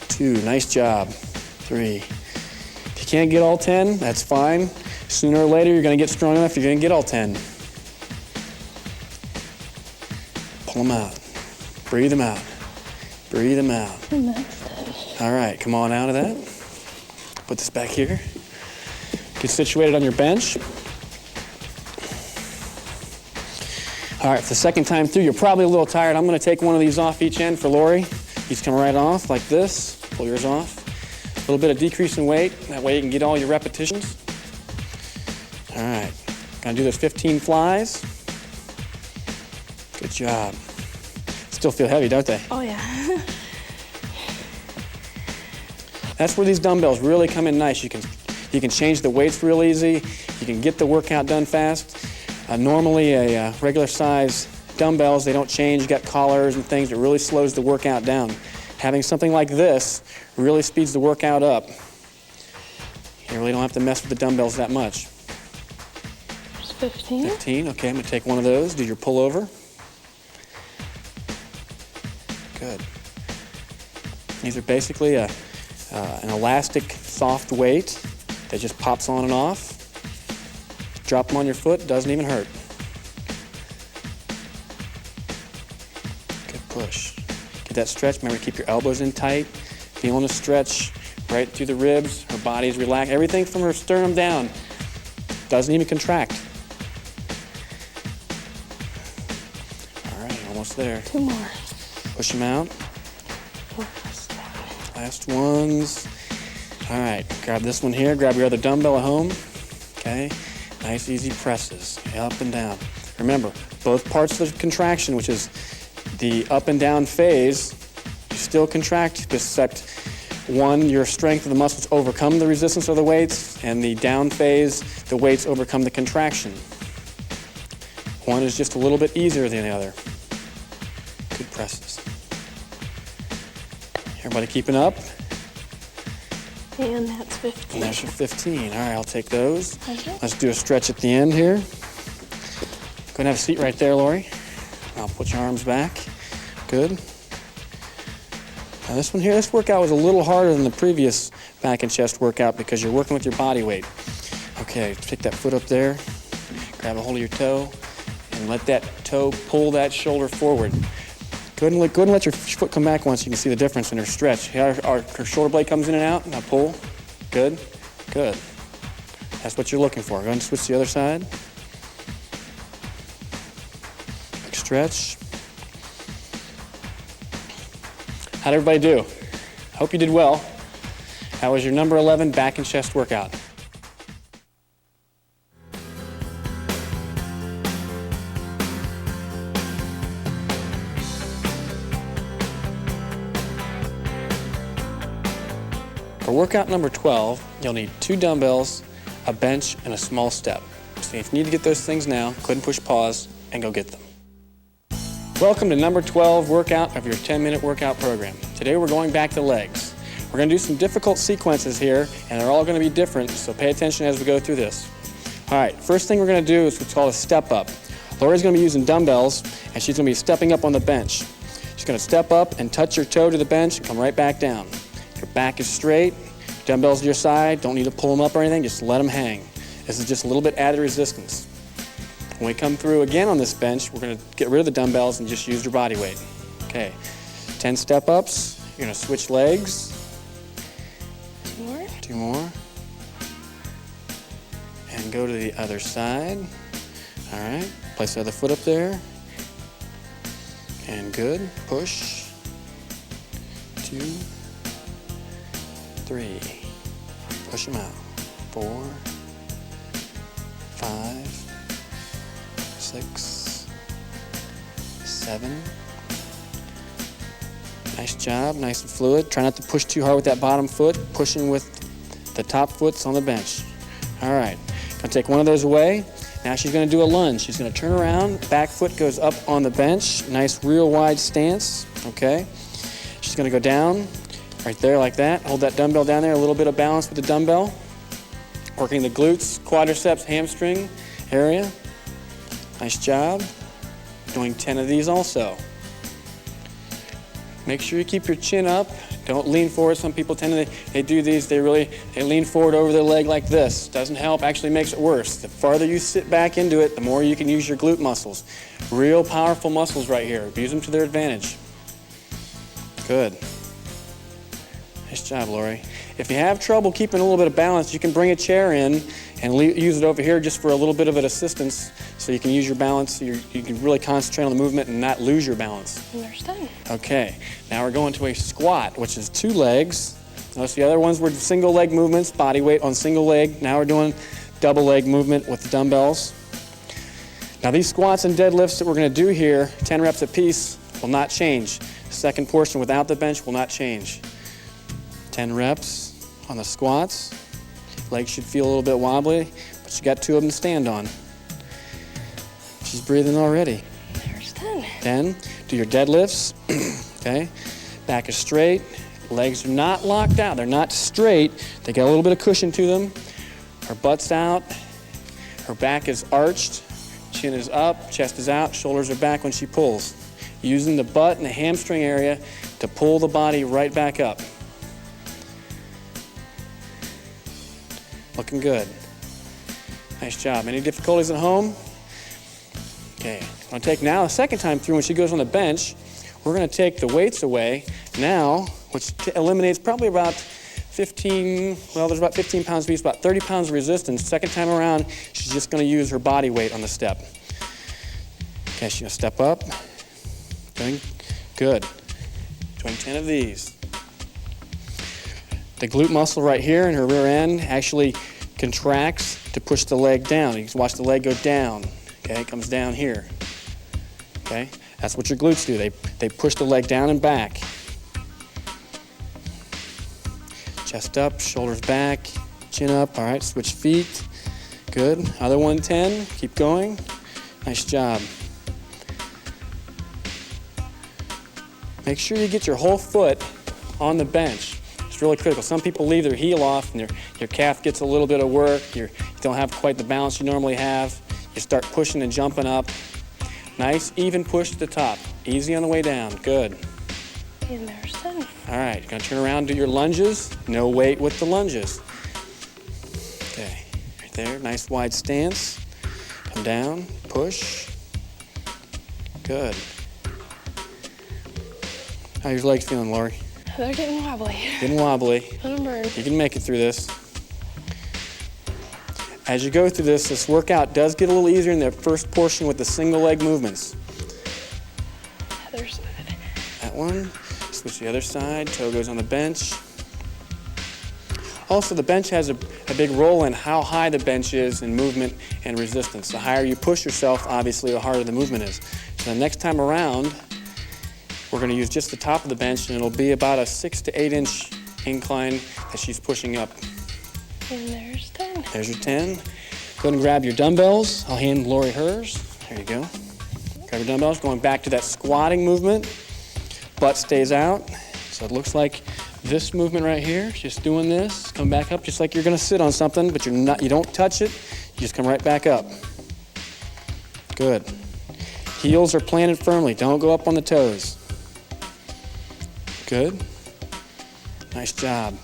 2. Nice job. 3. If you can't get all 10, that's fine. Sooner or later, you're going to get strong enough, you're going to get all 10. Pull them out. Breathe them out. Breathe them out. And that's 10. All right, come on out of that. Put this back here. Get situated on your bench. All right, for the second time through, you're probably a little tired. I'm going to take one of these off each end for Lori. These come right off like this. Pull yours off. A little bit of decrease in weight. That way you can get all your repetitions. All right, gonna do those 15 flies. Good job. Still feel heavy, don't they? Oh, yeah. That's where these dumbbells really come in nice. You can change the weights real easy. You can get the workout done fast. Normally, a regular size dumbbells, they don't change. You got collars and things. It really slows the workout down. Having something like this really speeds the workout up. You really don't have to mess with the dumbbells that much. 15. 15. Okay, I'm going to take one of those. Do your pullover. Good. These are basically an elastic, soft weight that just pops on and off. Drop them on your foot, doesn't even hurt. Good push. Get that stretch. Remember to keep your elbows in tight. Feeling the stretch right through the ribs. Her body's relaxed. Everything from her sternum down doesn't even contract. All right, almost there. 2 more. Push them out. Last ones. All right, grab this one here. Grab your other dumbbell at home. Okay, nice easy presses, up and down. Remember, both parts of the contraction, which is the up and down phase, you still contract, except one, your strength of the muscles overcome the resistance of the weights, and the down phase, the weights overcome the contraction. One is just a little bit easier than the other. Good presses. Everybody keeping up? And that's 15. And there's your 15. All right, I'll take those. Okay. Let's do a stretch at the end here. Go ahead and have a seat right there, Lori. I'll put your arms back. Good. Now this one here, this workout was a little harder than the previous back and chest workout because you're working with your body weight. Okay, take that foot up there, grab a hold of your toe, and let that toe pull that shoulder forward. Go ahead and let your foot come back once. You can see the difference in her stretch. Her shoulder blade comes in and out. Now pull. Good. Good. That's what you're looking for. Go ahead and switch to the other side. Big stretch. How'd everybody do? I hope you did well. That was your number 11 back and chest workout. For workout number 12, you'll need 2 dumbbells, a bench, and a small step. So if you need to get those things now, go ahead and push pause and go get them. Welcome to number 12 workout of your 10-minute workout program. Today we're going back to legs. We're going to do some difficult sequences here, and they're all going to be different, so pay attention as we go through this. All right, first thing we're going to do is what's called a step up. Lori's going to be using dumbbells, and she's going to be stepping up on the bench. She's going to step up and touch your toe to the bench and come right back down. Your back is straight, dumbbells to your side, don't need to pull them up or anything, just let them hang. This is just a little bit added resistance. When we come through again on this bench, we're going to get rid of the dumbbells and just use your body weight. Okay, 10 step-ups, you're going to switch legs. 2 more. 2 more. And go to the other side. All right, place the other foot up there. And good, push. 2, 3. Push them out. 4, 5, 6, 7. Nice job, nice and fluid. Try not to push too hard with that bottom foot, pushing with the top foot's on the bench. All right, gonna take one of those away. Now she's gonna do a lunge. She's gonna turn around, back foot goes up on the bench. Nice real wide stance, okay? She's gonna go down, right there like that. Hold that dumbbell down there, a little bit of balance with the dumbbell. Working the glutes, quadriceps, hamstring area. Nice job. Doing 10 of these also. Make sure you keep your chin up. Don't lean forward. Some people tend to, they do these, they lean forward over their leg like this. Doesn't help, actually makes it worse. The farther you sit back into it, the more you can use your glute muscles. Real powerful muscles right here. Use them to their advantage. Good. Nice job, Lori. If you have trouble keeping a little bit of balance, you can bring a chair in and use it over here just for a little bit of an assistance so you can use your balance, you can really concentrate on the movement and not lose your balance. Understood. Okay, now we're going to a squat, which is 2 legs. Notice the other ones were single leg movements, body weight on single leg. Now we're doing double leg movement with the dumbbells. Now these squats and deadlifts that we're going to do here, 10 reps apiece, will not change. The second portion without the bench will not change. 10 reps on the squats. Legs should feel a little bit wobbly, but you got 2 of them to stand on. She's breathing already. There's 10. 10. Do your deadlifts. Okay. Back is straight. Legs are not locked out. They're not straight. They got a little bit of cushion to them. Her butt's out. Her back is arched. Chin is up. Chest is out. Shoulders are back when she pulls. Using the butt and the hamstring area to pull the body right back up. Looking good. Nice job. Any difficulties at home? Okay. I'm going to take now, the second time through, when she goes on the bench, we're going to take the weights away now, which eliminates probably about 15, well, there's about 15 pounds apiece, about 30 pounds of resistance. Second time around, she's just going to use her body weight on the step. Okay, she's going to step up. Doing good. Doing 10 of these. The glute muscle right here in her rear end actually contracts to push the leg down. You can watch the leg go down. Okay, it comes down here. Okay, that's what your glutes do. They push the leg down and back. Chest up, shoulders back, chin up. All right, switch feet. Good. Other 110. Keep going. Nice job. Make sure you get your whole foot on the bench. It's really critical. Some people leave their heel off and your calf gets a little bit of work. You don't have quite the balance you normally have. You start pushing and jumping up. Nice, even push to the top. Easy on the way down. Good. And there's 10. All right, you're going to turn around, do your lunges. No weight with the lunges. Okay, right there. Nice wide stance. Come down, push. Good. How are your legs feeling, Lori? They're getting wobbly. Getting wobbly. I'm burned. You can make it through this. As you go through this workout does get a little easier in the first portion with the single leg movements. Other side. That one. Switch to the other side. Toe goes on the bench. Also, the bench has a big role in how high the bench is in movement and resistance. The higher you push yourself, obviously, the harder the movement is. So the next time around, we're going to use just the top of the bench, and it'll be about a 6 to 8 inch incline that she's pushing up. And there's 10. There's your 10. Go ahead and grab your dumbbells. I'll hand Lori hers. There you go. Grab your dumbbells. Going back to that squatting movement. Butt stays out. So it looks like this movement right here. Just doing this. Come back up just like you're going to sit on something, but you're not. You don't touch it. You just come right back up. Good. Heels are planted firmly. Don't go up on the toes. Good. Nice job.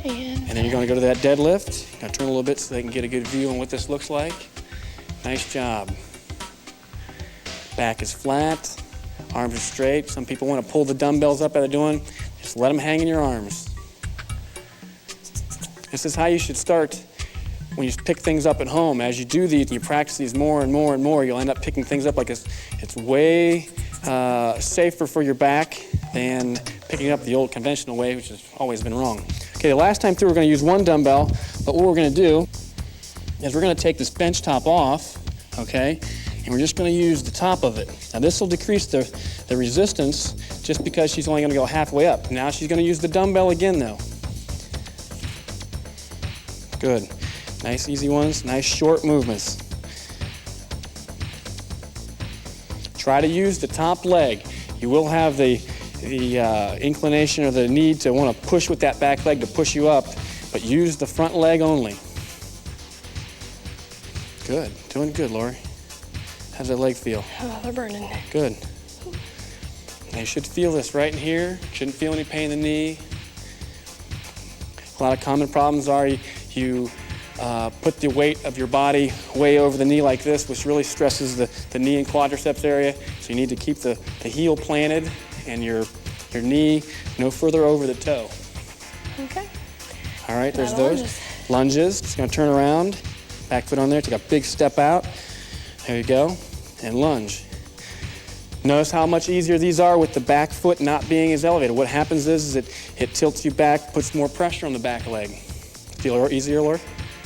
And then you're going to go to that deadlift. You're going to turn a little bit so they can get a good view on what this looks like. Nice job. Back is flat. Arms are straight. Some people want to pull the dumbbells up that they're doing. Just let them hang in your arms. This is how you should start when you pick things up at home. As you do these, you practice these more and more and more, you'll end up picking things up like this. It's way safer for your back than picking up the old conventional way, which has always been wrong. Okay, the last time through we're going to use one dumbbell, but what we're going to do is we're going to take this bench top off, okay, and we're just going to use the top of it. Now this will decrease the resistance just because she's only going to go halfway up. Now she's going to use the dumbbell again though. Good. Nice easy ones, nice short movements. Try to use the top leg. You will have the inclination or the need to want to push with that back leg to push you up, but use the front leg only. Good, doing good, Lori. How's that leg feel? Oh, they're burning. Good. Now you should feel this right in here. Shouldn't feel any pain in the knee. A lot of common problems are you put the weight of your body way over the knee like this, which really stresses the knee and quadriceps area. So you need to keep the heel planted and your knee no further over the toe. Okay. All right, there's Now those. lunges. Lunges. Just going to turn around. Back foot on there. Take a big step out. There you go. And lunge. Notice how much easier these are with the back foot not being as elevated. What happens is it tilts you back, puts more pressure on the back leg. Feel easier, Laura?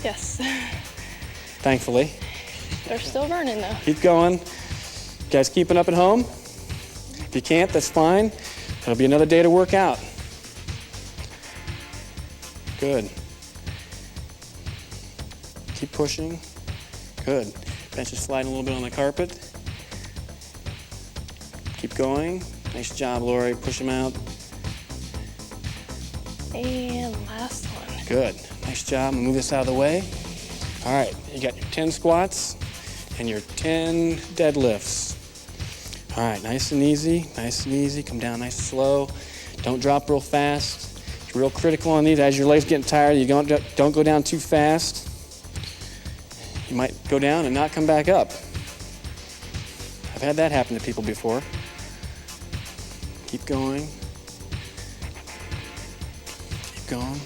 Yes. Thankfully. They're still burning though. Keep going. You guys keeping up at home? If you can't, that's fine. It'll be another day to work out. Good. Keep pushing. Good. Bench is sliding a little bit on the carpet. Keep going. Nice job, Lori. Push them out. And last one. Good. Nice job. Move this out of the way. All right. You got your 10 squats and your 10 deadlifts. All right. Nice and easy. Nice and easy. Come down nice and slow. Don't drop real fast. It's real critical on these. As your legs getting tired, you don't go down too fast. You might go down and not come back up. I've had that happen to people before. Keep going. Keep going.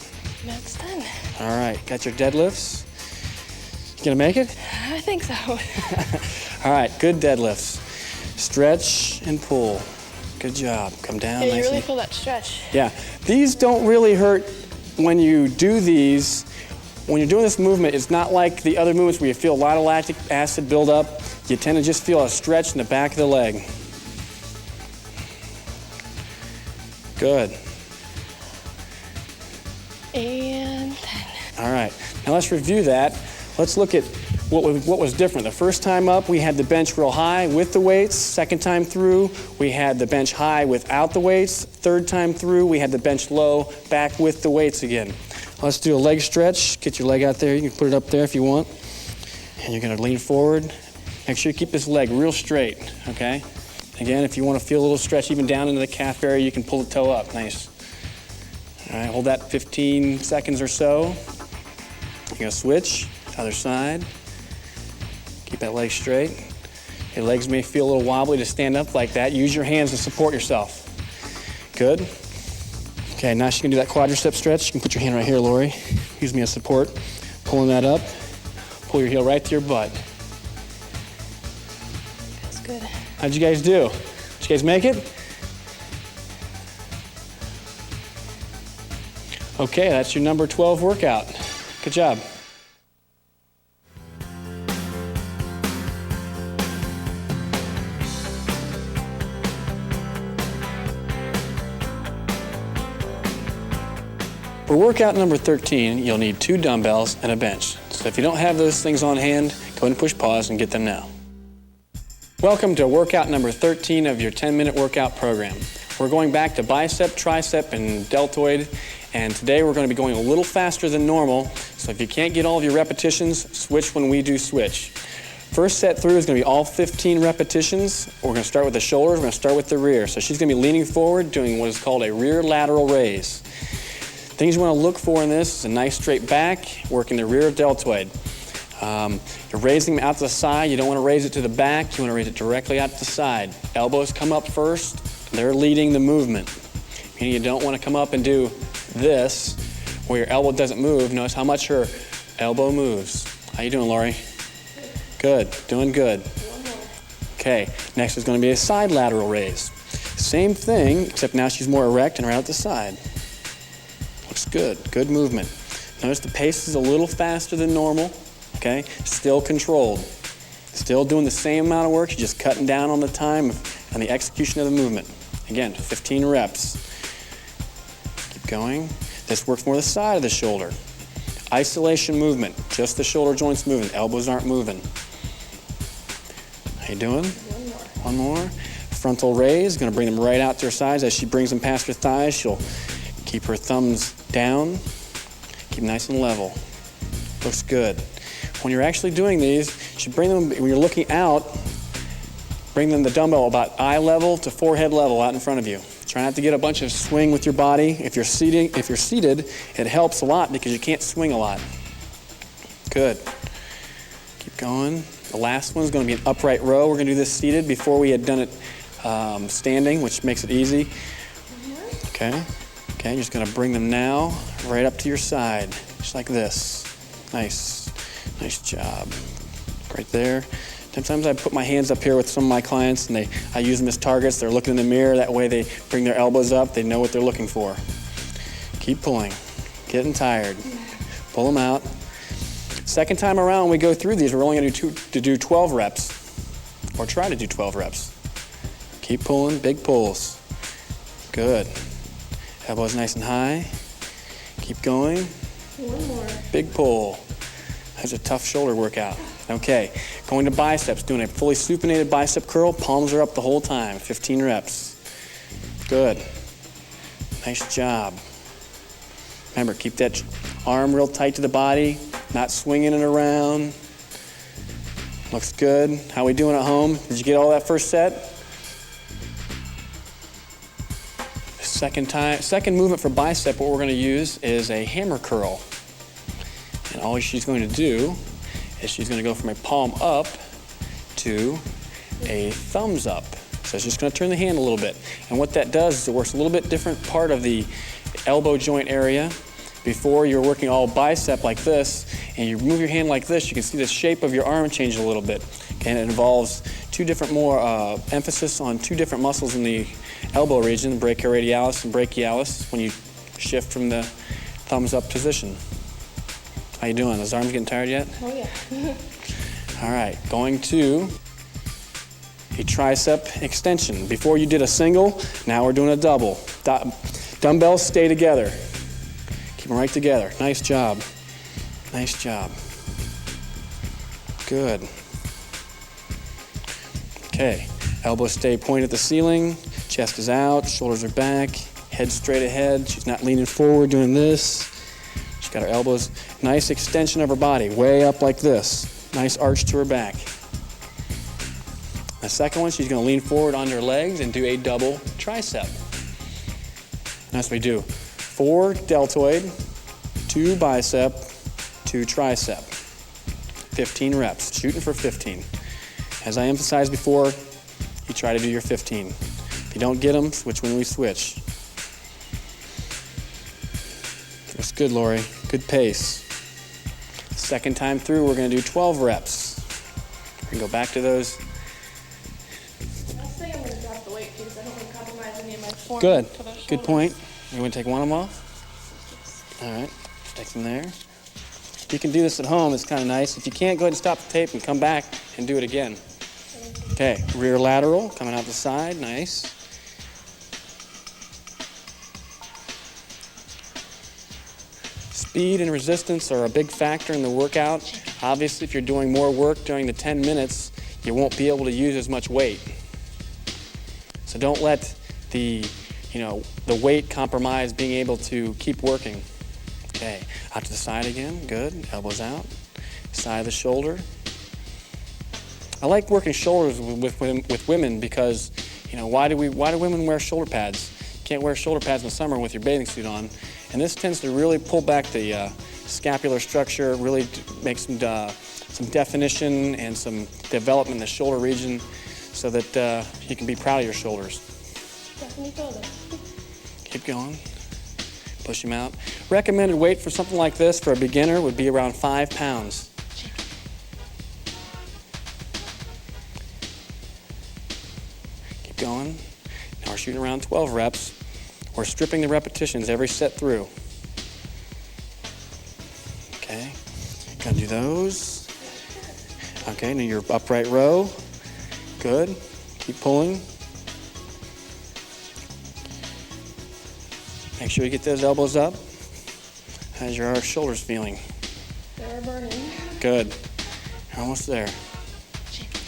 That's done. All right, got your deadlifts. You gonna make it? I think so. All right, good deadlifts. Stretch and pull. Good job. Come down. Yeah, you nice really and... feel that stretch. Yeah, these don't really hurt when you do these. When you're doing this movement, it's not like the other movements where you feel a lot of lactic acid build up. You tend to just feel a stretch in the back of the leg. Good. And 10. All right, now let's review that. Let's look at what was different. The first time up, we had the bench real high with the weights. Second time through, we had the bench high without the weights. Third time through, we had the bench low, back with the weights again. Let's do a leg stretch. Get your leg out there. You can put it up there if you want. And you're gonna lean forward. Make sure you keep this leg real straight, okay? Again, if you want to feel a little stretch even down into the calf area, you can pull the toe up. Nice. All right, hold that 15 seconds or so. You're gonna switch, other side. Keep that leg straight. Your legs may feel a little wobbly to stand up like that. Use your hands to support yourself. Good. Okay, now you can do that quadricep stretch. You can put your hand right here, Lori. Use me as support. Pulling that up. Pull your heel right to your butt. That's good. How'd you guys do? Did you guys make it? Okay, that's your number 12 workout. Good job. For workout number 13, you'll need 2 dumbbells and a bench. So if you don't have those things on hand, go ahead and push pause and get them now. Welcome to workout number 13 of your 10-minute workout program. We're going back to bicep, tricep, and deltoid, and today we're going to be going a little faster than normal, so if you can't get all of your repetitions, switch when we do switch. First set through is going to be all 15 repetitions. We're going to start with the shoulders, we're going to start with the rear. So she's going to be leaning forward, doing what is called a rear lateral raise. Things you want to look for in this is a nice straight back, working the rear deltoid. You're raising them out to the side. You don't want to raise it to the back. You want to raise it directly out to the side. Elbows come up first. They're leading the movement. Meaning you don't want to come up and do this where your elbow doesn't move. Notice how much her elbow moves. How you doing, Lori? Good. Doing good. Okay. Next is going to be a side lateral raise. Same thing, except now she's more erect and right out the side. Looks good. Good movement. Notice the pace is a little faster than normal. Okay? Still controlled. Still doing the same amount of work. You're just cutting down on the time and the execution of the movement. Again, 15 reps. Keep going. This works more the side of the shoulder. Isolation movement. Just the shoulder joints moving. Elbows aren't moving. How you doing? One more. Frontal raise. Going to bring them right out to her sides. As she brings them past her thighs, she'll keep her thumbs down. Keep nice and level. Looks good. When you're actually doing these, you should bring them, when you're looking out, bring them the dumbbell about eye level to forehead level out in front of you. Try not to get a bunch of swing with your body. If you're seated, it helps a lot because you can't swing a lot. Good. Keep going. The last one is going to be an upright row. We're going to do this seated. Before we had done it standing, which makes it easy. Okay. Okay, you're just going to bring them now right up to your side, just like this. Nice. Nice job. Right there. Sometimes I put my hands up here with some of my clients, and I use them as targets. They're looking in the mirror. That way they bring their elbows up. They know what they're looking for. Keep pulling. Getting tired. Pull them out. Second time around when we go through these, we're only going to do 12 reps, or try to do 12 reps. Keep pulling. Big pulls. Good. Elbows nice and high. Keep going. One more. Big pull. That's a tough shoulder workout. Okay, going to biceps, doing a fully supinated bicep curl. Palms are up the whole time, 15 reps. Good. Nice job. Remember, keep that arm real tight to the body, not swinging it around. Looks good. How we doing at home? Did you get all that first set? Second movement for bicep, what we're going to use is a hammer curl. And all she's going to do is she's going to go from a palm up to a thumbs up. So it's just going to turn the hand a little bit. And what that does is it works a little bit different part of the elbow joint area. Before you're working all bicep like this, and you move your hand like this, you can see the shape of your arm change a little bit. Okay, and it involves emphasis on two different muscles in the elbow region, brachioradialis and brachialis, when you shift from the thumbs up position. How you doing? Those arms getting tired yet? Oh, yeah. All right, going to a tricep extension. Before you did a single, now we're doing a double. Dumbbells stay together. Keep them right together. Nice job. Nice job. Good. Okay, elbows stay pointed at the ceiling, chest is out, shoulders are back, head straight ahead. She's not leaning forward doing this. She's got her elbows, nice extension of her body, way up like this. Nice arch to her back. The second one, she's going to lean forward on her legs and do a double tricep. That's what we do. 4 deltoid, 2 bicep, 2 tricep. 15 reps, shooting for 15. As I emphasized before, you try to do your 15. If you don't get them, switch when we switch. That's good, Lori. Good pace. Second time through, we're going to do 12 reps. We're going to go back to those. I'll say I'm going to drop the weight because I don't want to compromise any of my form. Good. Good point. You want to take one of them off? All right. Take them there. If you can do this at home, it's kind of nice. If you can't, go ahead and stop the tape and come back and do it again. Okay, rear lateral, coming out the side, nice. Speed and resistance are a big factor in the workout. Obviously, if you're doing more work during the 10 minutes, you won't be able to use as much weight. So don't let the weight compromise being able to keep working. Okay, out to the side again, good, elbows out, side of the shoulder. I like working shoulders with women because, why do women wear shoulder pads? You can't wear shoulder pads in the summer with your bathing suit on. And this tends to really pull back the scapular structure, really make some definition and some development in the shoulder region so that you can be proud of your shoulders. Definitely feel this. Keep going. Push them out. Recommended weight for something like this for a beginner would be around 5 pounds. Going. Now we're we're shooting around 12 reps. We're stripping the repetitions every set through. Okay, gonna do those. Okay, now your upright row. Good, keep pulling. Make sure you get those elbows up. How's your shoulders feeling? They're burning. Good, you're almost there.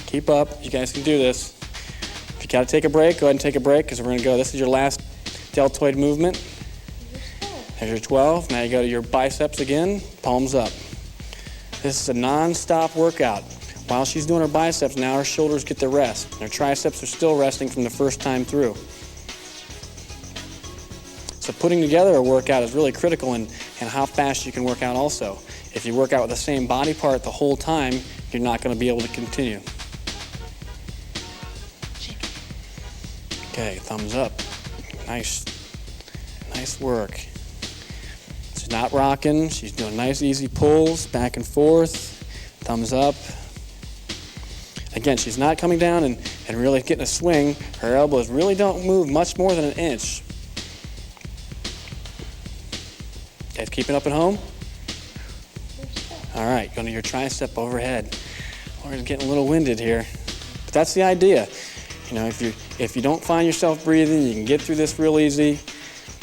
Keep up, you guys can do this. If you gotta take a break, go ahead and take a break because we're gonna go, this is your last deltoid movement. There's your 12. Now you go to your biceps again, palms up. This is a non-stop workout. While she's doing her biceps, now her shoulders get the rest. Her triceps are still resting from the first time through. So putting together a workout is really critical in how fast you can work out also. If you work out with the same body part the whole time, you're not going to be able to continue. Okay, thumbs up. Nice work. She's not rocking. She's doing nice, easy pulls, back and forth. Thumbs up. Again, she's not coming down and really getting a swing. Her elbows really don't move much more than an inch. Guys keeping up at home? All right, going to your tricep overhead. We're getting a little winded here, but that's the idea. You know, if you don't find yourself breathing, you can get through this real easy.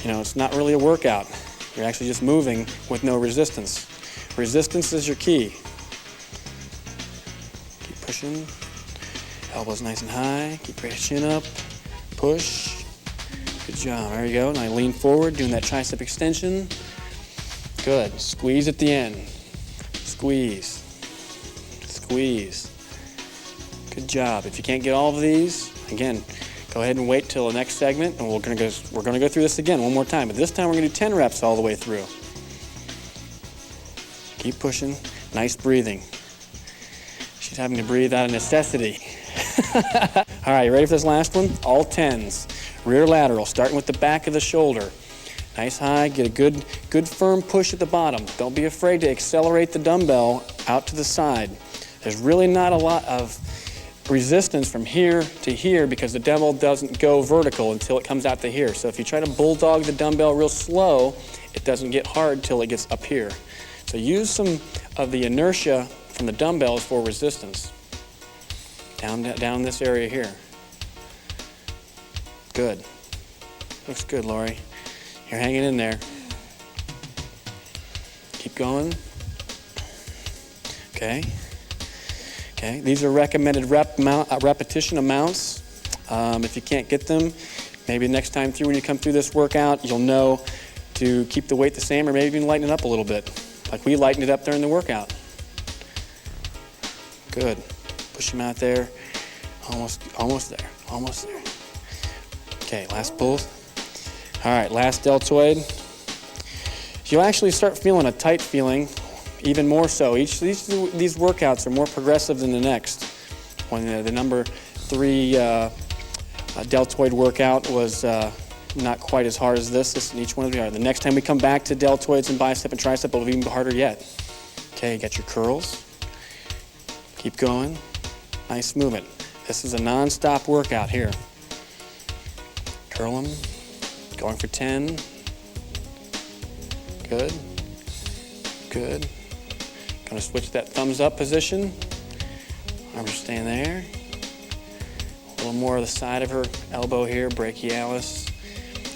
You know, it's not really a workout. You're actually just moving with no resistance. Resistance is your key. Keep pushing. Elbows nice and high. Keep your chin up. Push. Good job. There you go. Now lean forward, doing that tricep extension. Good. Squeeze at the end. Squeeze. Squeeze. Good job. If you can't get all of these, again, go ahead and wait till the next segment, and we're gonna go through this again one more time. But this time we're gonna do 10 reps all the way through. Keep pushing. Nice breathing. She's having to breathe out of necessity. All right, you ready for this last one? All 10s. Rear lateral, starting with the back of the shoulder. Nice high, get a good firm push at the bottom. Don't be afraid to accelerate the dumbbell out to the side. There's really not a lot of resistance from here to here because the dumbbell doesn't go vertical until it comes out to here. So if you try to bulldog the dumbbell real slow, it doesn't get hard till it gets up here. So use some of the inertia from the dumbbells for resistance. Down this area here. Good. Looks good, Lori. You're hanging in there. Keep going. Okay. Okay, these are recommended repetition amounts. If you can't get them, maybe next time through when you come through this workout, you'll know to keep the weight the same or maybe even lighten it up a little bit, like we lightened it up during the workout. Good. Push them out there. Almost there. Almost there. Okay, last pull. All right, last deltoid. You'll actually start feeling a tight feeling. Even more so. Each of these workouts are more progressive than the next. When the number 3 deltoid workout was not quite as hard as this, and each one of them are. The next time we come back to deltoids and bicep and tricep, it'll be even harder yet. Okay, you got your curls. Keep going. Nice movement. This is a non-stop workout here. Curl them. Going for 10. Good. Good. Going to switch that thumbs up position. Arms are staying there. A little more of the side of her elbow here, brachialis.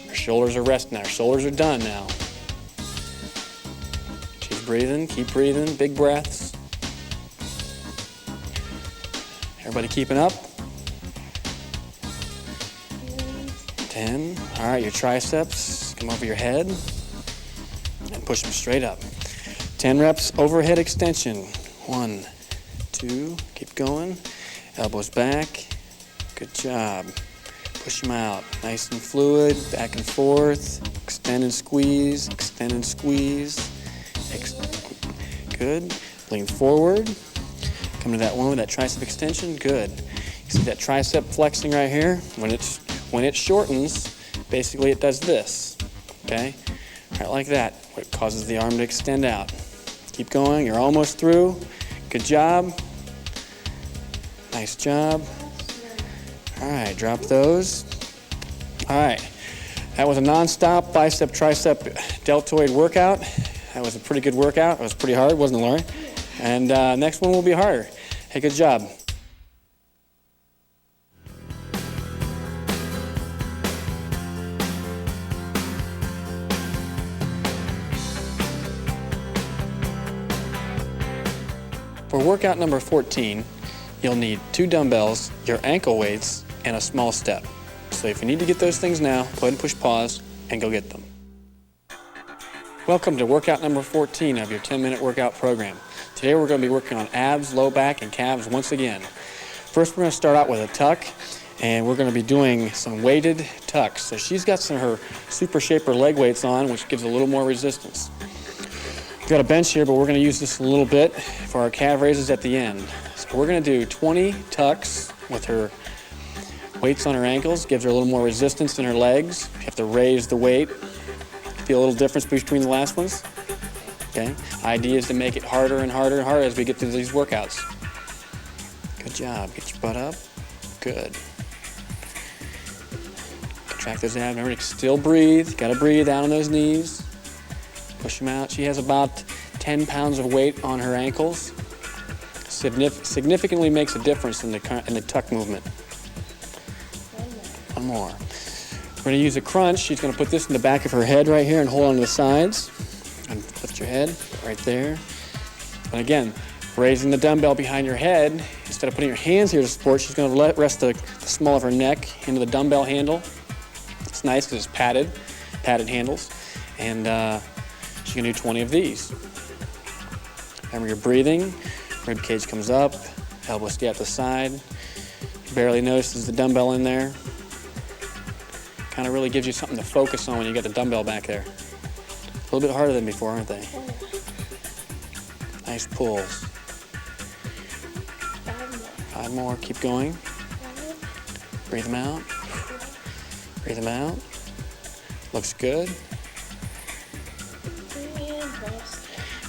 Her shoulders are resting now. Her shoulders are done now. She's breathing. Keep breathing. Big breaths. Everybody keeping up? 10. All right, your triceps. Come over your head and push them straight up. 10 reps overhead extension. 1, 2, keep going. Elbows back. Good job. Push them out. Nice and fluid. Back and forth. Extend and squeeze. Extend and squeeze. Good. Lean forward. Come to that one with that tricep extension. Good. You see that tricep flexing right here? When it shortens, basically it does this. Okay? Right like that. It causes the arm to extend out. Keep going. You're almost through. Good job. Nice job. All right, drop those. All right, that was a non-stop bicep, tricep, deltoid workout. That was a pretty good workout. It was pretty hard, wasn't it, Laurie? And next one will be harder. Hey, good job. For workout number 14, you'll need 2 dumbbells, your ankle weights, and a small step. So if you need to get those things now, go ahead and push pause and go get them. Welcome to workout number 14 of your 10-minute workout program. Today we're going to be working on abs, low back, and calves once again. First we're going to start out with a tuck, and we're going to be doing some weighted tucks. So she's got some of her Super Shaper leg weights on, which gives a little more resistance. We've got a bench here, but we're going to use this a little bit for our calf raises at the end. So we're going to do 20 tucks with her weights on her ankles, gives her a little more resistance in her legs. You have to raise the weight. Feel a little difference between the last ones? Okay. Idea is to make it harder and harder and harder as we get through these workouts. Good job. Get your butt up. Good. Contract those abs. Remember to still breathe. Got to breathe out on those knees. Push them out. She has about 10 pounds of weight on her ankles. Significantly makes a difference in the tuck movement. One more. We're going to use a crunch. She's going to put this in the back of her head right here and hold on to the sides. And lift your head right there. And again, raising the dumbbell behind your head. Instead of putting your hands here to support, she's going to rest the small of her neck into the dumbbell handle. It's nice because it's padded handles. And she's going to do 20 of these. Remember, you're breathing. Rib cage comes up. Elbows stay at the side. Barely notices the dumbbell in there. Kind of really gives you something to focus on when you get the dumbbell back there. A little bit harder than before, aren't they? Nice pulls. 5 more. Keep going. Breathe them out. Breathe them out. Looks good.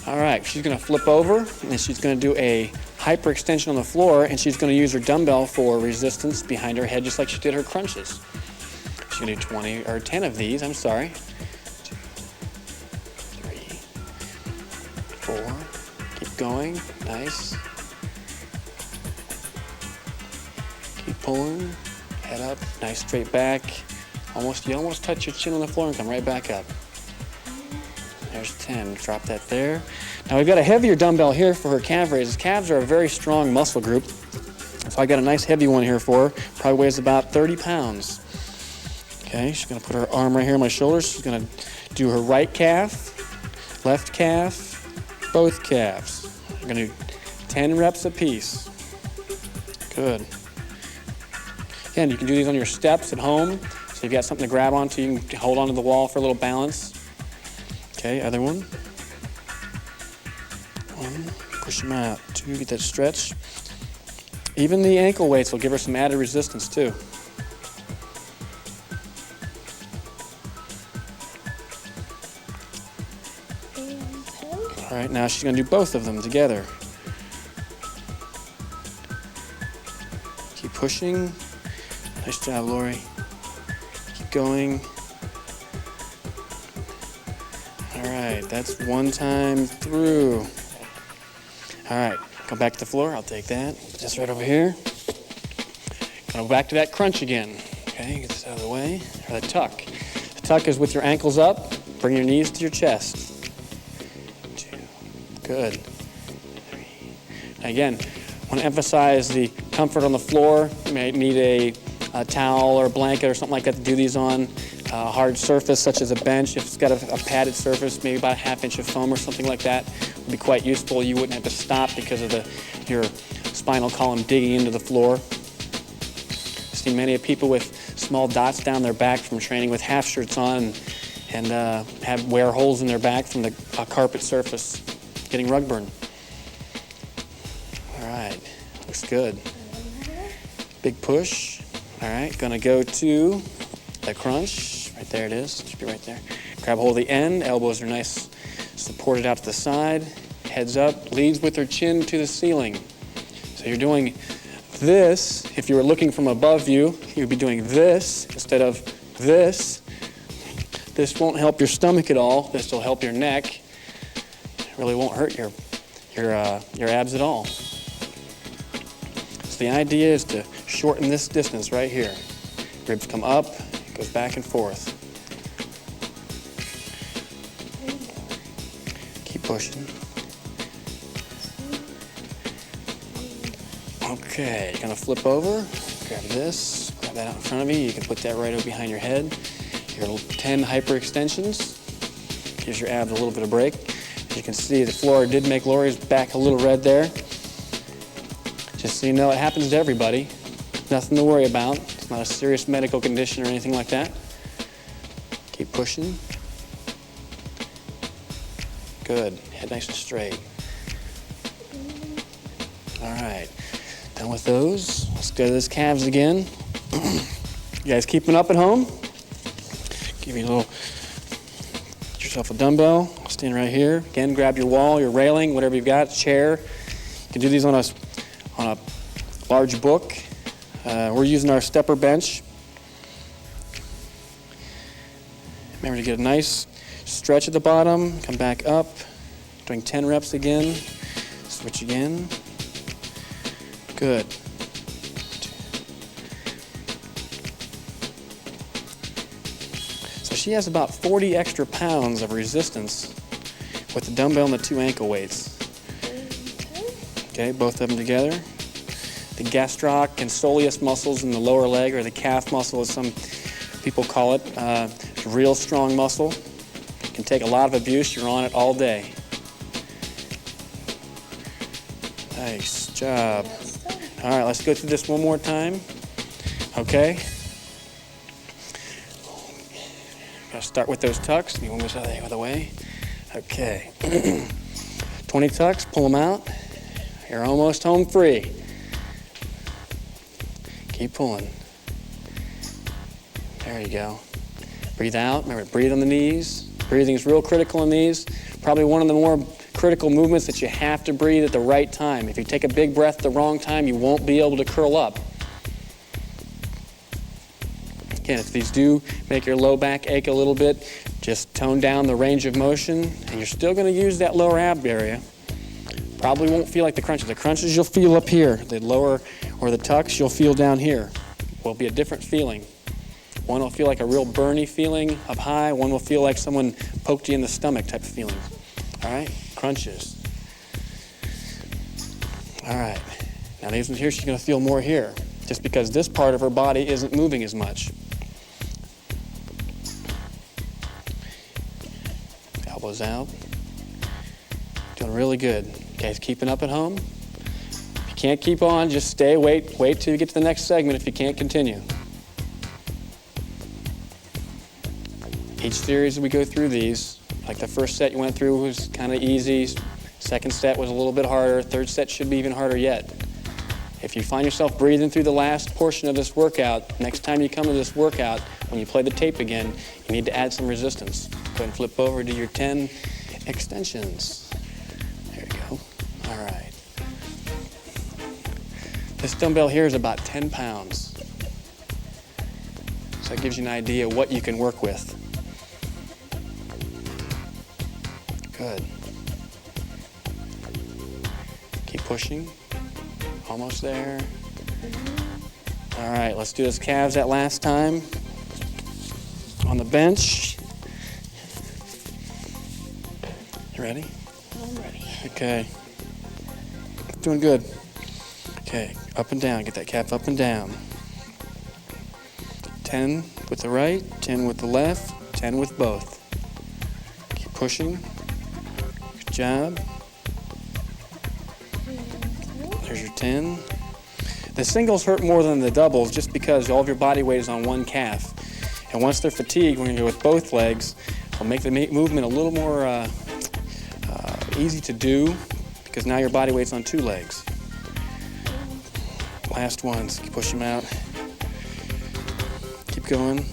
All right, she's going to flip over, and she's going to do a hyperextension on the floor, and she's going to use her dumbbell for resistance behind her head, just like she did her crunches. She's going to do 20 or 10 of these. I'm sorry. 2, 3, 4. Keep going. Nice. Keep pulling. Head up. Nice straight back. You almost touch your chin on the floor and come right back up. There's 10. Drop that there. Now we've got a heavier dumbbell here for her calf raises. Calves are a very strong muscle group. So I got a nice heavy one here for her. Probably weighs about 30 pounds. Okay, she's going to put her arm right here on my shoulders. She's going to do her right calf, left calf, both calves. We're going to do 10 reps apiece. Good. Again, you can do these on your steps at home. So you've got something to grab onto. You can hold onto the wall for a little balance. Okay, other one. 1, push them out. 2, get that stretch. Even the ankle weights will give her some added resistance too. All right, now she's going to do both of them together. Keep pushing. Nice job, Lori. Keep going. All right, that's one time through. All right, come back to the floor. I'll take that. Put this right over here. Go back to that crunch again. Okay, get this out of the way. Or the tuck. The tuck is with your ankles up. Bring your knees to your chest. 2, good. 3. Now again, I want to emphasize the comfort on the floor. You may need a towel or a blanket or something like that to do these on. A hard surface such as a bench, if it's got a padded surface, maybe about a ½ inch of foam or something like that, would be quite useful. You wouldn't have to stop because of your spinal column digging into the floor. I've seen many people with small dots down their back from training with half shirts on and wear holes in their back from the carpet surface, getting rug burn. All right, looks good. Big push. All right, gonna go to the crunch. Right there it is. It should be right there. Grab hold of the end. Elbows are nice, supported out to the side. Heads up. Leads with her chin to the ceiling. So you're doing this. If you were looking from above you, you'd be doing this instead of This won't help your stomach at all. This will help your neck. It really won't hurt your abs at all. So the idea is to shorten this distance right here. Ribs come up, it goes back and forth. Keep pushing. Okay, you're gonna flip over, grab this, grab that out in front of you. You can put that right over behind your head. Your 10 hyperextensions. Gives your abs a little bit of break. As you can see, the floor did make Lori's back a little red there. Just so you know, it happens to everybody. Nothing to worry about. It's not a serious medical condition or anything like that. Keep pushing. Good. Head nice and straight. All right. Done with those. Let's go to those calves again. You guys keeping up at home? Give you a little, get yourself a dumbbell, stand right here. Again, grab your wall, your railing, whatever you've got, chair. You can do these on a large book. We're using our stepper bench. Remember to get a nice stretch at the bottom, come back up, doing 10 reps again. Switch again. Good. So she has about 40 extra pounds of resistance with the dumbbell and the 2 ankle weights. Okay, both of them together. The gastroc and soleus muscles in the lower leg, or the calf muscle as some people call it, it's a real strong muscle. It can take a lot of abuse. You're on it all day. Nice job. All right, let's go through this one more time. Okay. Gotta start with those tucks. You want to move out of the way? Okay. 20 tucks, pull them out. You're almost home free. Keep pulling. There you go. Breathe out. Remember, breathe on the knees. Breathing is real critical in these. Probably one of the more critical movements that you have to breathe at the right time. If you take a big breath at the wrong time, you won't be able to curl up. Again, if these do make your low back ache a little bit, just tone down the range of motion, and you're still going to use that lower ab area. Probably won't feel like the crunches. The crunches you'll feel up here. The lower or the tucks you'll feel down here. Will be a different feeling. One will feel like a real burny feeling up high. One will feel like someone poked you in the stomach type of feeling. All right, crunches. All right, now these ones here, she's going to feel more here, just because this part of her body isn't moving as much. Elbows out. Doing really good. Guys, keeping up at home? If you can't keep on, just stay, wait till you get to the next segment if you can't continue. Each series we go through these, like the first set you went through was kind of easy, second set was a little bit harder, third set should be even harder yet. If you find yourself breathing through the last portion of this workout, next time you come to this workout, when you play the tape again, you need to add some resistance. Go ahead and flip over to your 10 extensions. There you go. All right. This dumbbell here is about 10 pounds. So that gives you an idea of what you can work with. Good. Keep pushing. Almost there. All right, let's do those calves that last time. On the bench. You ready? I'm ready. Okay. Doing good. Okay, up and down. Get that calf up and down. 10 with the right, 10 with the left, 10 with both. Keep pushing. Good job. There's your 10. The singles hurt more than the doubles just because all of your body weight is on one calf. And once they're fatigued, we're going to go with both legs. We'll make the movement a little more easy to do because now your body weight's on 2 legs. Last ones. Keep pushing them out. Keep going.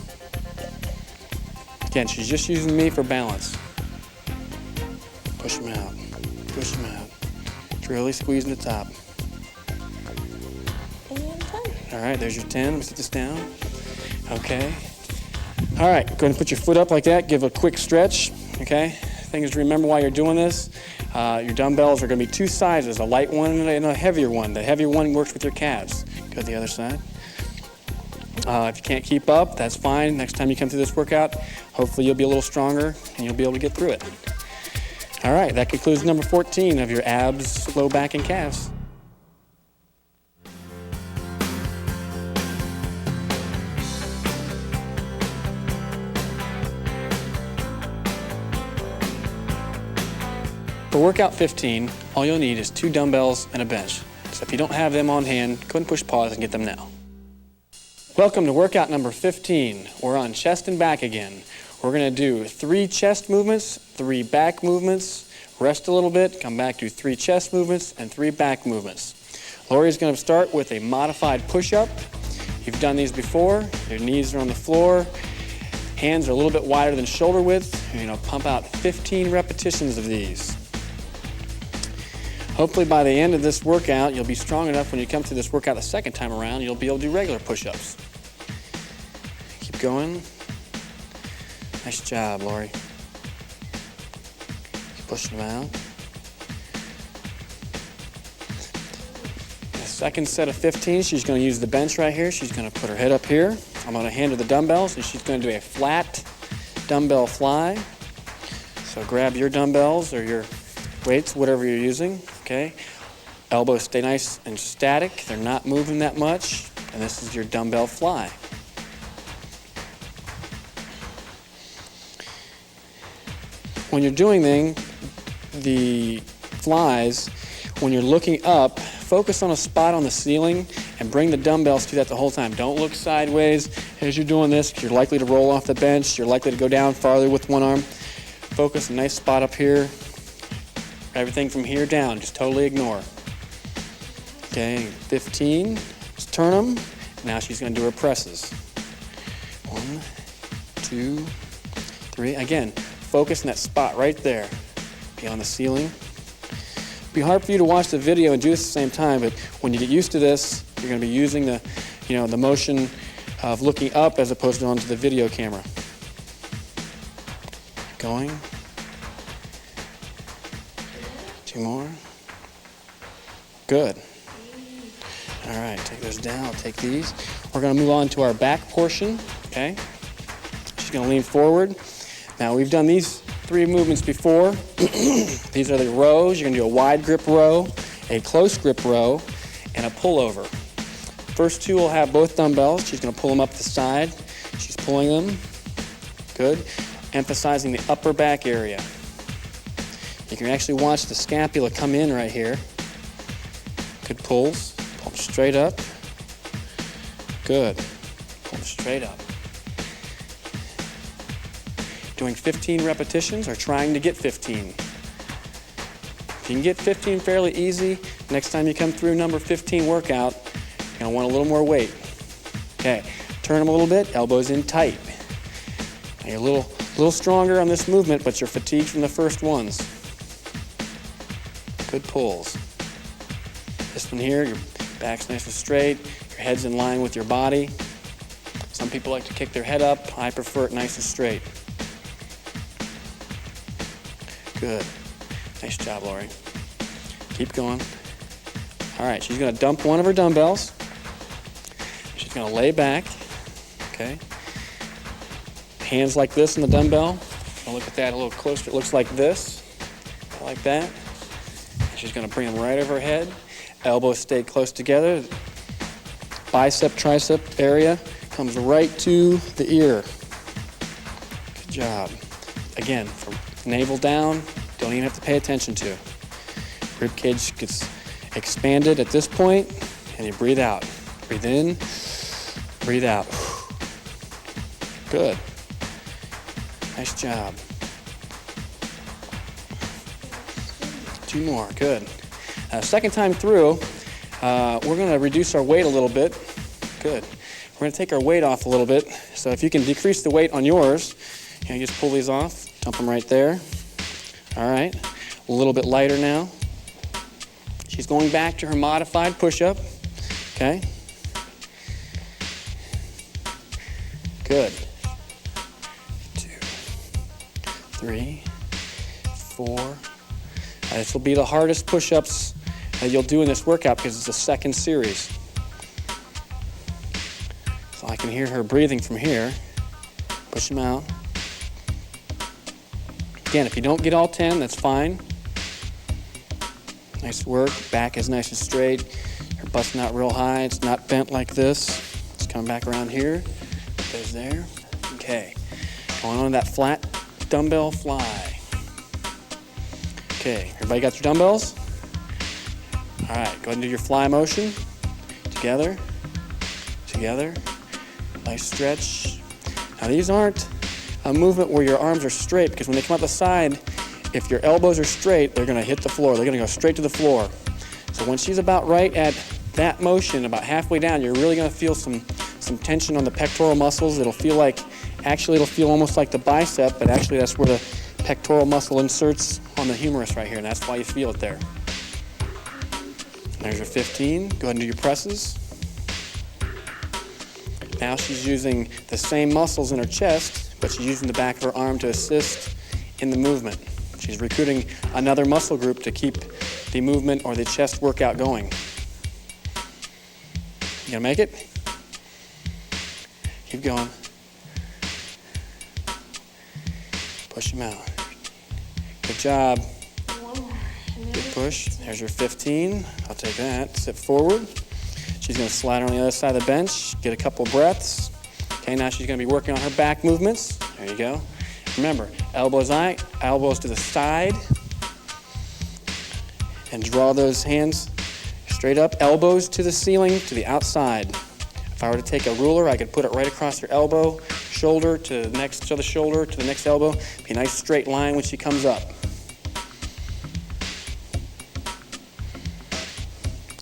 Again, she's just using me for balance. Push them out. Push them out. It's really squeezing the top. And 10. All right, there's your 10. Let me sit this down. Okay. All right, go ahead and put your foot up like that. Give a quick stretch, okay? Things to remember while you're doing this. Your dumbbells are going to be two sizes, a light one and a heavier one. The heavier one works with your calves. Go to the other side. If you can't keep up, that's fine. Next time you come through this workout, hopefully you'll be a little stronger and you'll be able to get through it. All right, that concludes number 14 of your abs, low back, and calves. For workout 15, all you'll need is 2 dumbbells and a bench. So if you don't have them on hand, go ahead and push pause and get them now. Welcome to workout number 15. We're on chest and back again. We're going to do 3 chest movements, 3 back movements, rest a little bit, come back to 3 chest movements and 3 back movements. Lori's going to start with a modified push-up. You've done these before. Your knees are on the floor. Hands are a little bit wider than shoulder width. You're going to pump out 15 repetitions of these. Hopefully by the end of this workout, you'll be strong enough when you come through this workout the second time around, you'll be able to do regular push-ups. Keep going. Nice job, Lori. Keep pushing them out. The second set of 15, she's going to use the bench right here. She's going to put her head up here. I'm going to hand her the dumbbells, and she's going to do a flat dumbbell fly. So grab your dumbbells or your weights, whatever you're using, okay? Elbows stay nice and static. They're not moving that much. And this is your dumbbell fly. When you're doing the flies, when you're looking up, focus on a spot on the ceiling and bring the dumbbells to that the whole time. Don't look sideways as you're doing this, because you're likely to roll off the bench. You're likely to go down farther with one arm. Focus a nice spot up here. Everything from here down, just totally ignore. Okay, 15, just turn them. Now she's going to do her presses. 1, 2, 3. Again, focus in that spot right there. Be on the ceiling. It'll be hard for you to watch the video and do this at the same time, but when you get used to this, you're going to be using the motion of looking up as opposed to onto the video camera. Going. 2 more. Good. All right, take those down. I'll take these. We're going to move on to our back portion, okay? She's going to lean forward. Now, we've done these 3 movements before. These are the rows. You're going to do a wide grip row, a close grip row, and a pullover. First 2 will have both dumbbells. She's going to pull them up the side. She's pulling them. Good. Emphasizing the upper back area. You can actually watch the scapula come in right here. Good pulls. Pull them straight up. Good. Pull them straight up. Doing 15 repetitions or trying to get 15. If you can get 15 fairly easy, next time you come through number 15 workout, you're going to want a little more weight. Okay, turn them a little bit, elbows in tight. Now you're a little stronger on this movement, but you're fatigued from the first ones. Good pulls. This one here, your back's nice and straight, your head's in line with your body. Some people like to kick their head up. I prefer it nice and straight. Good. Nice job, Lori. Keep going. All right, she's going to dump one of her dumbbells. She's going to lay back, okay? Hands like this in the dumbbell. I'll look at that a little closer. It looks like this, like that. She's going to bring them right over her head. Elbows stay close together. Bicep, tricep area comes right to the ear. Good job. Again, from navel down, don't even have to pay attention to. Rib cage gets expanded at this point, and you breathe out. Breathe in, breathe out. Good. Nice job. 2 more, good. Second time through, we're going to reduce our weight a little bit. Good. We're going to take our weight off a little bit. So if you can decrease the weight on yours, you just pull these off, dump them right there. All right, a little bit lighter now. She's going back to her modified push-up, okay? Good. 3, 4. This will be the hardest push-ups that you'll do in this workout because it's the second series. So I can hear her breathing from here. Push them out. Again, if you don't get all 10, that's fine. Nice work. Back is nice and straight. You're busting out real high. It's not bent like this. It's coming back around here. Goes there. Okay. Going on that flat dumbbell fly. Okay. Everybody got your dumbbells? All right. Go ahead and do your fly motion. Together. Together. Nice stretch. Now these aren't a movement where your arms are straight, because when they come out the side, if your elbows are straight, they're going to hit the floor. They're going to go straight to the floor. So when she's about right at that motion, about halfway down, you're really going to feel some tension on the pectoral muscles. It'll feel almost like the bicep, but actually that's where the pectoral muscle inserts on the humerus right here, and that's why you feel it there. There's your 15. Go ahead and do your presses. Now she's using the same muscles in her chest, but she's using the back of her arm to assist in the movement. She's recruiting another muscle group to keep the movement or the chest workout going. You gonna make it? Keep going. Push him out. Good job. Good push. There's your 15. I'll take that. Sit forward. She's gonna slide on the other side of the bench, get a couple breaths. Okay, now she's gonna be working on her back movements. There you go. Remember, elbows to the side, and draw those hands straight up. Elbows to the ceiling, to the outside. If I were to take a ruler, I could put it right across your elbow, shoulder to the next other shoulder to the next elbow. Be a nice straight line when she comes up.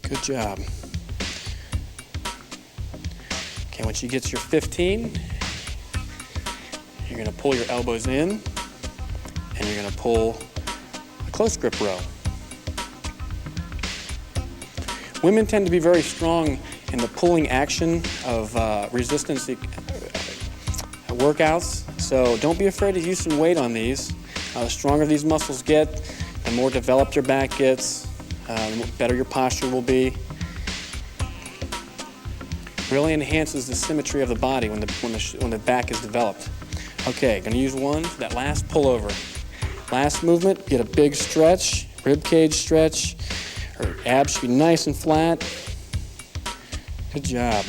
Good job. Okay, when she gets your 15, you're going to pull your elbows in, and you're going to pull a close grip row. Women tend to be very strong in the pulling action of resistance workouts, so don't be afraid to use some weight on these. The stronger these muscles get, the more developed your back gets, the better your posture will be. Really enhances the symmetry of the body when the back is developed. Okay, gonna use one for that last pullover. Last movement, get a big stretch, rib cage stretch. Her abs should be nice and flat. Good job.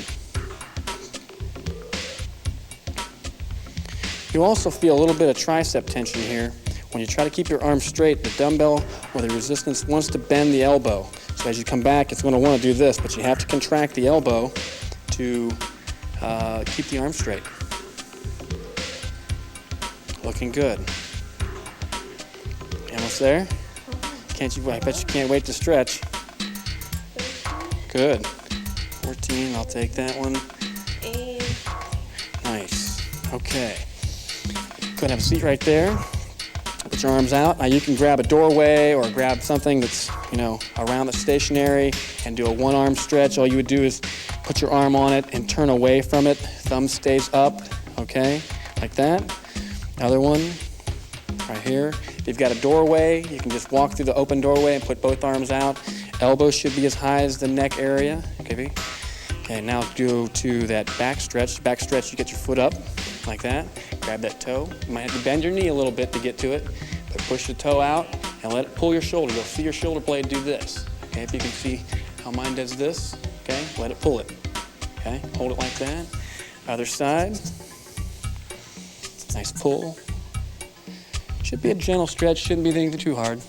You also feel a little bit of tricep tension here. When you try to keep your arms straight, the dumbbell or the resistance wants to bend the elbow. So as you come back, it's gonna wanna do this, but you have to contract the elbow to keep the arm straight. Looking good. Almost there? I bet you can't wait to stretch. Good. 14, I'll take that one. Nice. Okay. Go ahead and have a seat right there. Put your arms out. Now you can grab a doorway or grab something that's, around that's stationary and do a one-arm stretch. All you would do is put your arm on it and turn away from it. Thumb stays up, okay? Like that. Other one, right here. If you've got a doorway, you can just walk through the open doorway and put both arms out. Elbows should be as high as the neck area. Okay, now go to that back stretch. Back stretch, you get your foot up like that. Grab that toe. You might have to bend your knee a little bit to get to it, but push the toe out and let it pull your shoulder. You'll see your shoulder blade do this. Okay, if you can see how mine does this, okay, let it pull it. Okay, hold it like that. Other side. Nice pull. Should be a gentle stretch, shouldn't be anything too hard.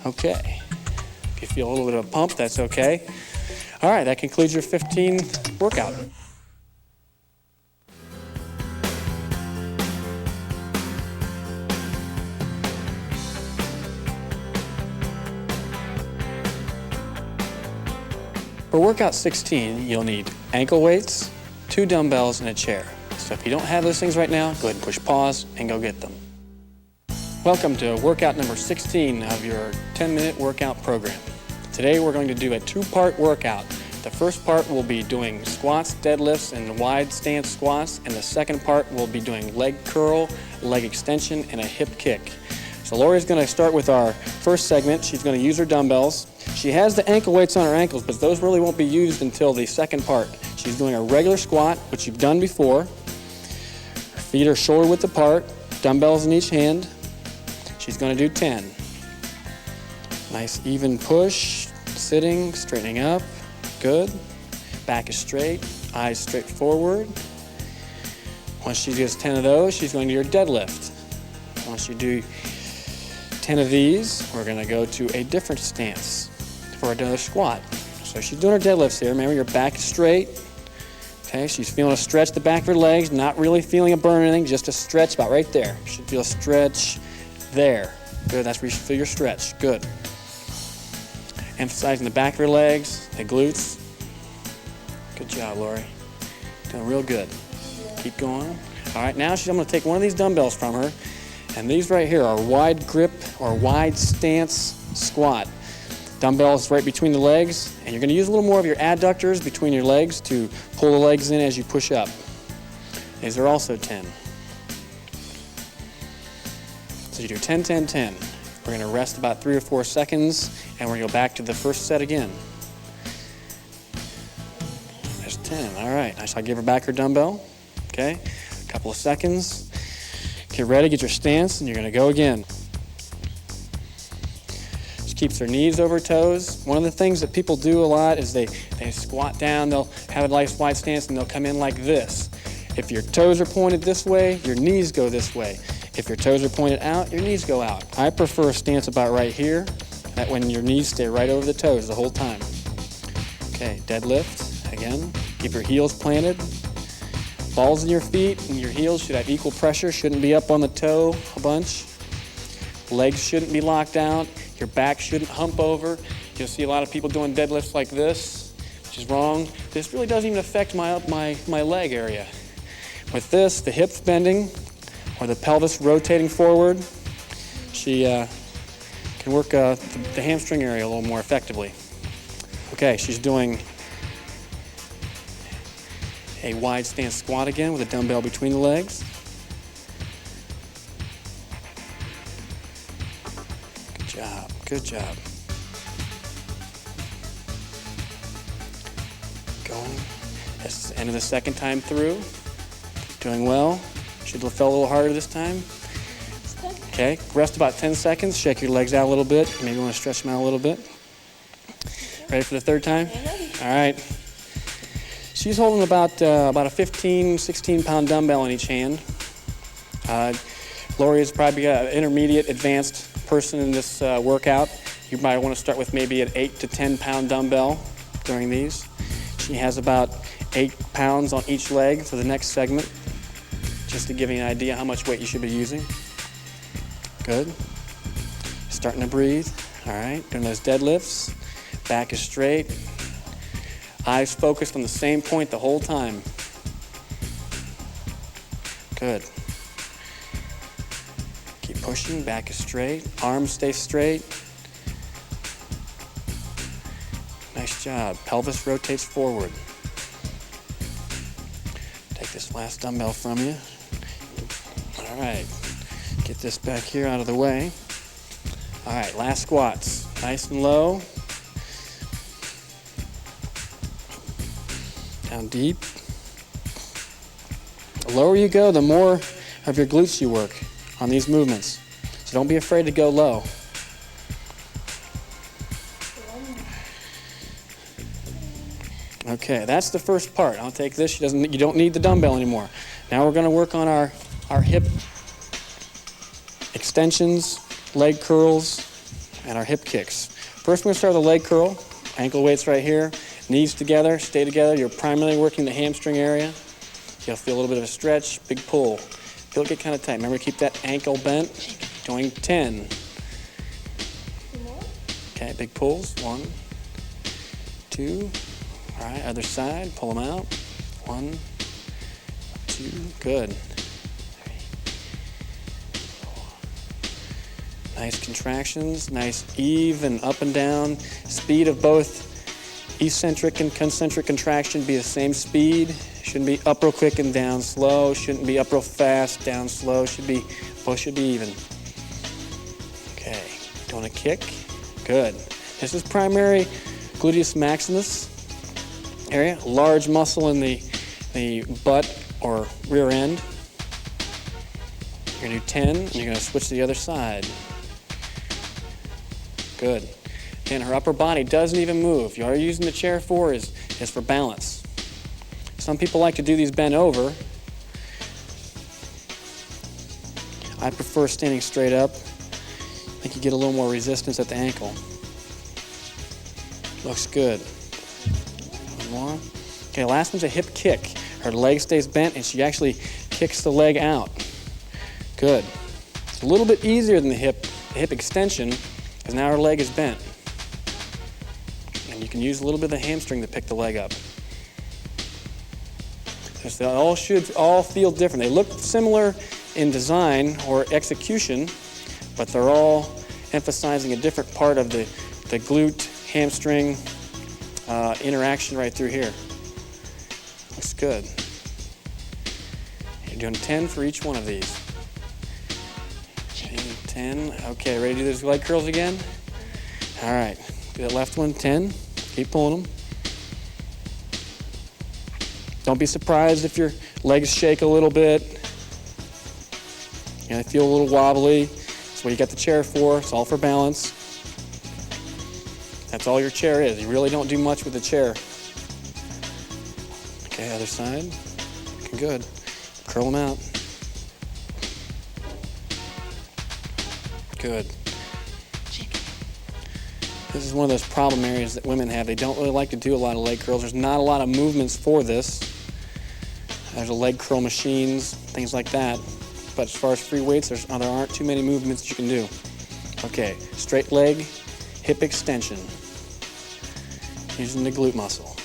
Okay. If you feel a little bit of a pump, that's okay. All right, that concludes your 15 workout. For workout 16, you'll need ankle weights, 2 dumbbells, and a chair. So if you don't have those things right now, go ahead and push pause and go get them. Welcome to workout number 16 of your 10-minute workout program. Today we're going to do a 2-part workout The first part will be doing squats, deadlifts, and wide stance squats, and the second part will be doing leg curl, leg extension, and a hip kick. So Lori's going to start with our first segment. She's going to use her dumbbells. She has the ankle weights on her ankles, but those really won't be used until the second part. She's doing a regular squat, which you've done before. Her feet are shoulder width apart, dumbbells in each hand. She's going to do 10. Nice even push, sitting, straightening up. Good. Back is straight, eyes straight forward. Once she does 10 of those, she's going to do your deadlift. Once you do 10 of these, we're going to go to a different stance for another squat. So she's doing her deadlifts here. Remember, your back is straight. Okay, she's feeling a stretch the back of her legs, not really feeling a burn or anything, just a stretch about right there. You should feel a stretch there. Good, that's where you should feel your stretch. Good. Emphasizing the back of her legs, the glutes. Good job, Lori. Doing real good. Keep going. All right, now I'm going to take one of these dumbbells from her, and these right here are wide grip or wide stance squat. Dumbbells right between the legs, and you're going to use a little more of your adductors between your legs to pull the legs in as you push up. These are also 10. So you do 10, 10, 10. We're going to rest about 3 or 4 seconds, and we're going to go back to the first set again. There's 10. All right. Nice. I'll give her back her dumbbell. Okay. A couple of seconds. Get ready. Get your stance, and you're going to go again. She keeps her knees over her toes. One of the things that people do a lot is they squat down. They'll have a nice wide stance, and they'll come in like this. If your toes are pointed this way, your knees go this way. If your toes are pointed out, your knees go out. I prefer a stance about right here, that when your knees stay right over the toes the whole time. Okay, deadlift, again. Keep your heels planted. Balls in your feet and your heels should have equal pressure, shouldn't be up on the toe a bunch. Legs shouldn't be locked out. Your back shouldn't hump over. You'll see a lot of people doing deadlifts like this, which is wrong. This really doesn't even affect my leg area. With this, the hips bending, or the pelvis rotating forward, she can work the hamstring area a little more effectively. Okay, she's doing a wide stance squat again with a dumbbell between the legs. Good job, good job. Going. This is the end of the second time through. Doing well. Should have felt a little harder this time. Okay, rest about 10 seconds. Shake your legs out a little bit. Maybe you want to stretch them out a little bit. Ready for the third time? All right. She's holding about a 15, 16-pound dumbbell in each hand. Lori is probably an intermediate, advanced person in this workout. You might want to start with maybe an 8 to 10-pound dumbbell during these. She has about 8 pounds on each leg for the next segment, just to give you an idea how much weight you should be using. Good. Starting to breathe. All right, doing those deadlifts. Back is straight. Eyes focused on the same point the whole time. Good. Keep pushing, back is straight. Arms stay straight. Nice job. Pelvis rotates forward. Take this last dumbbell from you. All right. Get this back here out of the way. All right, last squats. Nice and low. Down deep. The lower you go, the more of your glutes you work on these movements. So don't be afraid to go low. Okay, that's the first part. I'll take this. You don't need the dumbbell anymore. Now we're going to work on our hip extensions, leg curls, and our hip kicks. First, we're going to start with a leg curl. Ankle weights right here. Knees together, stay together. You're primarily working the hamstring area. You'll feel a little bit of a stretch, big pull. Feel it get kind of tight. Remember to keep that ankle bent. Doing 10. Okay, big pulls. 1, 2. All right, other side. Pull them out. 1, 2. Good. 3, 4. Nice contractions. Nice even up and down. Speed of both eccentric and concentric contraction be the same speed. Shouldn't be up real quick and down slow. Shouldn't be up real fast, down slow. Both should be even. Okay, doing a kick. Good. This is primary gluteus maximus area, large muscle in the butt or rear end. You're gonna do 10, and you're gonna switch to the other side. Good. And her upper body doesn't even move. All you're using the chair for is for balance. Some people like to do these bent over. I prefer standing straight up. I think you get a little more resistance at the ankle. Looks good. One more. Okay, last one's a hip kick. Her leg stays bent and she actually kicks the leg out. Good. It's a little bit easier than the hip extension because now her leg is bent. And you can use a little bit of the hamstring to pick the leg up. They all should feel different. They look similar in design or execution, but they're all emphasizing a different part of the glute, hamstring interaction right through here. Looks good. You're doing 10 for each one of these. 10. Okay, ready to do those leg curls again? All right, do that left one, 10. Keep pulling them. Don't be surprised if your legs shake a little bit. They feel a little wobbly. That's what you got the chair for. It's all for balance. That's all your chair is. You really don't do much with the chair. Okay, other side. Looking good. Curl them out. Good. This is one of those problem areas that women have. They don't really like to do a lot of leg curls. There's not a lot of movements for this. There's a leg curl machines, things like that. But as far as free weights, there aren't too many movements you can do. Okay, straight leg, hip extension. Using the glute muscle.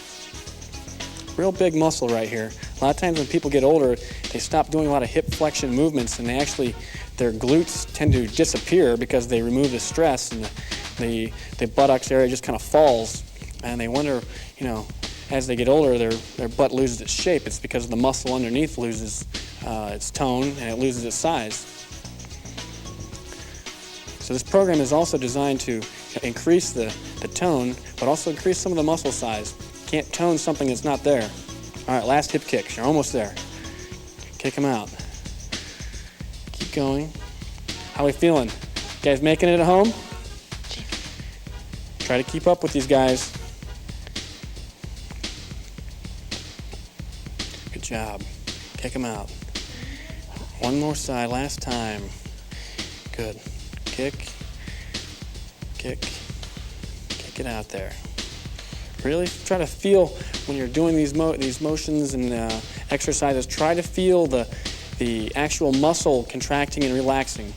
Real big muscle right here. A lot of times when people get older, they stop doing a lot of hip flexion movements and their glutes tend to disappear because they remove the stress and the buttocks area just kind of falls. And they wonder, as they get older, their butt loses its shape. It's because the muscle underneath loses its tone and it loses its size. So this program is also designed to increase the tone, but also increase some of the muscle size. You can't tone something that's not there. All right, last hip kicks. You're almost there. Kick them out. Keep going. How are we feeling? You guys making it at home? Try to keep up with these guys. Good job. Kick them out. One more side, last time. Good. Kick. Kick. Kick it out there. Really try to feel when you're doing these motions and exercises, try to feel the actual muscle contracting and relaxing.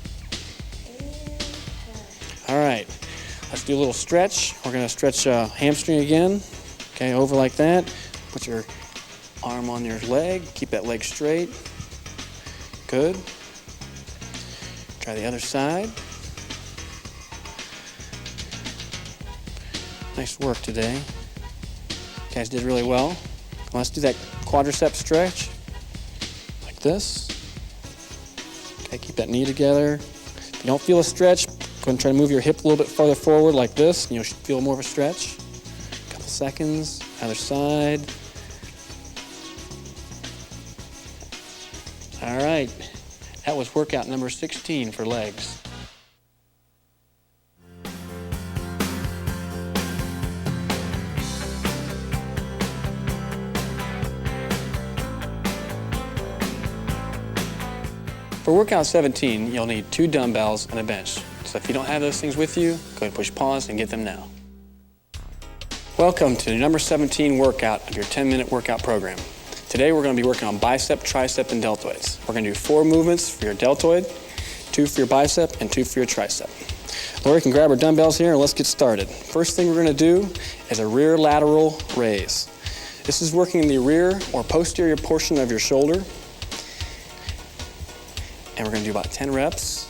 All right, let's do a little stretch. We're going to stretch hamstring again. Okay, over like that. Put your arm on your leg. Keep that leg straight. Good. Try the other side. Nice work today. You guys did really well. Let's do that quadricep stretch. Like this. Okay, keep that knee together. If you don't feel a stretch, go ahead and try to move your hip a little bit farther forward like this, and you'll feel more of a stretch. A couple seconds. Other side. All right. That was workout number 16 for legs. For workout 17, you'll need 2 dumbbells and a bench. So if you don't have those things with you, go ahead and push pause and get them now. Welcome to number 17 workout of your 10-minute workout program. Today we're going to be working on bicep, tricep, and deltoids. We're going to do 4 movements for your deltoid, 2 for your bicep, and 2 for your tricep. Lori can grab her dumbbells here and let's get started. First thing we're going to do is a rear lateral raise. This is working in the rear or posterior portion of your shoulder. And we're going to do about 10 reps.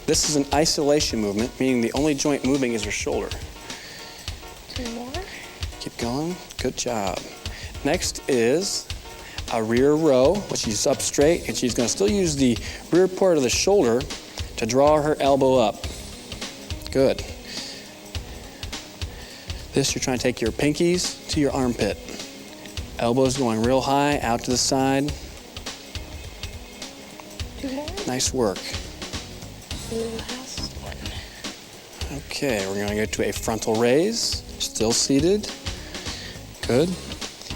This is an isolation movement, meaning the only joint moving is your shoulder. 2 more. Keep going. Good job. Next is a rear row, which she's up straight, and she's going to still use the rear part of the shoulder to draw her elbow up. Good. This, you're trying to take your pinkies to your armpit. Elbows going real high, out to the side. Nice work. Last one. Okay, we're going to go to a frontal raise. Still seated. Good.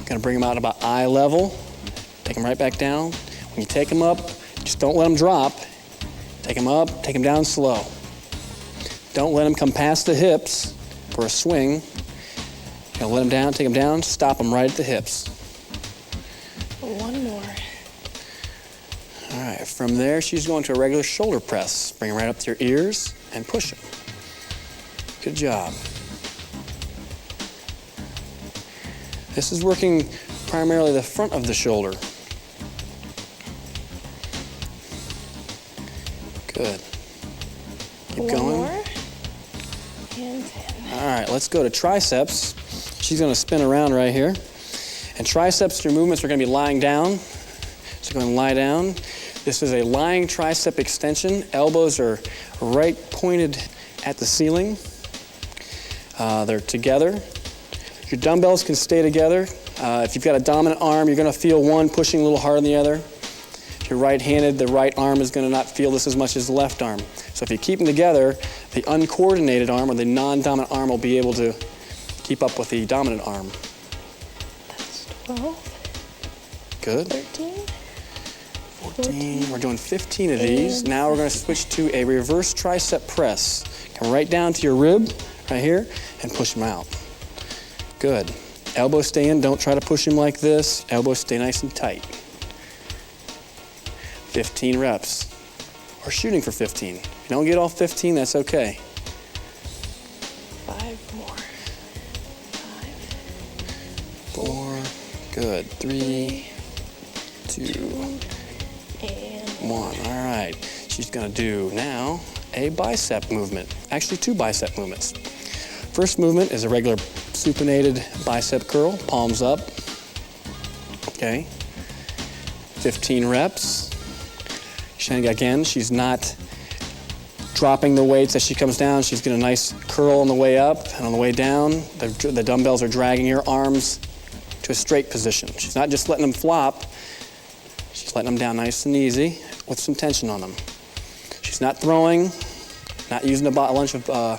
Going to bring them out about eye level. Take them right back down. When you take them up, just don't let them drop. Take them up, take them down slow. Don't let them come past the hips for a swing. You're gonna let them down, take them down, stop them right at the hips. One more. All right, from there, she's going to a regular shoulder press. Bring them right up to your ears and push them. Good job. This is working primarily the front of the shoulder. Good. Keep going. One more. And 10. All right, let's go to triceps. She's going to spin around right here. And triceps, your movements are going to be lying down. So you're going to lie down. This is a lying tricep extension. Elbows are right pointed at the ceiling. They're together. Your dumbbells can stay together. If you've got a dominant arm, you're going to feel one pushing a little harder than the other. If you're right-handed, the right arm is going to not feel this as much as the left arm. So if you keep them together, the uncoordinated arm or the non-dominant arm will be able to keep up with the dominant arm. That's 12. Good. 13. 14. We're doing 15 of these. Now we're going to switch to a reverse tricep press. Come right down to your rib, right here, and push them out. Good. Elbows stay in. Don't try to push them like this. Elbows stay nice and tight. 15 reps. Or shooting for 15. If you don't get all 15, that's okay. 5 more. 5. 4. Good. 3, 2, And 1. All right. She's going to do now a bicep movement. Actually, 2 bicep movements. First movement is a regular supinated bicep curl, palms up. Okay. 15 reps. Again, she's not dropping the weights as she comes down. She's getting a nice curl on the way up and on the way down. The dumbbells are dragging her arms to a straight position. She's not just letting them flop. She's letting them down nice and easy with some tension on them. She's not throwing, not using a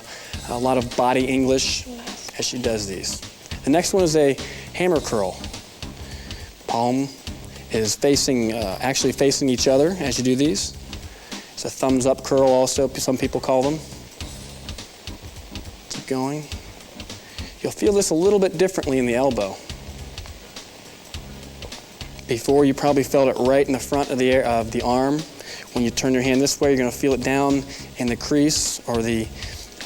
lot of body English as she does these. The next one is a hammer curl. Palm is actually facing each other as you do these. It's a thumbs up curl also, some people call them. Keep going. You'll feel this a little bit differently in the elbow. Before, you probably felt it right in the front of the arm. When you turn your hand this way, you're going to feel it down in the crease or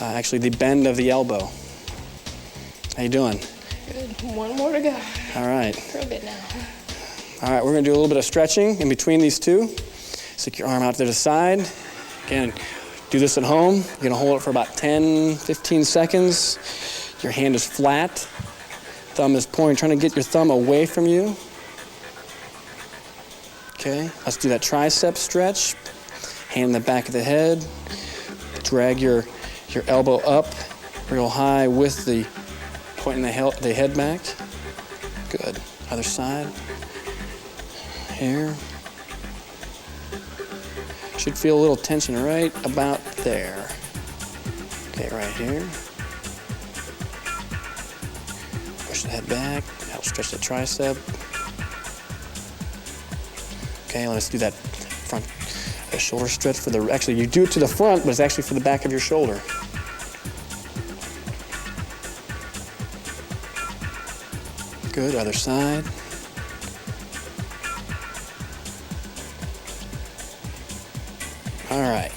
actually the bend of the elbow. How you doing? good. One more to go. All right. For a bit now. All right, we're going to do a little bit of stretching in between these two. Stick your arm out to the side. Again, do this at home. You're going to hold it for about 10, 15 seconds. Your hand is flat. Thumb is pointing, trying to get your thumb away from you. Okay, let's do that tricep stretch. Hand in the back of the head. Drag your elbow up real high with the pointing the head back. Good. Other side. Here. Should feel a little tension right about there. Okay, right here. Push the head back. Help stretch the tricep. Okay, let's do that front shoulder stretch for the. Actually, you do it to the front, but it's actually for the back of your shoulder. Good. Other side. All right.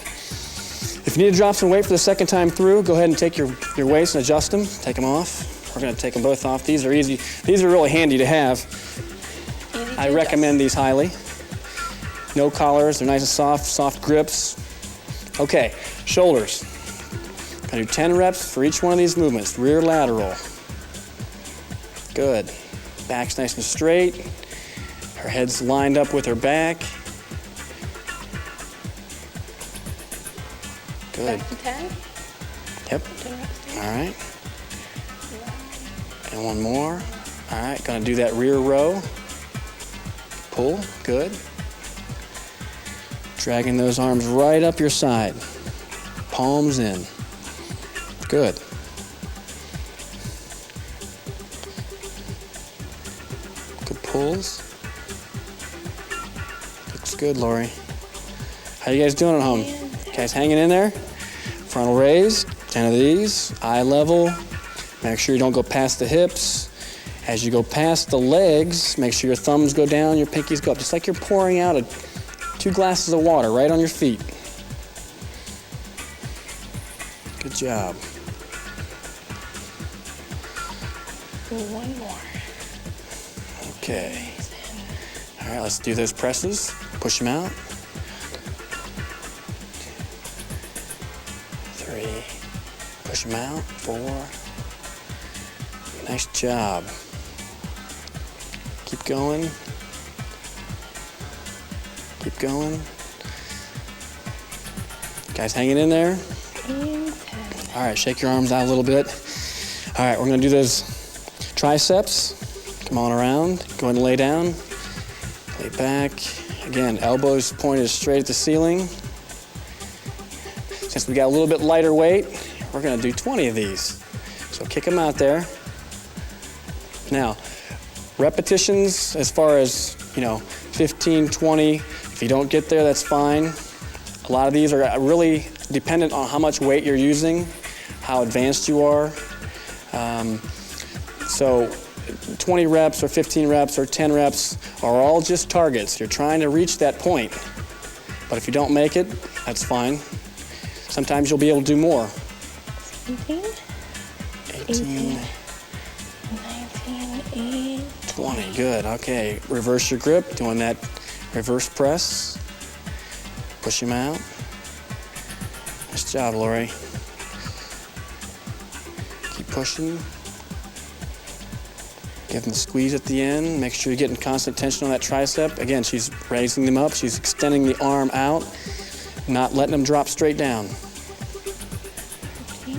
If you need to drop some weight for the second time through, go ahead and take your weights and adjust them. Take them off. We're going to take them both off. These are easy. These are really handy to have. I recommend these highly. No collars. They're nice and soft grips. Okay, shoulders. Going to do 10 reps for each one of these movements. Rear lateral. Good. Back's nice and straight. Her head's lined up with her back. Good. Back to 10. Yep. 10 reps. All right. And one more. All right, gonna do that rear row. Pull, good. Dragging those arms right up your side. Palms in. Good. Good pulls. Looks good, Lori. How you guys doing at home? Guys hanging in there? Frontal raise, 10 of these, eye level. Make sure you don't go past the hips. As you go past the legs, make sure your thumbs go down, your pinkies go up, just like you're pouring out 2 glasses of water right on your feet. Good job. One more. Okay. All right, let's do those presses. Push them out. 3. Push them out. 4. Nice job. Keep going. Keep going. Guys hanging in there? All right, shake your arms out a little bit. All right, we're gonna do those triceps. Come on around, go ahead and lay down. Lay back. Again, elbows pointed straight at the ceiling. Since we got a little bit lighter weight, we're gonna do 20 of these. So kick them out there. Now, repetitions as far as, 15, 20. If you don't get there, that's fine. A lot of these are really dependent on how much weight you're using, how advanced you are. So 20 reps or 15 reps or 10 reps are all just targets. You're trying to reach that point. But if you don't make it, that's fine. Sometimes you'll be able to do more. 17, 18, 19, 20, good, okay. Reverse your grip, doing that reverse press. Push him out. Nice job, Lori. Keep pushing. Give them the squeeze at the end. Make sure you're getting constant tension on that tricep. Again, she's raising them up. She's extending the arm out, not letting them drop straight down. 15,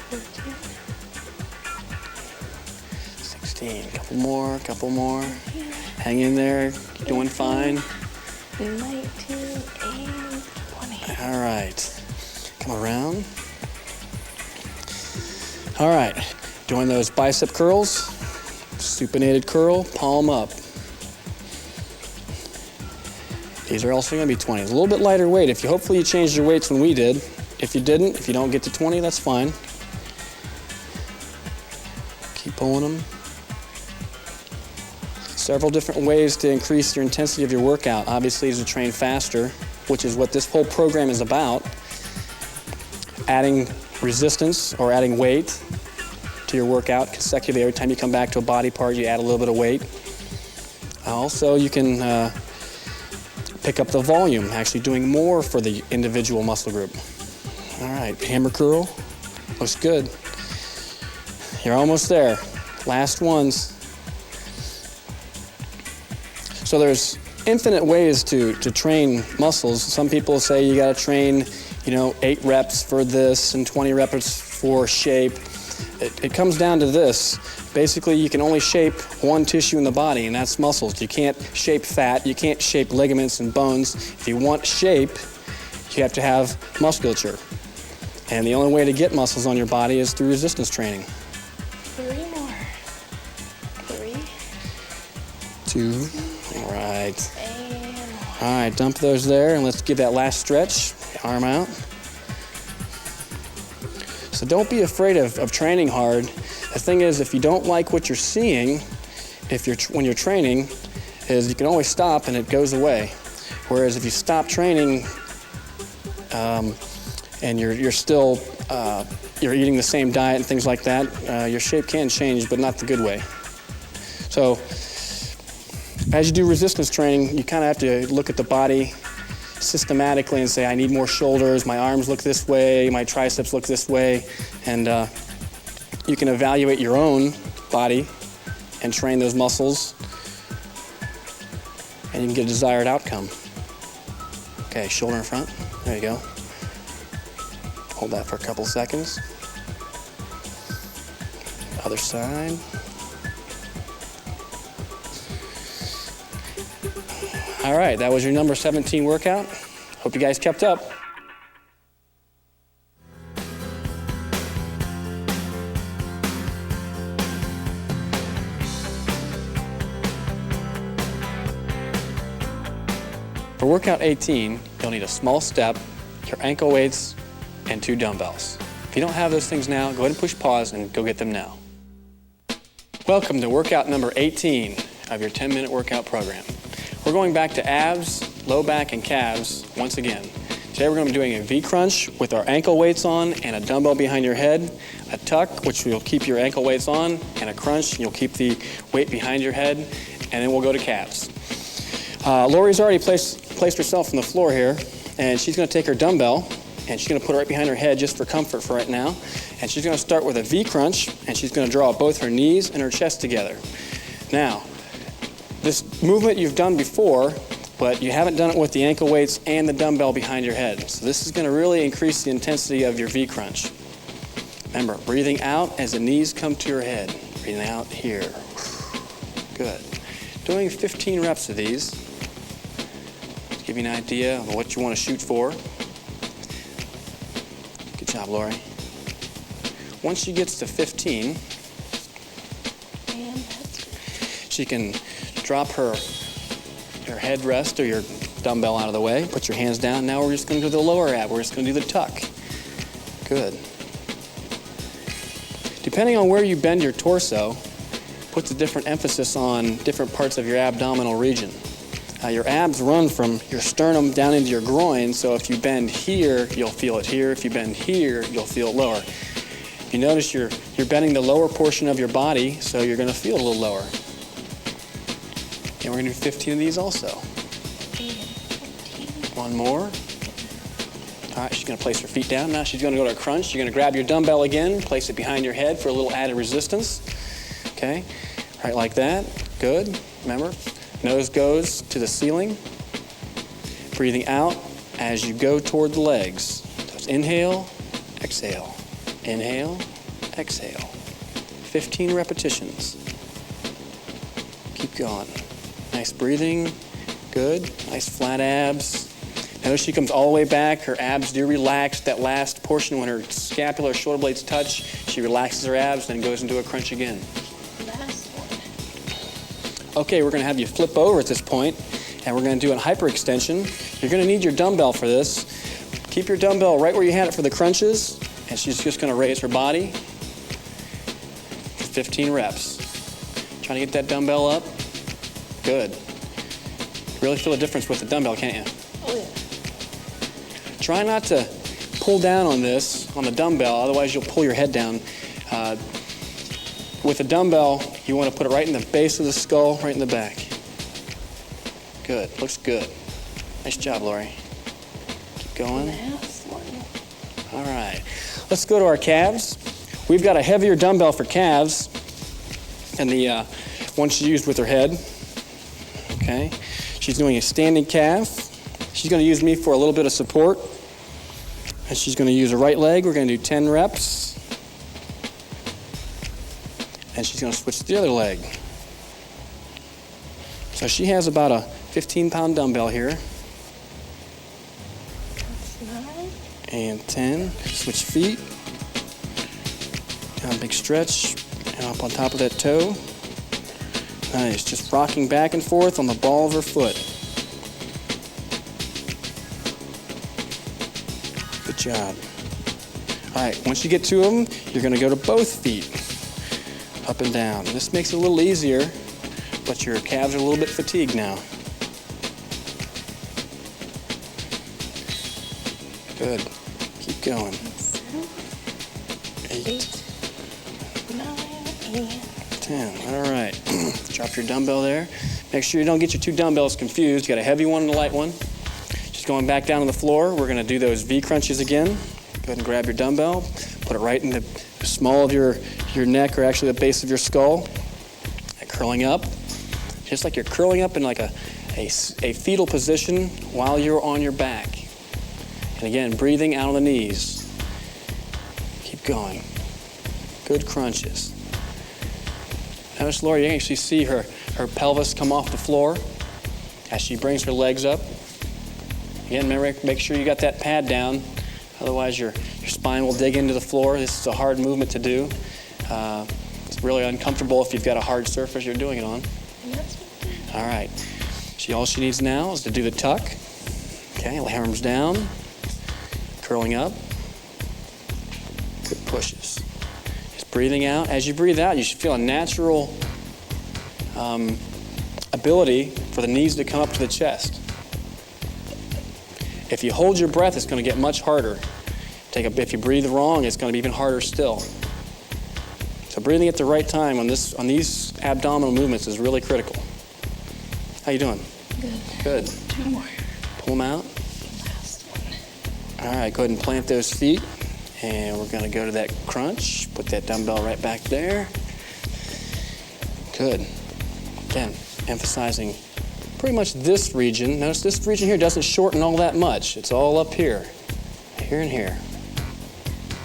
14, 16, couple more. Hang in there, doing fine. 19, and 20. All right, come around. All right, doing those bicep curls. Supinated curl, palm up. These are also gonna be 20s. A little bit lighter weight. Hopefully you changed your weights when we did. If you didn't, if you don't get to 20, that's fine. Keep pulling them. Several different ways to increase your intensity of your workout. Obviously, is to train faster, which is what this whole program is about. Adding resistance or adding weight to your workout consecutively. Every time you come back to a body part, you add a little bit of weight. Also, you can pick up the volume, actually doing more for the individual muscle group. All right, hammer curl, looks good. You're almost there. Last ones. So there's infinite ways to train muscles. Some people say you gotta train, 8 reps for this and 20 reps for shape. It comes down to this. Basically, you can only shape one tissue in the body, and that's muscles. You can't shape fat. You can't shape ligaments and bones. If you want shape, you have to have musculature. And the only way to get muscles on your body is through resistance training. 3 more. 3. 2. All right. And All right, dump those there, and let's give that last stretch. Arm out. So don't be afraid of training hard. The thing is, if you don't like what you're seeing, when you're training, is you can always stop and it goes away. Whereas if you stop training and you're still you're eating the same diet and things like that, your shape can change, but not the good way. So as you do resistance training, you kind of have to look at the body systematically and say, I need more shoulders, my arms look this way, my triceps look this way, and you can evaluate your own body and train those muscles, and you can get a desired outcome. Okay, shoulder in front. There you go. Hold that for a couple seconds. Other side. All right, that was your number 17 workout. Hope you guys kept up. For workout 18, you'll need a small step, your ankle weights, and 2 dumbbells. If you don't have those things now, go ahead and push pause and go get them now. Welcome to workout number 18 of your 10-minute workout program. We're going back to abs, low back, and calves once again. Today we're going to be doing a V-crunch with our ankle weights on and a dumbbell behind your head, a tuck, which will keep your ankle weights on, and a crunch, and you'll keep the weight behind your head, and then we'll go to calves. Lori's already placed herself on the floor here, and she's going to take her dumbbell, and she's going to put it right behind her head just for comfort for right now. And she's going to start with a V-crunch, and she's going to draw both her knees and her chest together. Now, this movement you've done before, but you haven't done it with the ankle weights and the dumbbell behind your head. So this is going to really increase the intensity of your V-crunch. Remember, breathing out as the knees come to your head. Breathing out here. Good. Doing 15 reps of these. To give you an idea of what you want to shoot for. Good job, Lori. Once she gets to 15, she can drop her headrest or your dumbbell out of the way. Put your hands down. Now we're just going to do the lower ab. We're just going to do the tuck. Good. Depending on where you bend your torso, puts a different emphasis on different parts of your abdominal region. Your abs run from your sternum down into your groin, so if you bend here, you'll feel it here. If you bend here, you'll feel it lower. You notice you're bending the lower portion of your body, so you're going to feel a little lower. And we're going to do 15 of these also. 1 more. All right, she's going to place her feet down. Now she's going to go to a crunch. You're going to grab your dumbbell again, place it behind your head for a little added resistance. Okay, right like that. Good. Remember, nose goes to the ceiling. Breathing out as you go toward the legs. So it's inhale, exhale. Inhale, exhale. 15 repetitions. Keep going. Nice breathing. Good. Nice flat abs. Notice she comes all the way back. Her abs do relax. That last portion when her scapula or shoulder blades touch, she relaxes her abs, then goes into a crunch again. Last one. Okay, we're going to have you flip over at this point, and we're going to do a hyperextension. You're going to need your dumbbell for this. Keep your dumbbell right where you had it for the crunches, and she's just going to raise her body for 15 reps. Trying to get that dumbbell up. Good. Really feel a difference with the dumbbell, can't you? Oh, yeah. Try not to pull down on this, on the dumbbell, otherwise you'll pull your head down. With the dumbbell, you want to put it right in the base of the skull, right in the back. Good. Looks good. Nice job, Lori. Keep going. Last one. All right. Let's go to our calves. We've got a heavier dumbbell for calves than the one she used with her head. Okay. She's doing a standing calf. She's going to use me for a little bit of support. And she's going to use her right leg. We're going to do 10 reps. And she's going to switch to the other leg. So she has about a 15-pound dumbbell here. That's 9. And 10. Switch feet. Down a big stretch. And up on top of that toe. Nice. Just rocking back and forth on the ball of her foot. Good job. All right, once you get 2 of them, you're going to go to both feet. Up and down. This makes it a little easier, but your calves are a little bit fatigued now. Good. Keep going. 8, 9, and 10. All right. Drop your dumbbell there. Make sure you don't get your 2 dumbbells confused. You got a heavy one and a light one. Just going back down on the floor, we're going to do those V crunches again. Go ahead and grab your dumbbell. Put it right in the small of your neck, or actually the base of your skull. Curling up, just like you're curling up in like a fetal position while you're on your back. And again, breathing out of the knees. Keep going. Good crunches. Notice Lori, you can actually see her pelvis come off the floor as she brings her legs up. Again, remember, make sure you got that pad down. Otherwise, your spine will dig into the floor. This is a hard movement to do. It's really uncomfortable if you've got a hard surface you're doing it on. All right. All she needs now is to do the tuck. Okay, arms down. Curling up. Good pushes. Just breathing out. As you breathe out, you should feel a natural ability for the knees to come up to the chest. If you hold your breath, it's going to get much harder. If you breathe wrong, it's going to be even harder still. So breathing at the right time on these abdominal movements is really critical. How you doing? Good. Good. 2 more. Pull them out. Last one. All right, go ahead and plant those feet. And we're going to go to that crunch. Put that dumbbell right back there. Good. Again, emphasizing pretty much this region. Notice this region here doesn't shorten all that much. It's all up here. Here and here.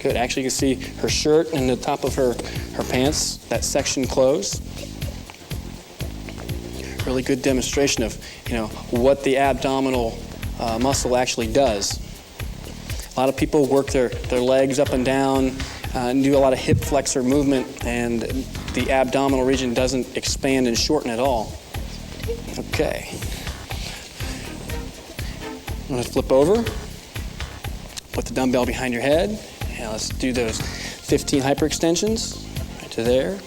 Good. Actually, you can see her shirt and the top of her pants, that section closed. Really good demonstration of, what the abdominal muscle actually does. A lot of people work their legs up and down and do a lot of hip flexor movement, and the abdominal region doesn't expand and shorten at all. Okay. I'm going to flip over. Put the dumbbell behind your head. And let's do those 15 hyperextensions right to there.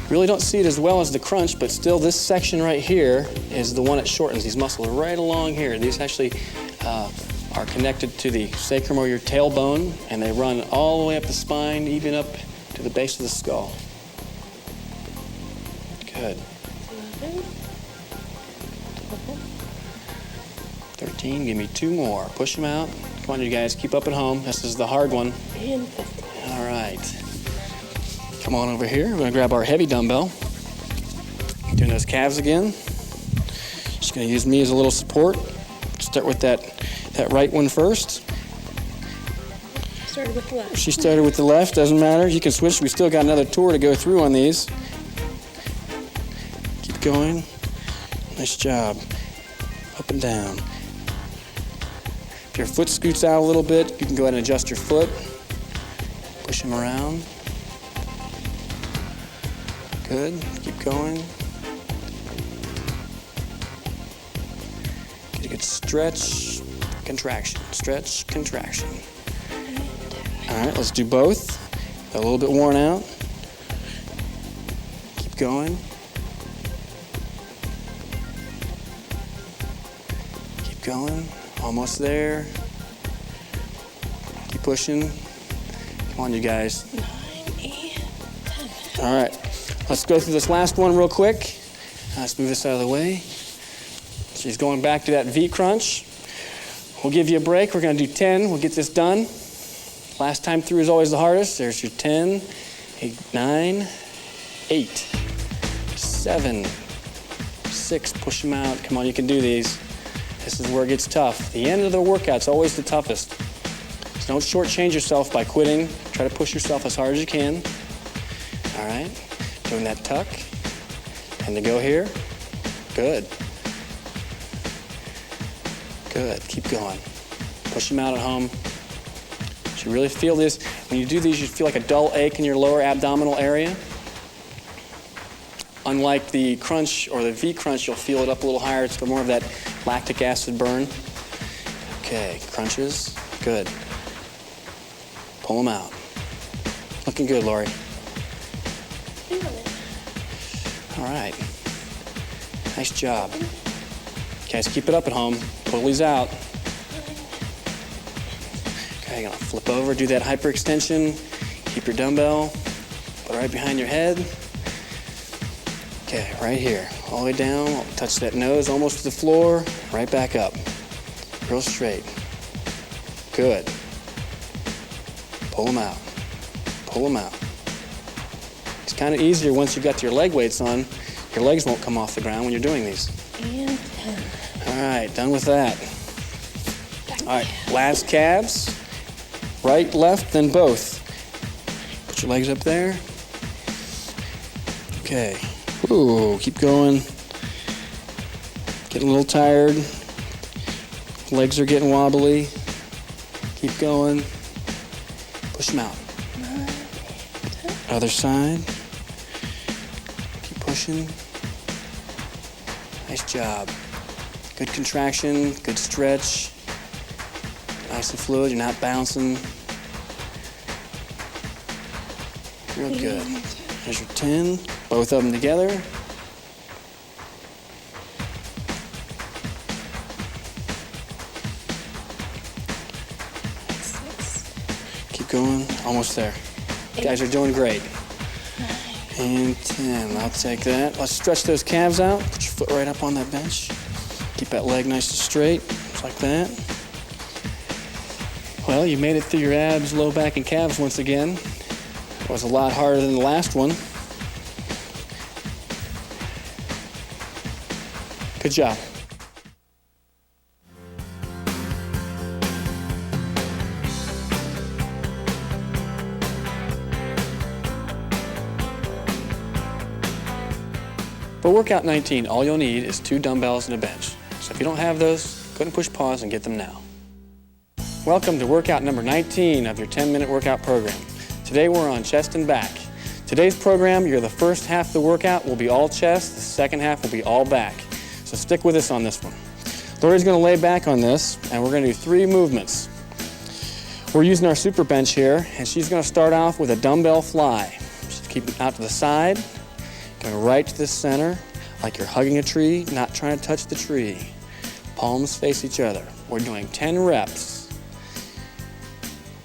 Really don't see it as well as the crunch, but still this section right here is the one that shortens. These muscles are right along here. These actually are connected to the sacrum or your tailbone, and they run all the way up the spine, even up to the base of the skull. Good. 13, give me 2 more. Push them out. Come on, you guys, keep up at home. This is the hard one. And 15. All right. Come on over here. We're going to grab our heavy dumbbell. Doing those calves again. Just going to use me as a little support. Start with that right one first. Started with the left. She started with the left. Doesn't matter. You can switch. We still got another tour to go through on these. Keep going. Nice job. Up and down. If your foot scoots out a little bit, you can go ahead and adjust your foot. Push them around. Good. Keep going. Get a good stretch, contraction. Stretch, contraction. All right, let's do both. A little bit worn out. Keep going. Keep going. Almost there. Keep pushing. Come on, you guys. 9, 8, 10. All right. Let's go through this last one real quick. Let's move this out of the way. She's going back to that V crunch. We'll give you a break. We're going to do 10. We'll get this done. Last time through is always the hardest. There's your 10, 8, 9, 8, 7, 6. Push them out. Come on, you can do these. This is where it gets tough. The end of the workout's always the toughest. So don't shortchange yourself by quitting. Try to push yourself as hard as you can. All right. Doing that tuck. And to go here. Good. Good. Keep going. Push them out at home. You should really feel this. When you do these, you feel like a dull ache in your lower abdominal area. Unlike the crunch or the V crunch, you'll feel it up a little higher. It's more of that lactic acid burn. Okay, crunches. Good. Pull them out. Looking good, Lori. All right. Nice job. Guys, keep it up at home. Pull these out. Okay, gonna flip over, do that hyperextension. Keep your dumbbell. Put it right behind your head. Okay, right here. All the way down. Touch that nose almost to the floor. Right back up. Real straight. Good. Pull them out. Pull them out. Just kind of easier once you've got your leg weights on. Your legs won't come off the ground when you're doing these. And 10. All right, done with that. All right, last calves. Right, left, then both. Put your legs up there. Okay. Ooh, keep going. Getting a little tired. Legs are getting wobbly. Keep going. Push them out. Other side. Keep pushing. Nice job. Good contraction, good stretch. Nice and fluid, you're not bouncing. Real good. There's your 10, both of them together. Keep going, almost there. You guys are doing great. And 10, I'll take that. Let's stretch those calves out. Put your foot right up on that bench. Keep that leg nice and straight, just like that. Well, you made it through your abs, low back, and calves once again. It was a lot harder than the last one. Good job. For workout 19, all you'll need is 2 dumbbells and a bench. So if you don't have those, go ahead and push pause and get them now. Welcome to workout number 19 of your 10-minute workout program. Today we're on chest and back. Today's program, the first half of the workout will be all chest, the second half will be all back. So stick with us on this one. Lori's going to lay back on this, and we're going to do 3 movements. We're using our super bench here, and she's going to start off with a dumbbell fly. Just keep it out to the side, going right to the center, like you're hugging a tree, not trying to touch the tree. Palms face each other. We're doing 10 reps.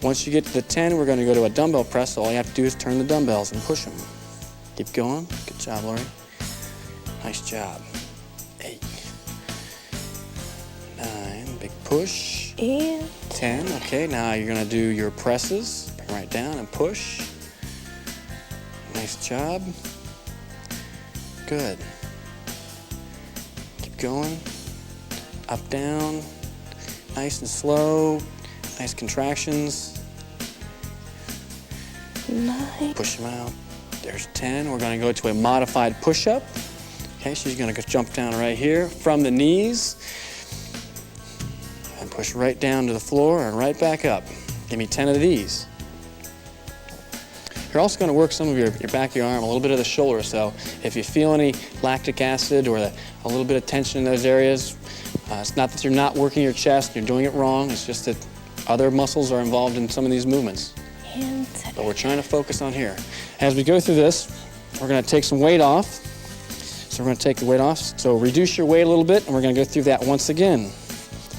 Once you get to the 10, we're going to go to a dumbbell press. So all you have to do is turn the dumbbells and push them. Keep going. Good job, Lori. Nice job. 8, 9, big push. And 10. Okay, now you're going to do your presses. Bring right down and push. Nice job. Good. Keep going. Up, down. Nice and slow. Nice contractions. 9. Push them out. There's 10. We're going to go to a modified push-up. Okay, she's going to jump down right here from the knees and push right down to the floor and right back up. Give me 10 of these. You're also going to work some of your back of your arm, a little bit of the shoulder. So if you feel any lactic acid or a little bit of tension in those areas, it's not that you're not working your chest, you're doing it wrong. It's just that other muscles are involved in some of these movements. And But we're trying to focus on here. As we go through this, we're going to take some weight off. So we're going to take the weight off. So reduce your weight a little bit, and we're going to go through that once again.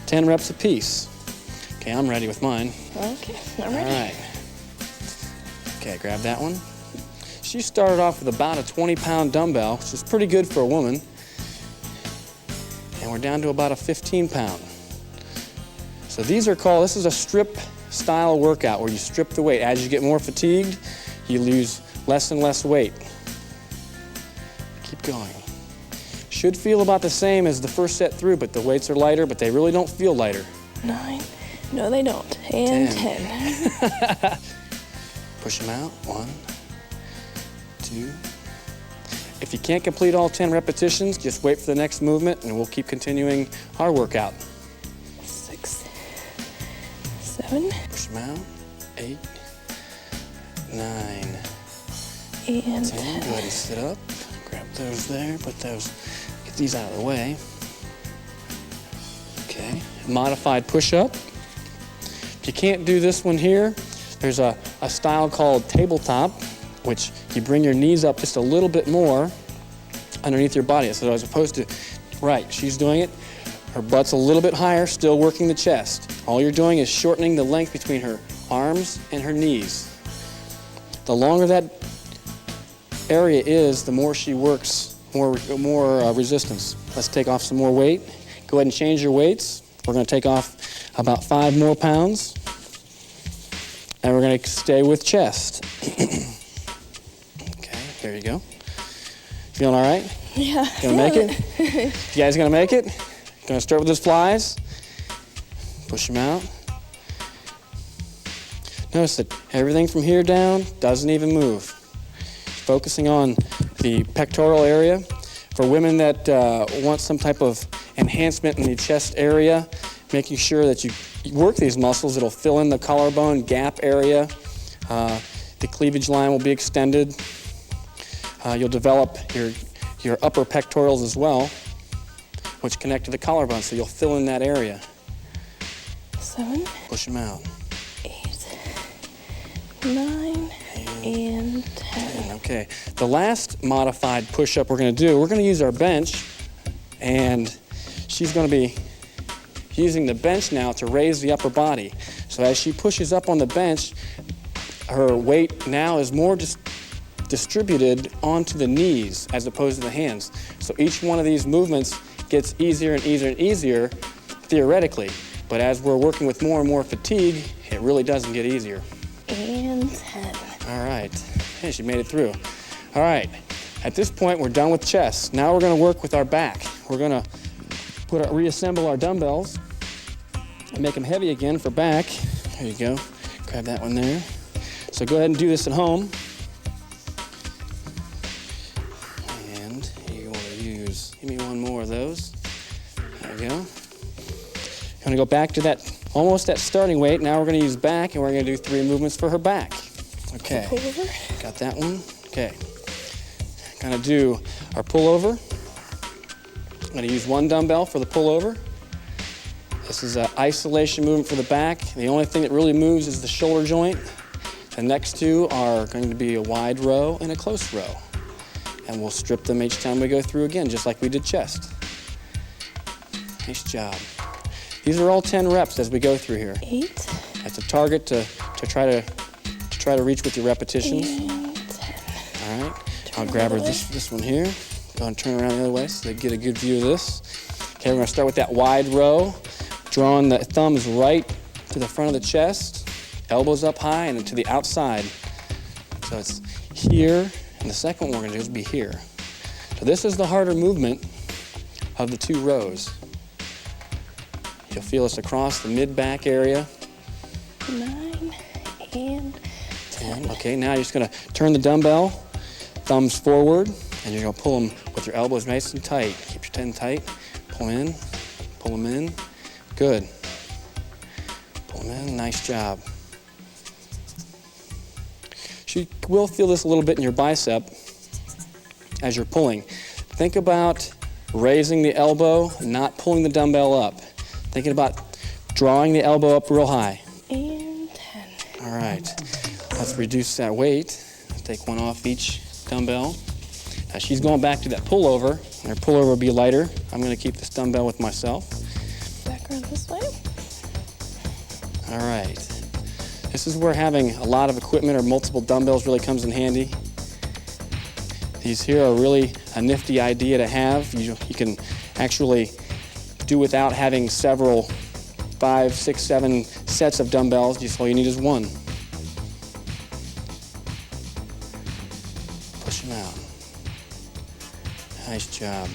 10 reps apiece. Okay, I'm ready with mine. okay, I'm ready. All right. Okay, grab that one. She started off with about a 20-pound dumbbell, which is pretty good for a woman. And we're down to about a 15-pound. So this is a strip style workout where you strip the weight. As you get more fatigued, you lose less and less weight. Keep going. Should feel about the same as the first set through, but the weights are lighter, but they really don't feel lighter. 9. No, they don't. And 10. Push them out. 1, 2. If you can't complete all 10 repetitions, just wait for the next movement, and we'll keep continuing our workout. 6, 7. Push them out. 8, 9, And 10. Go ahead and sit up. Grab those there. Get these out of the way. Okay. Modified push-up. If you can't do this one here, there's a style called tabletop, which you bring your knees up just a little bit more underneath your body. So as opposed to, right, she's doing it, her butt's a little bit higher, still working the chest. All you're doing is shortening the length between her arms and her knees. The longer that area is, the more she works, more resistance. Let's take off some more weight. Go ahead and change your weights. We're going to take off about 5 more pounds. And we're going to stay with chest. Okay, very Feeling all right? Yeah. Gonna make it? You guys gonna make it? Gonna start with those flies. Push them out. Notice that everything from here down doesn't even move. Focusing on the pectoral area. For women that want some type of enhancement in the chest area, making sure that you work these muscles, it'll fill in the collarbone gap area. The cleavage line will be extended. You'll develop your upper pectorals as well, which connect to the collarbone, so you'll fill in that area. 7. Push them out. 8, 9, and 10. Okay. The last modified push-up we're going to do, we're going to use our bench, and she's going to be using the bench now to raise the upper body. So as she pushes up on the bench, her weight now is more distributed onto the knees as opposed to the hands. So each one of these movements gets easier and easier and easier theoretically. But as we're working with more and more fatigue, it really doesn't get easier. And 10. All right. Hey, she made it through. All right. At this point, we're done with chest. Now we're going to work with our back. We're going to reassemble our dumbbells and make them heavy again for back. There you go. Grab that one there. So go ahead and do this at home. And you want to use, give me one more of those. There we go. Going to go back to that, almost that starting weight. Now we're going to use back, and we're going to do 3 movements for her back. Okay. Pull over. Got that one. Okay. Going to do our pullover. I'm going to use 1 dumbbell for the pullover. This is an isolation movement for the back. The only thing that really moves is the shoulder joint. The next 2 are going to be a wide row and a close row. And we'll strip them each time we go through again, just like we did chest. Nice job. These are all 10 reps as we go through here. 8. That's a target to try to reach with your repetitions. And 10. All right. I'll grab her this one here. Go and turn around the other way so they get a good view of this. Okay, we're going to start with that wide row, drawing the thumbs right to the front of the chest, elbows up high and to the outside. So it's here, and the second one we're going to do is be here. So this is the harder movement of the 2 rows. You'll feel this across the mid-back area. 9 and 10. Okay, now you're just going to turn the dumbbell, thumbs forward, and you're going to pull them with your elbows nice and tight. Keep your 10 tight. Pull them in. Good. Pull them in. Nice job. You will feel this a little bit in your bicep as you're pulling. Think about raising the elbow, not pulling the dumbbell up. Thinking about drawing the elbow up real high. And 10. All right. Let's reduce that weight. Take one off each dumbbell. Now she's going back to that pullover. Her pullover will be lighter. I'm going to keep this dumbbell with myself. Back around this way. All right. This is where having a lot of equipment or multiple dumbbells really comes in handy. These here are really a nifty idea to have. You can actually do without having several 5, 6, 7 sets of dumbbells. Just all you need is 1. Push them out. Nice job.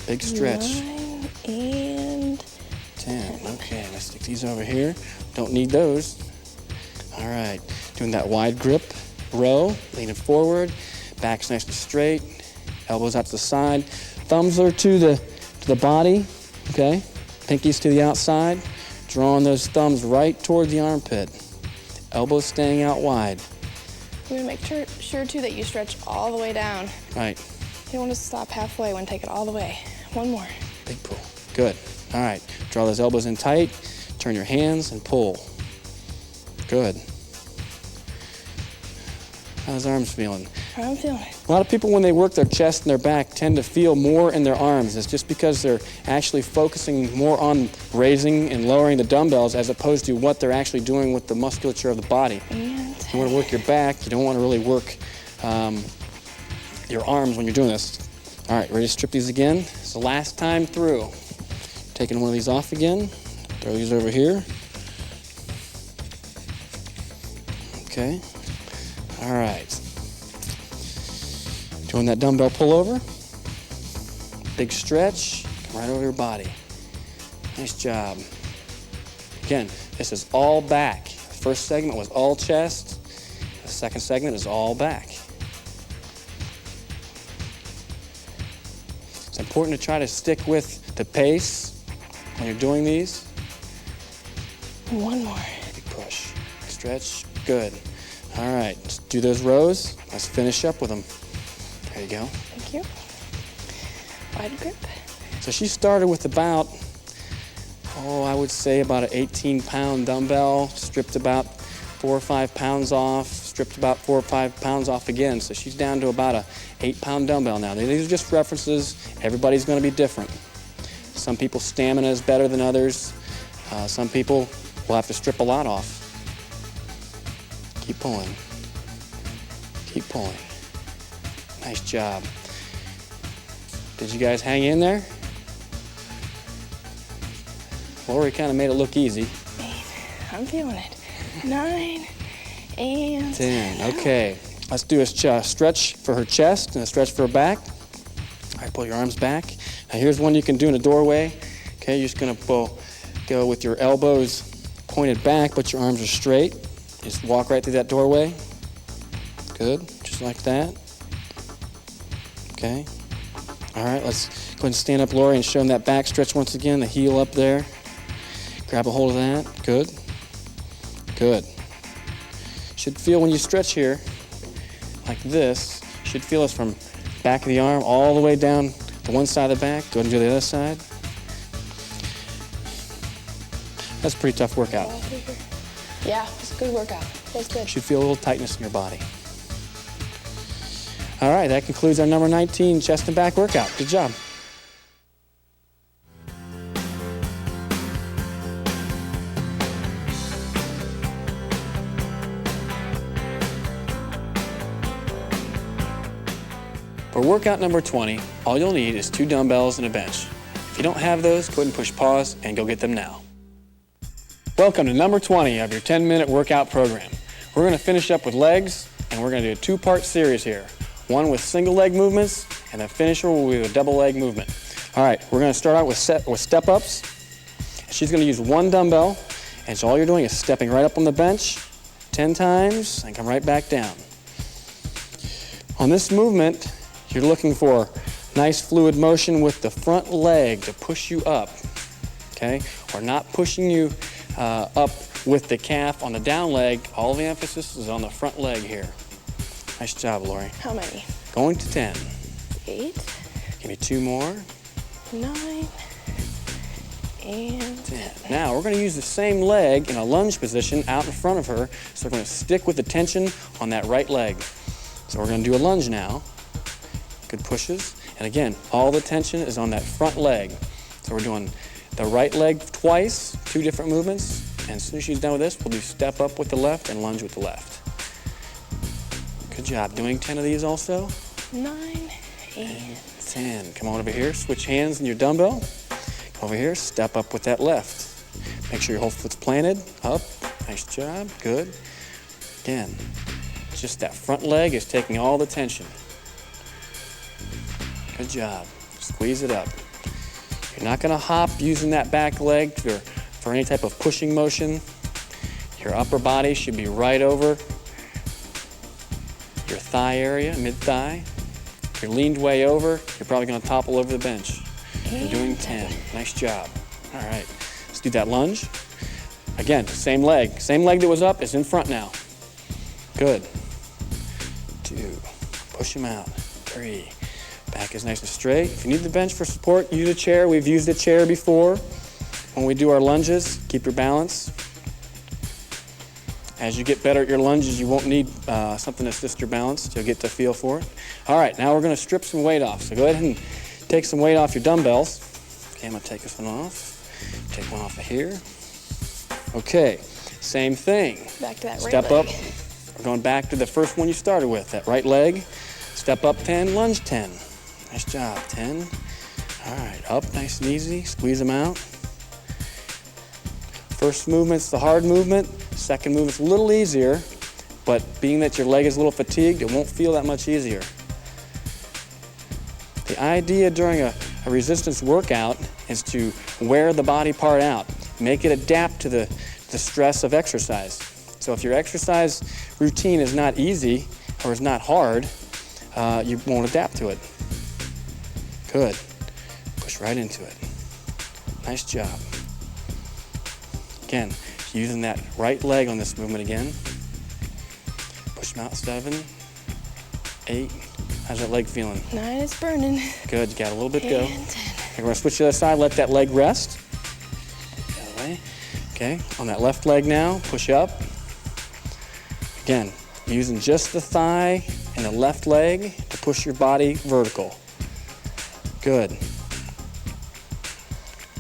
Big stretch. 9 and 10. Okay, let's stick these over here. Don't need those. All right, doing that wide grip row, leaning forward, back's nice and straight, elbows out to the side, thumbs are to the body, okay? Pinkies to the outside, drawing those thumbs right toward the armpit. Elbows staying out wide. You're going to make sure too that you stretch all the way down. Right. You don't want to stop halfway. You want to take it all the way. 1 more. Big pull. Good. All right, draw those elbows in tight, turn your hands and pull. Good. How's arms feeling? How I'm feeling it. A lot of people, when they work their chest and their back, tend to feel more in their arms. It's just because they're actually focusing more on raising and lowering the dumbbells as opposed to what they're actually doing with the musculature of the body. And you want to work your back. You don't want to really work your arms when you're doing this. All right, ready to strip these again? It's the last time through. Taking one of these off again. Throw these over here. Okay. All right. Doing that dumbbell pullover. Big stretch, come right over your body. Nice job. Again, this is all back. The first segment was all chest. The second segment is all back. It's important to try to stick with the pace when you're doing these. One more. Big push, stretch, good. All right, let's do those rows. Let's finish up with them. There you go. Thank you. Wide grip. So she started with about, I would say about an 18-pound dumbbell, stripped about 4 or 5 pounds off, stripped about 4 or 5 pounds off again. So she's down to about a 8-pound dumbbell now. These are just references. Everybody's going to be different. Some people's stamina is better than others. Some people will have to strip a lot off. Keep pulling. Keep pulling. Nice job. Did you guys hang in there? Lori kind of made it look easy. 8. I'm feeling it. 9 and 10. Okay. Let's do a stretch for her chest and a stretch for her back. All right, pull your arms back. Now here's one you can do in a doorway. Okay, you're just gonna go with your elbows pointed back, but your arms are straight. Just walk right through that doorway. Good, just like that. Okay. All right, let's go ahead and stand up, Lori, and show them that back stretch once again, the heel up there. Grab a hold of that. Good. Good. Should feel when you stretch here, like this, should feel this from back of the arm all the way down to one side of the back. Go ahead and do the other side. That's a pretty tough workout. Yeah, it's a good workout. That's good. Should feel a little tightness in your body. All right, that concludes our number 19 chest and back workout. Good job. For workout number 20, all you'll need is 2 dumbbells and a bench. If you don't have those, go ahead and push pause and go get them now. Welcome to number 20 of your 10-minute workout program. We're going to finish up with legs, and we're going to do a 2-part series here. One with single leg movements, and the finisher will be a double leg movement. All right, we're going to start out with step-ups. She's going to use 1 dumbbell, and so all you're doing is stepping right up on the bench 10 times and come right back down. On this movement, you're looking for nice fluid motion with the front leg to push you up, okay? Or not pushing you up with the calf on the down leg. All the emphasis is on the front leg here. Nice job, Lori. How many? Going to 10. 8. Give me 2 more. 9 and 10. Now, we're going to use the same leg in a lunge position out in front of her, so we're going to stick with the tension on that right leg. So we're going to do a lunge now. Good pushes. And again, all the tension is on that front leg. So we're doing the right leg twice, 2 different movements. And as soon as she's done with this, we'll do step up with the left and lunge with the left. Good job. Doing 10 of these also. 9 and 10. Come on over here. Switch hands in your dumbbell. Come over here. Step up with that left. Make sure your whole foot's planted. Up. Nice job. Good. Again, just that front leg is taking all the tension. Good job. Squeeze it up. You're not going to hop using that back leg for any type of pushing motion. Your upper body should be right over your thigh area, mid-thigh. If you're leaned way over, you're probably going to topple over the bench. You're doing 10. Nice job. All right. Let's do that lunge. Again, same leg. Same leg that was up is in front now. Good. 2. Push them out. 3. Back is nice and straight. If you need the bench for support, use a chair. We've used a chair before. When we do our lunges, keep your balance. As you get better at your lunges, you won't need something to assist your balance. You'll get the feel for it. All right, now we're going to strip some weight off. So go ahead and take some weight off your dumbbells. Okay, I'm going to take this one off. Take one off of here. Okay, same thing. back to that right Step leg. up. We're going back to the first one you started with, that right leg. Step up 10, lunge 10. Nice job, 10. All right, up nice and easy. Squeeze them out. First movement's the hard movement. Second movement's a little easier, but being that your leg is a little fatigued, it won't feel that much easier. The idea during a resistance workout is to wear the body part out, make it adapt to the stress of exercise. So if your exercise routine is not easy or is not hard, you won't adapt to it. Good. Push right into it. Nice job. Again, using that right leg on this movement again. Push them out, 7, 8. How's that leg feeling? 9 is burning. Good, you got a little bit to go. And 10. Okay, we're gonna switch to the other side, let that leg rest. The other way. Okay, on that left leg now, push up. Again, using just the thigh and the left leg to push your body vertical. Good.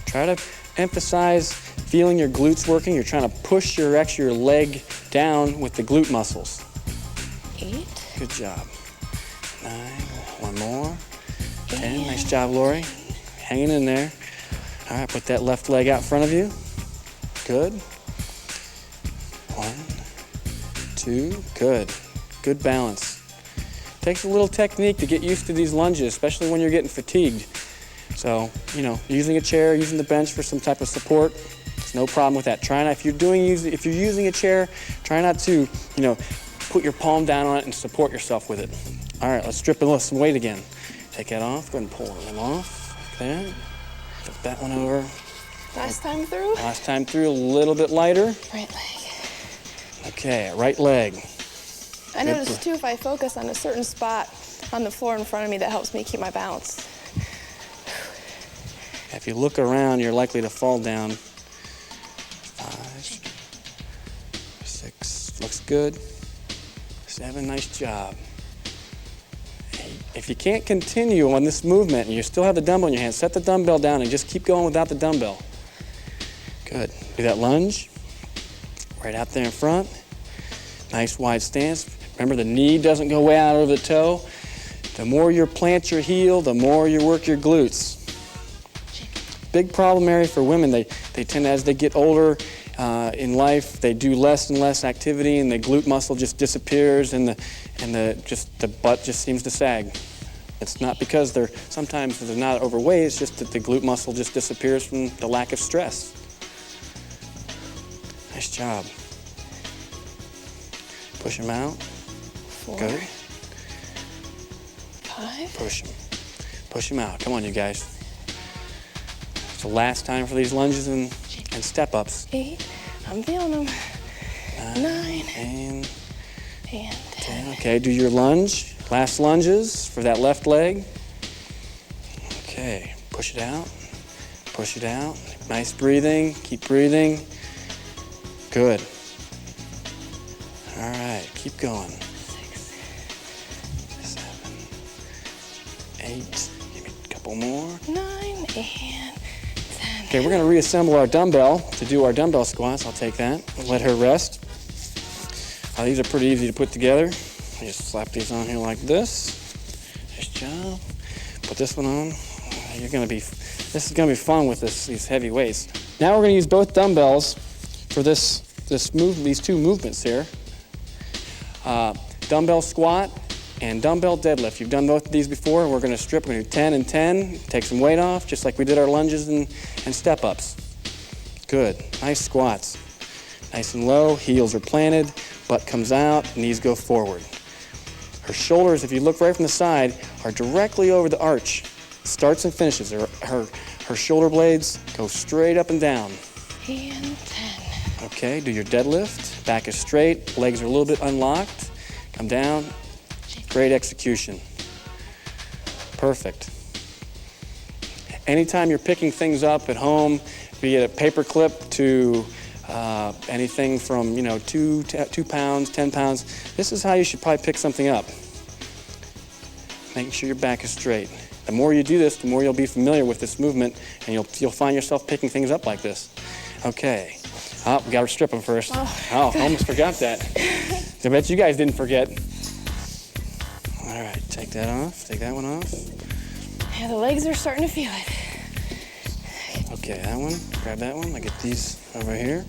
Try to emphasize feeling your glutes working. You're trying to push your leg down with the glute muscles. 8. Good job. 9, one more. 10, nice job, Lori. Hanging in there. All right, put that left leg out in front of you. Good. 1, 2, good. Good balance. Takes a little technique to get used to these lunges, especially when you're getting fatigued. So, using a chair, using the bench for some type of support, there's no problem with that. Try not, if you're using a chair, try not to, put your palm down on it and support yourself with it. All right, let's strip and lift some weight again. Take that off, go ahead and pull them off, like that. Flip that one over. Last time through? Last time through, a little bit lighter. Right leg. Okay, right leg. I notice too, if I focus on a certain spot on the floor in front of me, that helps me keep my balance. If you look around, you're likely to fall down. 5, 6, looks good. 7, nice job. 8. If you can't continue on this movement and you still have the dumbbell in your hand, set the dumbbell down and just keep going without the dumbbell. Good. Do that lunge. Right out there in front. Nice wide stance. Remember, the knee doesn't go way out over the toe. The more you plant your heel, the more you work your glutes. Big problem area for women. They tend to, as they get older in life, they do less and less activity, and the glute muscle just disappears, and the butt just seems to sag. It's not because sometimes they're not overweight. It's just that the glute muscle just disappears from the lack of stress. Nice job. Push them out. 4. Good. 5. Push them. Push them out. Come on, you guys. It's the last time for these lunges and step-ups. 8. I'm feeling them. 9. And 10. Okay, do your lunge. Last lunges for that left leg. Okay, push it out. Push it out. Nice breathing. Keep breathing. Good. All right, keep going. 6. 7, 8. Give me a couple more. 9 and 10. Okay, we're going to reassemble our dumbbell to do our dumbbell squats. I'll take that. Let her rest. These are pretty easy to put together. I just slap these on here like this. Nice job. Put this one on. This is going to be fun with these heavy weights. Now we're going to use both dumbbells for these two movements here. Dumbbell squat and dumbbell deadlift. You've done both of these before. We're going to strip. We're going to do 10 and 10. Take some weight off, just like we did our lunges and step-ups. Good. Nice squats. Nice and low. Heels are planted. Butt comes out. Knees go forward. Her shoulders, if you look right from the side, are directly over the arch. Starts and finishes. Her shoulder blades go straight up and down. And 10. Okay, do your deadlift. Back is straight. Legs are a little bit unlocked. Come down. Great execution. Perfect. Anytime you're picking things up at home, be it a paper clip to anything from 2 pounds, 10 pounds, this is how you should probably pick something up. Making sure your back is straight. The more you do this, the more you'll be familiar with this movement, and you'll find yourself picking things up like this. Okay. Oh, we got to strip them first. Oh, almost forgot that. I bet you guys didn't forget. All right, take that off. Take that one off. Yeah, the legs are starting to feel it. Okay, that one. Grab that one. I get these over here.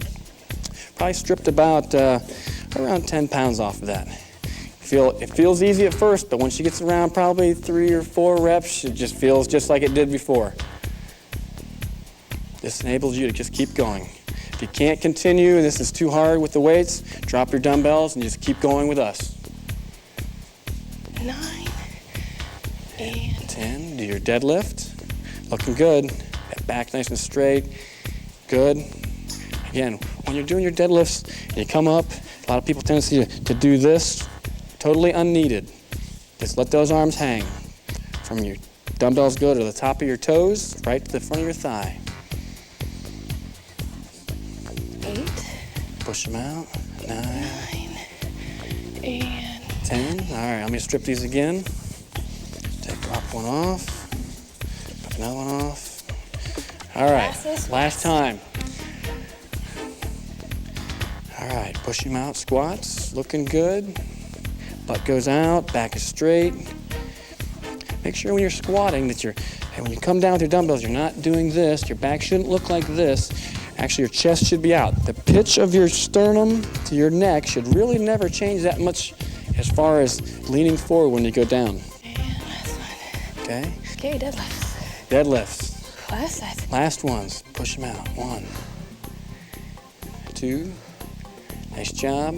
Probably stripped about around 10 pounds off of that. It feels easy at first, but once she gets around probably 3 or 4 reps, it just feels just like it did before. This enables you to just keep going. If you can't continue and this is too hard with the weights, drop your dumbbells and just keep going with us. 9 and 10. Do your deadlift. Looking good. That back nice and straight. Good. Again, when you're doing your deadlifts and you come up, a lot of people tendency to do this totally unneeded. Just let those arms hang. From your dumbbells go to the top of your toes, right to the front of your thigh. 8. Push them out. 9 and 10. All right, let me strip these again. Drop one off. Drop another one off. All right, last time. All right, push them out, squats, looking good. Butt goes out, back is straight. Make sure when you're squatting that when you come down with your dumbbells, you're not doing this. Your back shouldn't look like this. Actually, your chest should be out. The pitch of your sternum to your neck should really never change that much as far as leaning forward when you go down. And last one. Okay? Okay, deadlifts. Deadlifts. Last set. Last ones. Push them out. 1, 2. Nice job.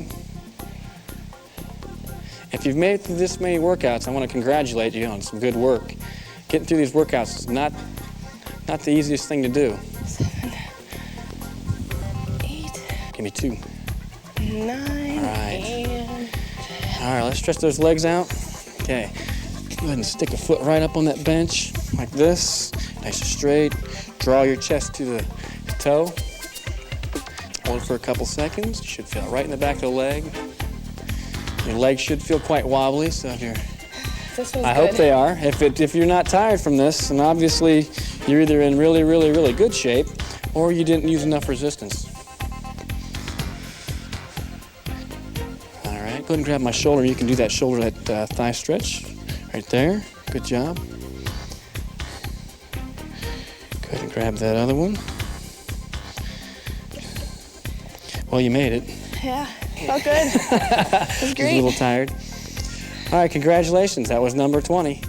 If you've made it through this many workouts, I want to congratulate you on some good work. Getting through these workouts is not the easiest thing to do. 7, 8. Give me 2. 9 All right. and 10. All right, let's stretch those legs out. Okay. Go ahead and stick a foot right up on that bench like this. Nice and straight. Draw your chest to the toe. Hold it for a couple seconds. You should feel it right in the back of the leg. Your legs should feel quite wobbly, so if you're... This feels I good. hope they are. If you're not tired from this, and obviously you're either in really, really, really good shape, or you didn't use enough resistance. All right, go ahead and grab my shoulder. You can do that shoulder, that thigh stretch right there. Good job. Go ahead and grab that other one. Well, you made it. Yeah, felt good. It was Just great. a little tired. All right, congratulations. That was number 20.